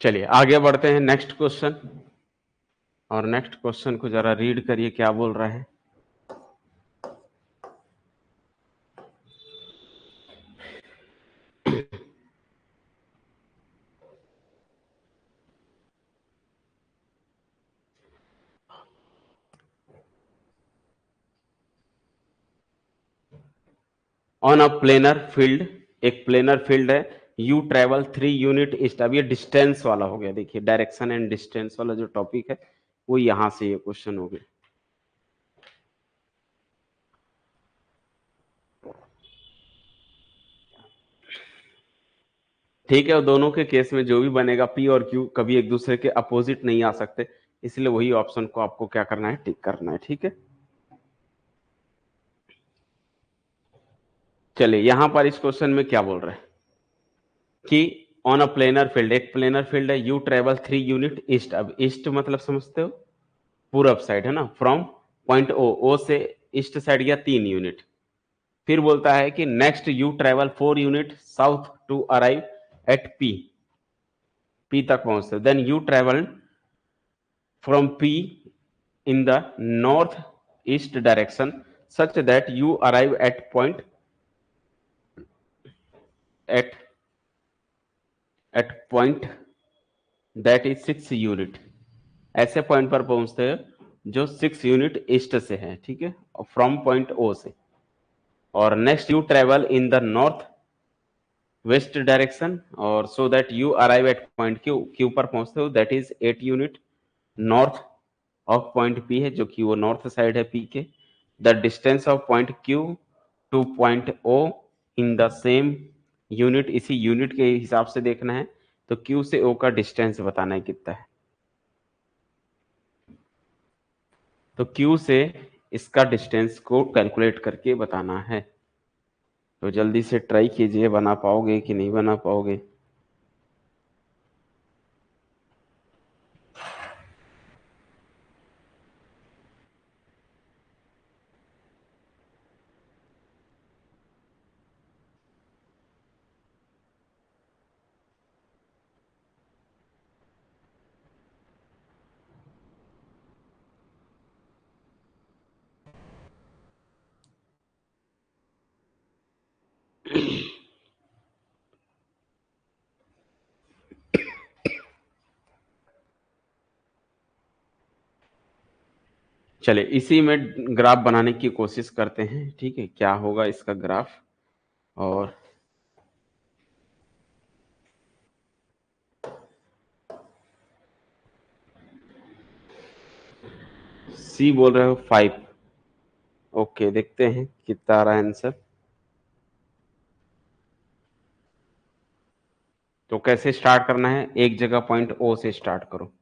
चलिए आगे बढ़ते हैं नेक्स्ट क्वेश्चन, और नेक्स्ट क्वेश्चन को जरा रीड करिए क्या बोल रहा है। ऑन अ प्लेनर फील्ड, एक प्लेनर फील्ड है, यू ट्रेवल 3 यूनिट ईस्ट। अब ये डिस्टेंस वाला हो गया, देखिए डायरेक्शन एंड डिस्टेंस वाला जो टॉपिक है वो यहां से ये क्वेश्चन हो गया। ठीक है, और दोनों के केस में जो भी बनेगा पी और क्यू कभी एक दूसरे के अपोजिट नहीं आ सकते, इसलिए वही ऑप्शन को आपको क्या करना है, टिक करना है। ठीक है, चलिए यहां पर इस क्वेश्चन में क्या बोल रहे हैं कि ऑन अ प्लेनर फील्ड, एक प्लेनर फील्ड है, यू ट्रेवल 3 यूनिट ईस्ट। अब ईस्ट मतलब समझते हो पूरब साइड है ना, फ्रॉम पॉइंट ओ, ओ से ईस्ट साइड गया 3 यूनिट। फिर बोलता है कि next you travel 4 unit south to arrive at P, P तक पहुंचते, then you travel from P in the north east direction such that you arrive at point at point that is 6 unit. ऐसे point पर पहुंचते हैं जो 6 unit east से है, ठीक है, फ्रॉम पॉइंट ओ से। और next you travel in the north west direction, और so that you arrive at point Q, Q पर पहुंचते हो that is 8 unit north of point P है, जो कि वो नॉर्थ साइड है पी के। The distance of point Q to point O in the same unit, इसी यूनिट के हिसाब से देखना है, तो क्यू से ओ का डिस्टेंस बताना है कितना है। तो क्यू से इसका डिस्टेंस को कैलकुलेट करके बताना है। तो जल्दी से ट्राई कीजिए, बना पाओगे कि नहीं बना पाओगे। चलिए इसी में ग्राफ बनाने की कोशिश करते हैं, ठीक है, क्या होगा इसका ग्राफ। और सी बोल रहे हो 5, ओके देखते हैं कितना आ रहा है आंसर। तो कैसे स्टार्ट करना है, एक जगह पॉइंट ओ से स्टार्ट करो।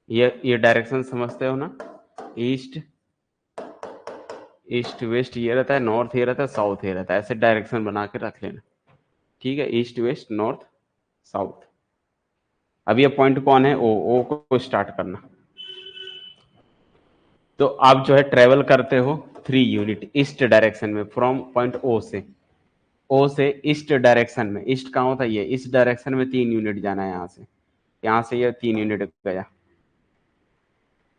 ये डायरेक्शन समझते हो ना, ईस्ट ईस्ट वेस्ट ये रहता है, नॉर्थ ये रहता है, साउथ ये रहता है, ऐसे डायरेक्शन बना के रख लेना। ठीक है, ईस्ट वेस्ट नॉर्थ साउथ। अब ये पॉइंट कौन है, ओ, ओ को स्टार्ट करना। तो आप जो है ट्रेवल करते हो 3 यूनिट ईस्ट डायरेक्शन में, फ्रॉम पॉइंट ओ से, ओ से ईस्ट डायरेक्शन में, ईस्ट कहाँ होता है ये, इस डायरेक्शन में 3 यूनिट जाना है, यहाँ से ये 3 यूनिट गया।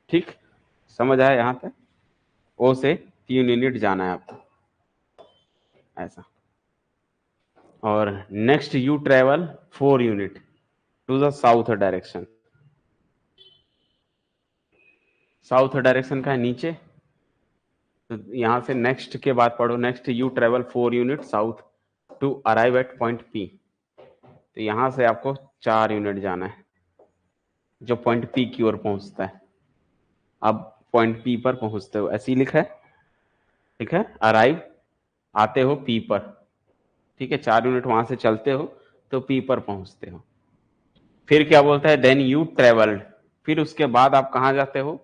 ठीक, समझ आया यहाँ तक, ओ से 3 यूनिट जाना है आपको, ऐसा। और next you travel 4 unit to the south direction, south direction का है नीचे, तो यहां से नेक्स्ट के बाद पढ़ो, next you travel 4 unit south to arrive at point P. तो यहां से आपको 4 यूनिट जाना है, जो पॉइंट पी की ओर पहुंचता है। अब पॉइंट पी पर पहुंचते हो, ऐसे ही लिखा है, ठीक है, अराइव आते हो पी पर, ठीक है, 4 यूनिट वहां से चलते हो तो पी पर पहुंचते हो। फिर क्या बोलता है, देन यू ट्रेवल्ड, फिर उसके बाद आप कहां जाते हो,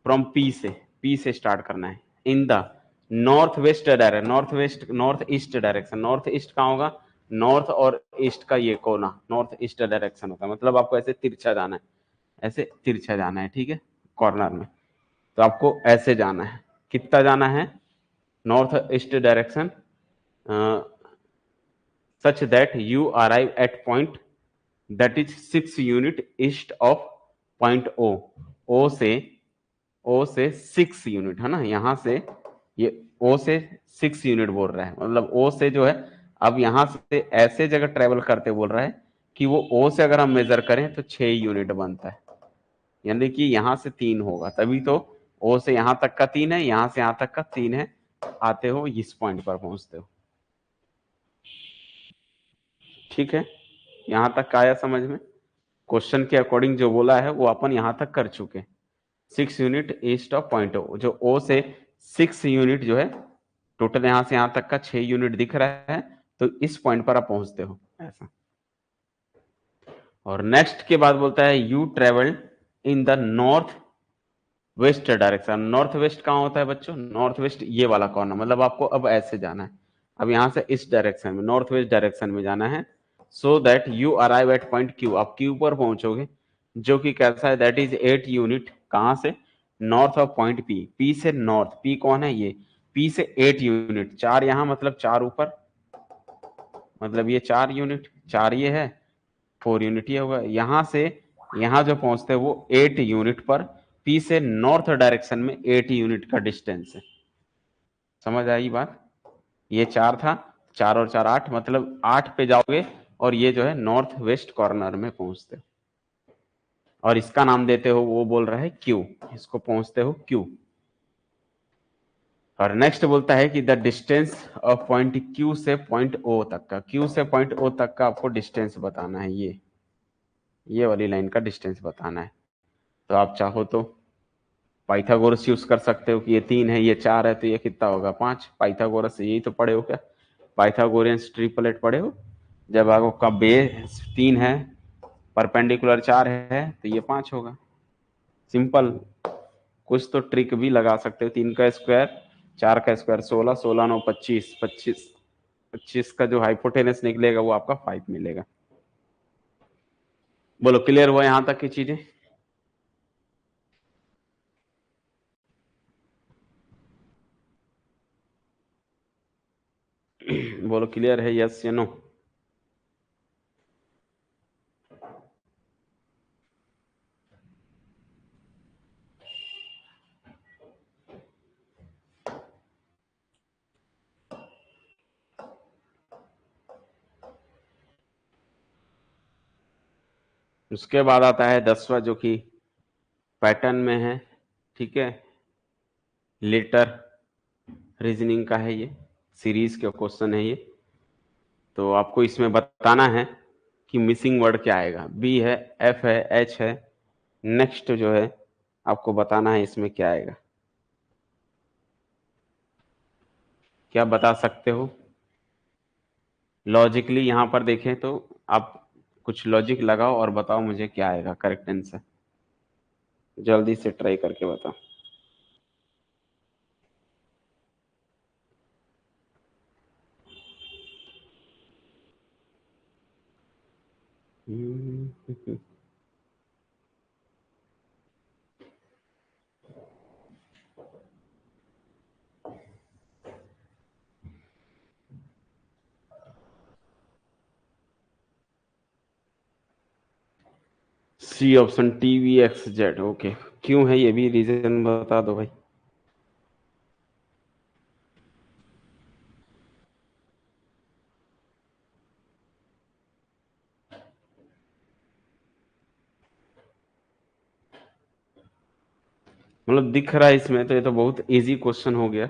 फ्रॉम पी से, पी से स्टार्ट करना है, इन the north west direction, north west north east direction, north east कहाँ होगा, नॉर्थ और ईस्ट का ये कोना नॉर्थ ईस्ट डायरेक्शन होता है, मतलब आपको ऐसे तिरछा जाना है, ऐसे तिरछा जाना है, ठीक है, कॉर्नर में। तो आपको ऐसे जाना है, कितना जाना है, north east direction, such that you arrive at point that is 6 unit east of point O. O से 6 यूनिट है ना, यहां से ये ओ से 6 यूनिट बोल रहा है, मतलब ओ से जो है अब यहां से ऐसे जगह ट्रेवल करते बोल रहा है कि वो ओ से अगर हम मेजर करें तो 6 यूनिट बनता है, यानी कि यहां से 3 होगा, तभी तो ओ से यहां तक का 3 है, यहां से यहां तक का 3 है, आते हो इस पॉइंट पर पहुंचते हो। ठीक है, यहां तक का आया समझ में? क्वेश्चन के अकॉर्डिंग जो बोला है वो अपन यहां तक कर चुके। 6 unit east of point O, जो ओ से 6 यूनिट जो है, टोटल यहां से यहां तक का 6 यूनिट दिख रहा है, तो इस पॉइंट पर आप पहुंचते हो ऐसा। और नेक्स्ट के बाद बोलता है you travelled in the north west direction. North west कहाँ होता है बच्चों? नॉर्थ वेस्ट ये वाला कॉर्नर, मतलब आपको अब ऐसे जाना है, अब यहां से इस डायरेक्शन में नॉर्थ वेस्ट डायरेक्शन में जाना है, सो that you arrive at point Q. आप क्यू पर पहुंचोगे, जो कि कैसा है, दैट इज 8 यूनिट, कहां से? North of point P. P से नॉर्थ, पी कौन है ये, पी से 8 यूनिट, 4 यहां मतलब 4 ऊपर, मतलब ये 4 यूनिट, 4 ये है, 4 यूनिट ये होगा, यहां से यहां जो पहुंचते हैं वो 8 यूनिट पर, पी से नॉर्थ डायरेक्शन में 8 यूनिट का डिस्टेंस है। समझ आई बात? ये 4 था, 4 और 4 8, मतलब 8 पे जाओगे और ये जो है नॉर्थ वेस्ट कॉर्नर में पहुंचते हो, और इसका नाम देते हो, वो बोल रहा है क्यू, इसको पहुंचते हो क्यू। और नेक्स्ट बोलता है कि the distance of point Q से पॉइंट ओ तक का, क्यू से पॉइंट ओ तक का आपको डिस्टेंस बताना है, ये वाली लाइन का डिस्टेंस बताना है। तो आप चाहो तो पाइथागोरस यूज कर सकते हो कि ये 3 है ये 4 है तो ये कितना होगा 5। पाइथागोरस यही तो पढ़े हो क्या, पाइथागोरियंस ट्रिपलेट पढ़े हो? जब आपका बेस 3 है, परपेंडिकुलर 4 है तो ये 5 होगा। सिंपल, कुछ तो ट्रिक भी लगा सकते हो। 3 का स्क्वायर, 4 का स्क्वायर 16, 16 9 25, 25 25 का जो हाइपोटेनस निकलेगा वो आपका 5 मिलेगा। बोलो क्लियर हुआ यहां तक की चीजें? बोलो क्लियर है, यस या नो? उसके बाद आता है 10वां, जो कि पैटर्न में है, ठीक है, लेटर रीजनिंग का है, ये सीरीज का क्वेश्चन है ये। तो आपको इसमें बताना है कि मिसिंग वर्ड क्या आएगा, बी है, एफ है, एच है, नेक्स्ट जो है आपको बताना है इसमें क्या आएगा। क्या बता सकते हो लॉजिकली? यहां पर देखें तो आप कुछ लॉजिक लगाओ और बताओ मुझे क्या आएगा करेक्ट आंसर, जल्दी से ट्राई करके बताओ। C option, TV X Z, okay. क्यों है ये भी रीजन बता दो भाई। मतलब दिख रहा है इसमें तो ये तो बहुत इजी क्वेश्चन हो गया।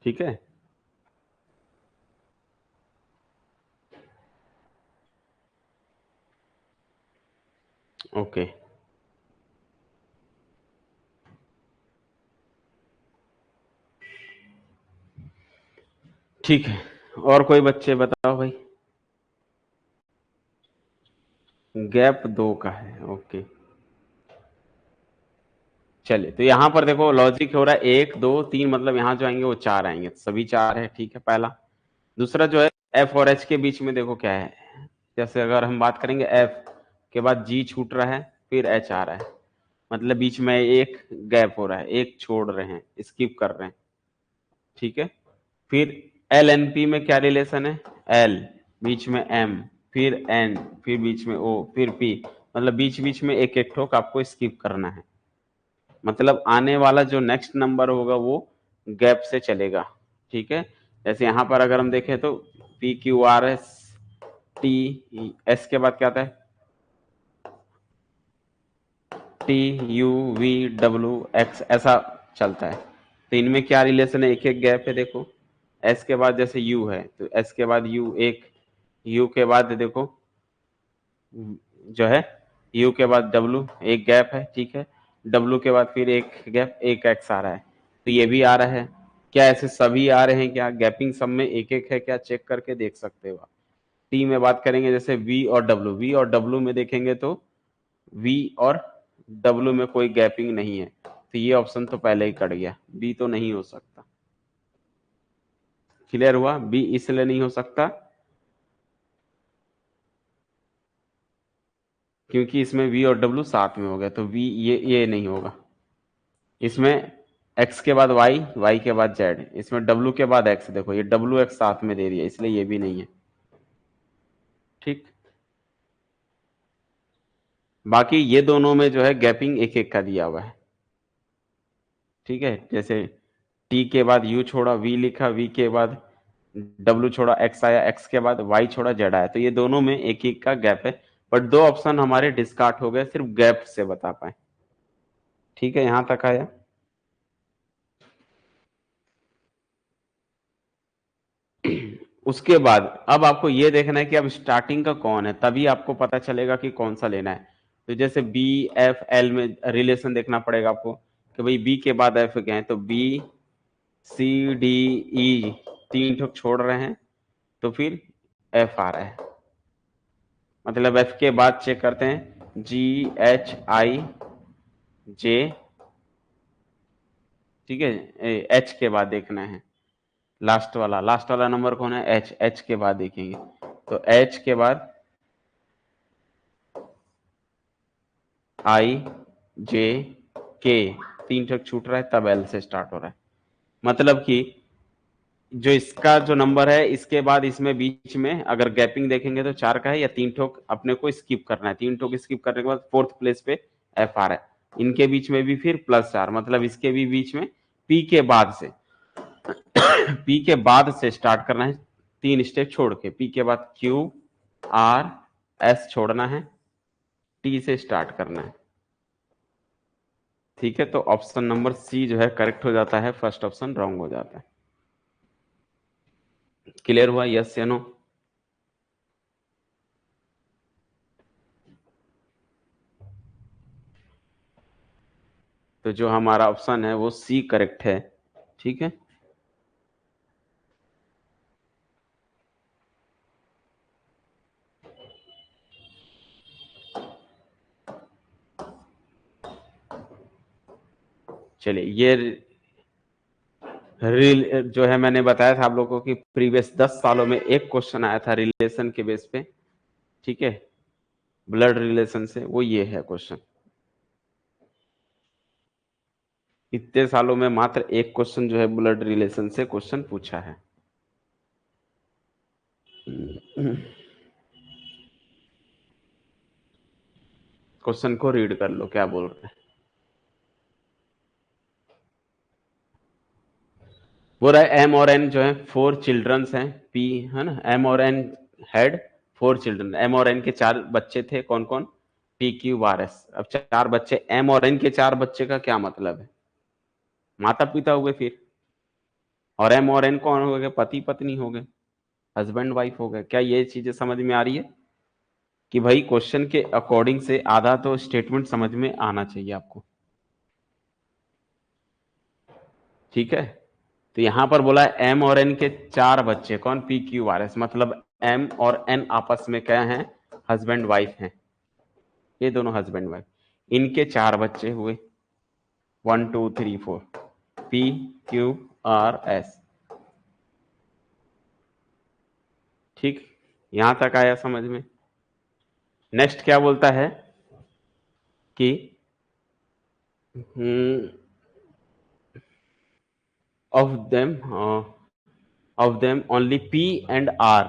ठीक है, ओके, ठीक है। और कोई बच्चे बताओ भाई। गैप 2 का है, ओके। चलिए, तो यहां पर देखो लॉजिक हो रहा है 1 2 3, मतलब यहां जो आएंगे वो 4 आएंगे, सभी 4 है, ठीक है पहला। दूसरा जो है एफ और एच के बीच में देखो क्या है, जैसे अगर हम बात करेंगे एफ के बाद जी छूट रहा है, फिर एच आ रहा है, मतलब बीच में एक गैप हो रहा है, एक छोड़ रहे हैं, स्किप कर रहे हैं, ठीक है। फिर एल एन पी में क्या रिलेशन है, एल बीच में एम, फिर एन, फिर बीच में ओ, फिर पी, मतलब बीच बीच में एक एक ठोक आपको स्किप करना है। मतलब आने वाला जो नेक्स्ट नंबर होगा वो गैप से चलेगा। ठीक है, जैसे यहां पर अगर हम देखें तो P Q R S T, S के बाद क्या आता है T U V W x, ऐसा चलता है। तो इनमें क्या रिलेशन है, एक एक गैप है। देखो एस के बाद जैसे यू है तो एस के बाद यू एक, यू के बाद देखो जो है यू के बाद डब्लू, एक गैप है। ठीक है, डब्लू के बाद फिर एक गैप, एक एक्स आ रहा है। तो ये भी आ रहा है। क्या ऐसे सभी आ रहे हैं क्या, गैपिंग सब में एक एक है क्या, चेक करके देख सकते हो आप। टी में बात करेंगे जैसे वी और डब्लू, वी और डब्लू में देखेंगे तो वी और डब्लू में कोई गैपिंग नहीं है, तो ये ऑप्शन तो पहले ही कट गया, बी तो नहीं हो सकता। क्लियर हुआ, बी इसलिए नहीं हो सकता क्योंकि इसमें वी और डब्लू साथ में हो गया, तो वी ये नहीं होगा। इसमें एक्स के बाद वाई, वाई के बाद जेड, इसमें डब्लू के बाद एक्स, देखो ये डब्लू एक्स साथ में दे दिया, इसलिए ये भी नहीं है। ठीक, बाकी ये दोनों में जो है गैपिंग एक एक का दिया हुआ है। ठीक है, जैसे टी के बाद यू छोड़ा, वी लिखा, वी के बाद डब्लू छोड़ा, एक्स आया, एक्स के बाद वाई छोड़ा, जेड आया, तो ये दोनों में एक एक का गैप है। बट दो ऑप्शन हमारे डिस्कार्ड हो गए, सिर्फ गैप से बता पाए। ठीक है, यहां तक आया। उसके बाद अब आपको ये देखना है कि अब स्टार्टिंग का कौन है, तभी आपको पता चलेगा कि कौन सा लेना है। तो जैसे बी एफ एल में रिलेशन देखना पड़ेगा आपको कि भाई बी के बाद एफ गए हैं, तो बी सी डी ई तीन ठोक छोड़ रहे हैं, तो फिर एफ आ रहा है। मतलब एफ के बाद चेक करते हैं जी एच आई जे। ठीक है, एच के बाद देखना है, लास्ट वाला नंबर कौन है, एच, एच के बाद देखेंगे। तो एच के बाद आई जे के, तीन तक छूट रहा है, तब एल से स्टार्ट हो रहा है। मतलब कि जो इसका जो नंबर है इसके बाद इसमें बीच में अगर गैपिंग देखेंगे तो चार का है, या तीन ठोक अपने को स्किप करना है, तीन ठोक स्किप करने के बाद फोर्थ प्लेस पे एफ आ रहा है। इनके बीच में भी फिर प्लस चार, मतलब इसके भी बीच में पी के बाद से पी के बाद से स्टार्ट करना है, तीन स्टेप छोड़ के, पी के बाद क्यू आर एस छोड़ना है, टी से स्टार्ट करना है। ठीक है, तो ऑप्शन नंबर सी जो है करेक्ट हो जाता है, फर्स्ट ऑप्शन रॉन्ग हो जाता है। क्लियर हुआ, यस या नो? तो जो हमारा ऑप्शन है वो सी करेक्ट है। ठीक है, चलिए ये जो है मैंने बताया था आप लोगों को कि प्रीवियस 10 सालों में एक क्वेश्चन आया था रिलेशन के बेस पे। ठीक है, ब्लड रिलेशन से, वो ये है क्वेश्चन। इतने सालों में मात्र एक क्वेश्चन जो है ब्लड रिलेशन से क्वेश्चन पूछा है। क्वेश्चन को रीड कर लो क्या बोल रहे हैं। बोल रहा है एम और एन जो है फोर चिल्ड्रंस हैं, पी है ना, एम और N had four children, M और एन के चार बच्चे थे, कौन कौन, पी क्यू आर एस। अब चार बच्चे, एम और एन के चार बच्चे का क्या मतलब है, माता पिता हुए फिर, और एम और एन कौन हो गए, पति पत्नी हो गए, हस्बैंड वाइफ हो गए। क्या ये चीजें समझ में आ रही है कि भाई क्वेश्चन के अकॉर्डिंग से आधा तो स्टेटमेंट समझ में आना चाहिए आपको। ठीक है, तो यहां पर बोला है एम और एन के चार बच्चे, कौन, पी क्यू आर एस, मतलब एम और एन आपस में क्या है, हस्बैंड वाइफ हैं, ये दोनों हस्बैंड वाइफ, इनके चार बच्चे हुए, 1 2 3 4, पी क्यू आर एस। ठीक, यहां तक आया समझ में। नेक्स्ट क्या बोलता है कि of them only P and R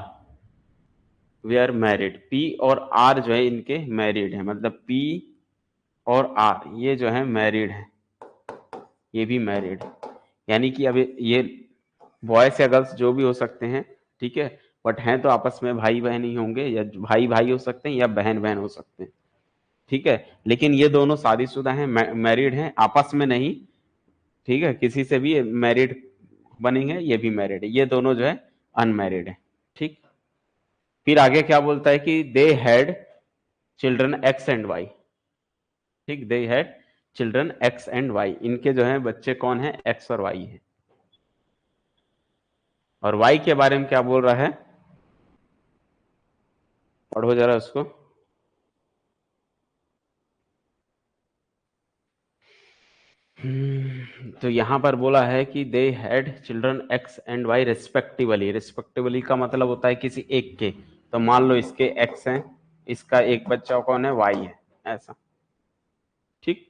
वे आर मैरिड। पी और आर जो है इनके मैरिड है, मतलब पी और आर ये जो है मैरिड है, ये भी मैरिड है। यानी कि अब ये बॉयज या गर्ल्स जो भी हो सकते हैं, ठीक है, बट हैं तो आपस में भाई बहन ही होंगे, या भाई भाई हो सकते हैं या बहन बहन हो सकते हैं, ठीक है। लेकिन ये दोनों शादीशुदा हैं, मैरिड हैं, आपस में नहीं, ठीक है, किसी से भी मैरिड बनेंगे, ये भी मैरिड है, ये दोनों जो है अनमैरिड है, ठीक। फिर आगे क्या बोलता है कि they had children X and Y, ठीक, they had children X and Y, इनके जो है बच्चे कौन है, एक्स और वाई है। और वाई के बारे में क्या बोल रहा है, पढ़ो जरा उसको। तो यहां पर बोला है कि they had children X and Y respectively. Respectively का मतलब होता है किसी एक के, तो मान लो इसके एक्स हैं, इसका एक बच्चा कौन है, वाई है, ऐसा, ठीक।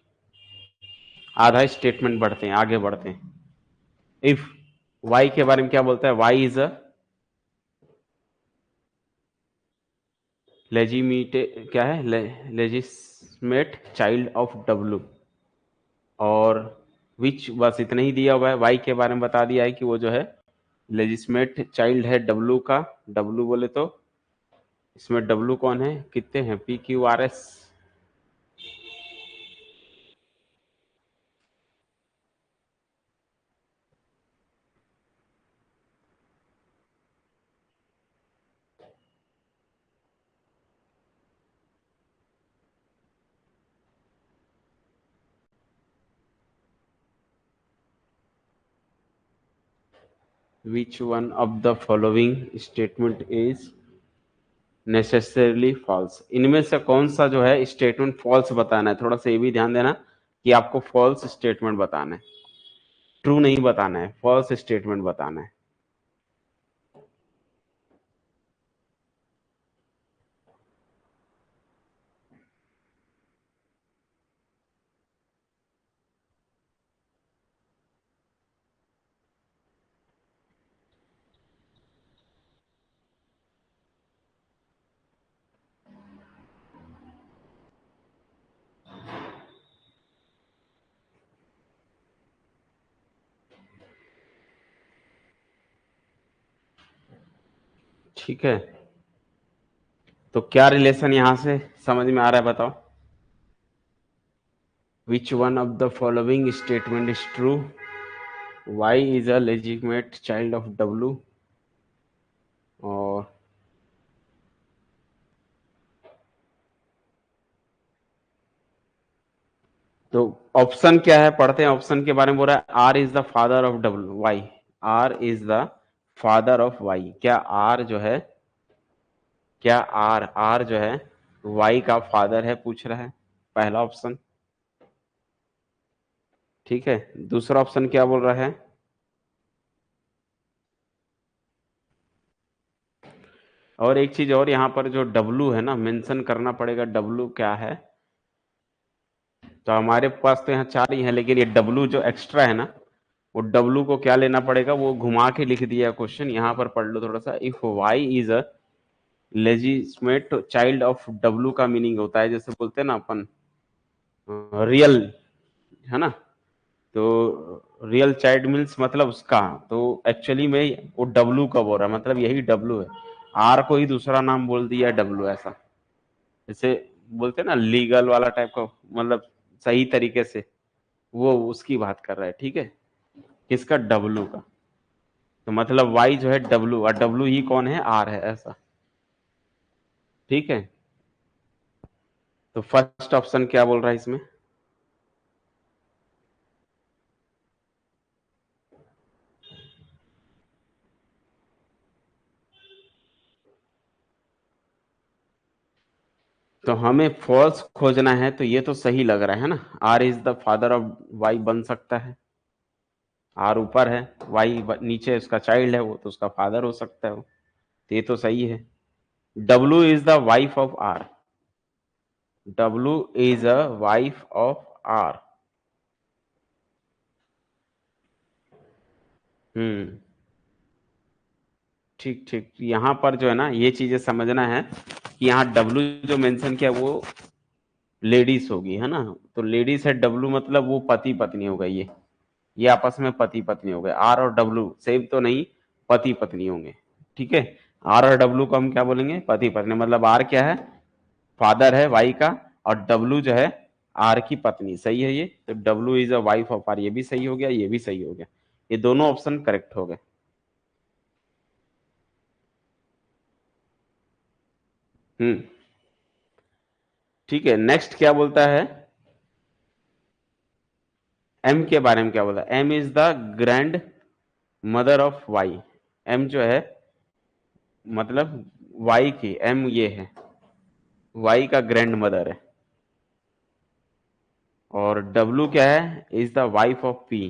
आधा स्टेटमेंट बढ़ते हैं, आगे बढ़ते हैं। इफ वाई के बारे में क्या बोलता है, वाई इज अ लेजिमीटे, क्या है, लेजिस्मेट चाइल्ड ऑफ डब्लू, और विच, बस इतना ही दिया हुआ है। वाई के बारे में बता दिया है कि वो जो है लेजिस्मेट चाइल्ड है डब्लू का। डब्लू बोले तो इसमें डब्लू कौन है, कितने हैं, P Q R S, which one of the following statement is necessarily false, इनमें से कौन सा जो है स्टेटमेंट फॉल्स बताना है। थोड़ा सा ये भी ध्यान देना कि आपको फॉल्स स्टेटमेंट बताना है, ट्रू नहीं बताना है, फॉल्स स्टेटमेंट बताना है। ठीक है, तो क्या रिलेशन यहां से समझ में आ रहा है, बताओ। Which one of the following statement is true, Y is a legitimate child of W, और तो ऑप्शन क्या है, पढ़ते हैं ऑप्शन के बारे में। बोल रहा है R is the father of W Y, R is the father of Y, क्या आर जो है, क्या आर आर जो है वाई का फादर है, पूछ रहा है, पहला ऑप्शन, ठीक है। दूसरा ऑप्शन क्या बोल रहा है, और एक चीज और, यहां पर जो डब्लू है ना, मेंशन करना पड़ेगा डब्लू क्या है। तो हमारे पास तो यहाँ चार ही है, लेकिन ये डब्लू जो एक्स्ट्रा है ना, वो डब्लू को क्या लेना पड़ेगा, वो घुमा के लिख दिया क्वेश्चन, यहां पर पढ़ लो थोड़ा सा। If Y is a legitimate child of W का मीनिंग होता है, जैसे बोलते हैं ना अपन, रियल, है ना, तो रियल चाइल्ड मीन्स मतलब उसका, तो एक्चुअली में वो डब्लू का बोल रहा है, मतलब यही डब्लू है, आर को ही दूसरा नाम बोल दिया डब्लू, ऐसा, जैसे बोलते हैं ना लीगल वाला टाइप का, मतलब सही तरीके से, वो उसकी बात कर रहा है, ठीक है, किसका, डब्लू का। तो मतलब वाई जो है डब्लू, और डब्लू ही कौन है, आर है, ऐसा, ठीक है। तो फर्स्ट ऑप्शन क्या बोल रहा है इसमें, तो हमें फॉल्स खोजना है, तो ये तो सही लग रहा है ना, R is the father of Y बन सकता है, आर ऊपर है, वाई नीचे, उसका चाइल्ड है वो, तो उसका फादर हो सकता है वो, तो ये तो सही है। W is the wife of R, W is a wife of R. हम्म, ठीक ठीक, यहाँ पर जो है ना ये चीजें समझना है कि यहाँ डब्लू जो मेंशन किया वो लेडीज होगी, है ना। तो लेडीज है डब्लू, मतलब वो पति पत्नी हो गई, ये आपस में पति पत्नी हो गए। आर और डब्लू सेम तो नहीं, पति पत्नी होंगे, ठीक है। आर और डब्लू को हम क्या बोलेंगे, पति पत्नी। मतलब आर क्या है, फादर है वाई का, और डब्लू जो है आर की पत्नी। सही है ये, तो W is a wife of R, ये भी सही हो गया, ये भी सही हो गया, ये दोनों ऑप्शन करेक्ट हो गए। हम्म, ठीक है। नेक्स्ट क्या बोलता है, एम के बारे में क्या बोलता है, M is the grandmother of Y. M जो है मतलब वाई की, एम ये है वाई का ग्रैंड मदर है। और डब्लू क्या है, is the wife of P.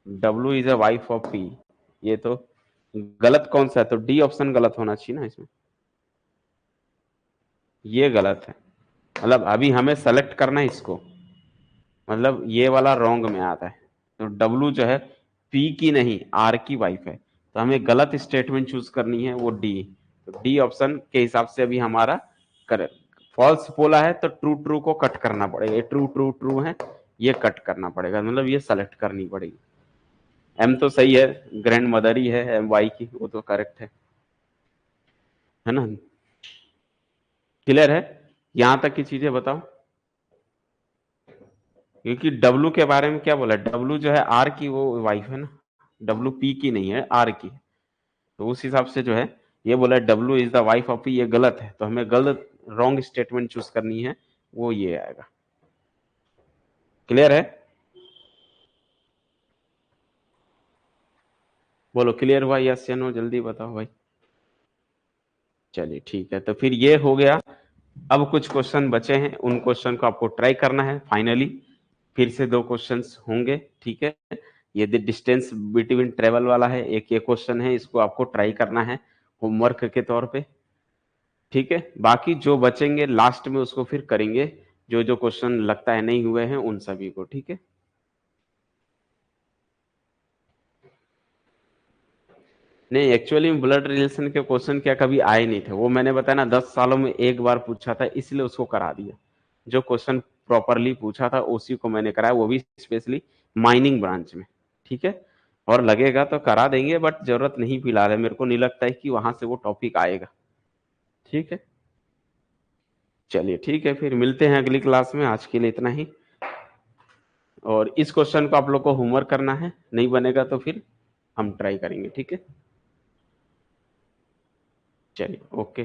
W is a wife of P. ये तो गलत कौन सा है, तो डी ऑप्शन गलत होना चाहिए ना इसमें, ये गलत है। मतलब अभी हमें सेलेक्ट करना है इसको, मतलब ये वाला रॉन्ग में आता है। तो डब्लू जो है पी की नहीं, आर की वाइफ है, तो हमें गलत स्टेटमेंट चूज करनी है, वो डी। तो डी ऑप्शन के हिसाब से अभी हमारा करेक्ट। फॉल्स बोला है तो ट्रू ट्रू को कट करना पड़ेगा, ये ट्रू ट्रू ट्रू है, ये कट करना पड़ेगा, मतलब ये सेलेक्ट करनी पड़ेगी। एम तो सही है, ग्रैंड मदर ही है एम वाई की, वो तो करेक्ट है ना। क्लियर है, यहां तक की चीजें बताओ। क्योंकि डब्लू के बारे में क्या बोला, डब्लू जो है आर की वो वाइफ है ना, डब्लू पी की नहीं है, आर की। तो उस हिसाब से जो है ये बोला W is the wife of P, ये गलत है, तो हमें गलत रॉन्ग स्टेटमेंट चूज करनी है, वो ये आएगा। क्लियर है, बोलो क्लियर हुआ, यस या नो, जल्दी बताओ भाई। चलिए ठीक है, तो फिर ये हो गया। अब कुछ क्वेश्चन बचे हैं, उन क्वेश्चन को आपको ट्राई करना है फाइनली। फिर से दो क्वेश्चंस होंगे, ठीक है। ये डिस्टेंस बिटवीन ट्रेवल वाला है, एक ये क्वेश्चन है, इसको आपको ट्राई करना है होमवर्क के तौर पे, ठीक है। बाकी जो बचेंगे लास्ट में उसको फिर करेंगे, जो जो क्वेश्चन लगता है नहीं हुए हैं उन सभी को, ठीक है। नहीं, एक्चुअली ब्लड रिलेशन के क्वेश्चन क्या कभी आए नहीं थे, वो मैंने बताया ना 10 सालों में एक बार पूछा था, इसलिए उसको करा दिया। जो क्वेश्चन प्रॉपरली पूछा था उसी को मैंने कराया, वो भी स्पेशली माइनिंग ब्रांच में, ठीक है। और लगेगा तो करा देंगे, बट जरूरत नहीं फिलहाल है, मेरे को नहीं लगता है कि वहां से वो टॉपिक आएगा, ठीक है। चलिए ठीक है, फिर मिलते हैं अगली क्लास में, आज के लिए इतना ही। और इस क्वेश्चन को आप लोग को होमवर्क करना है, नहीं बनेगा तो फिर हम ट्राई करेंगे, ठीक है। चलिए ओके।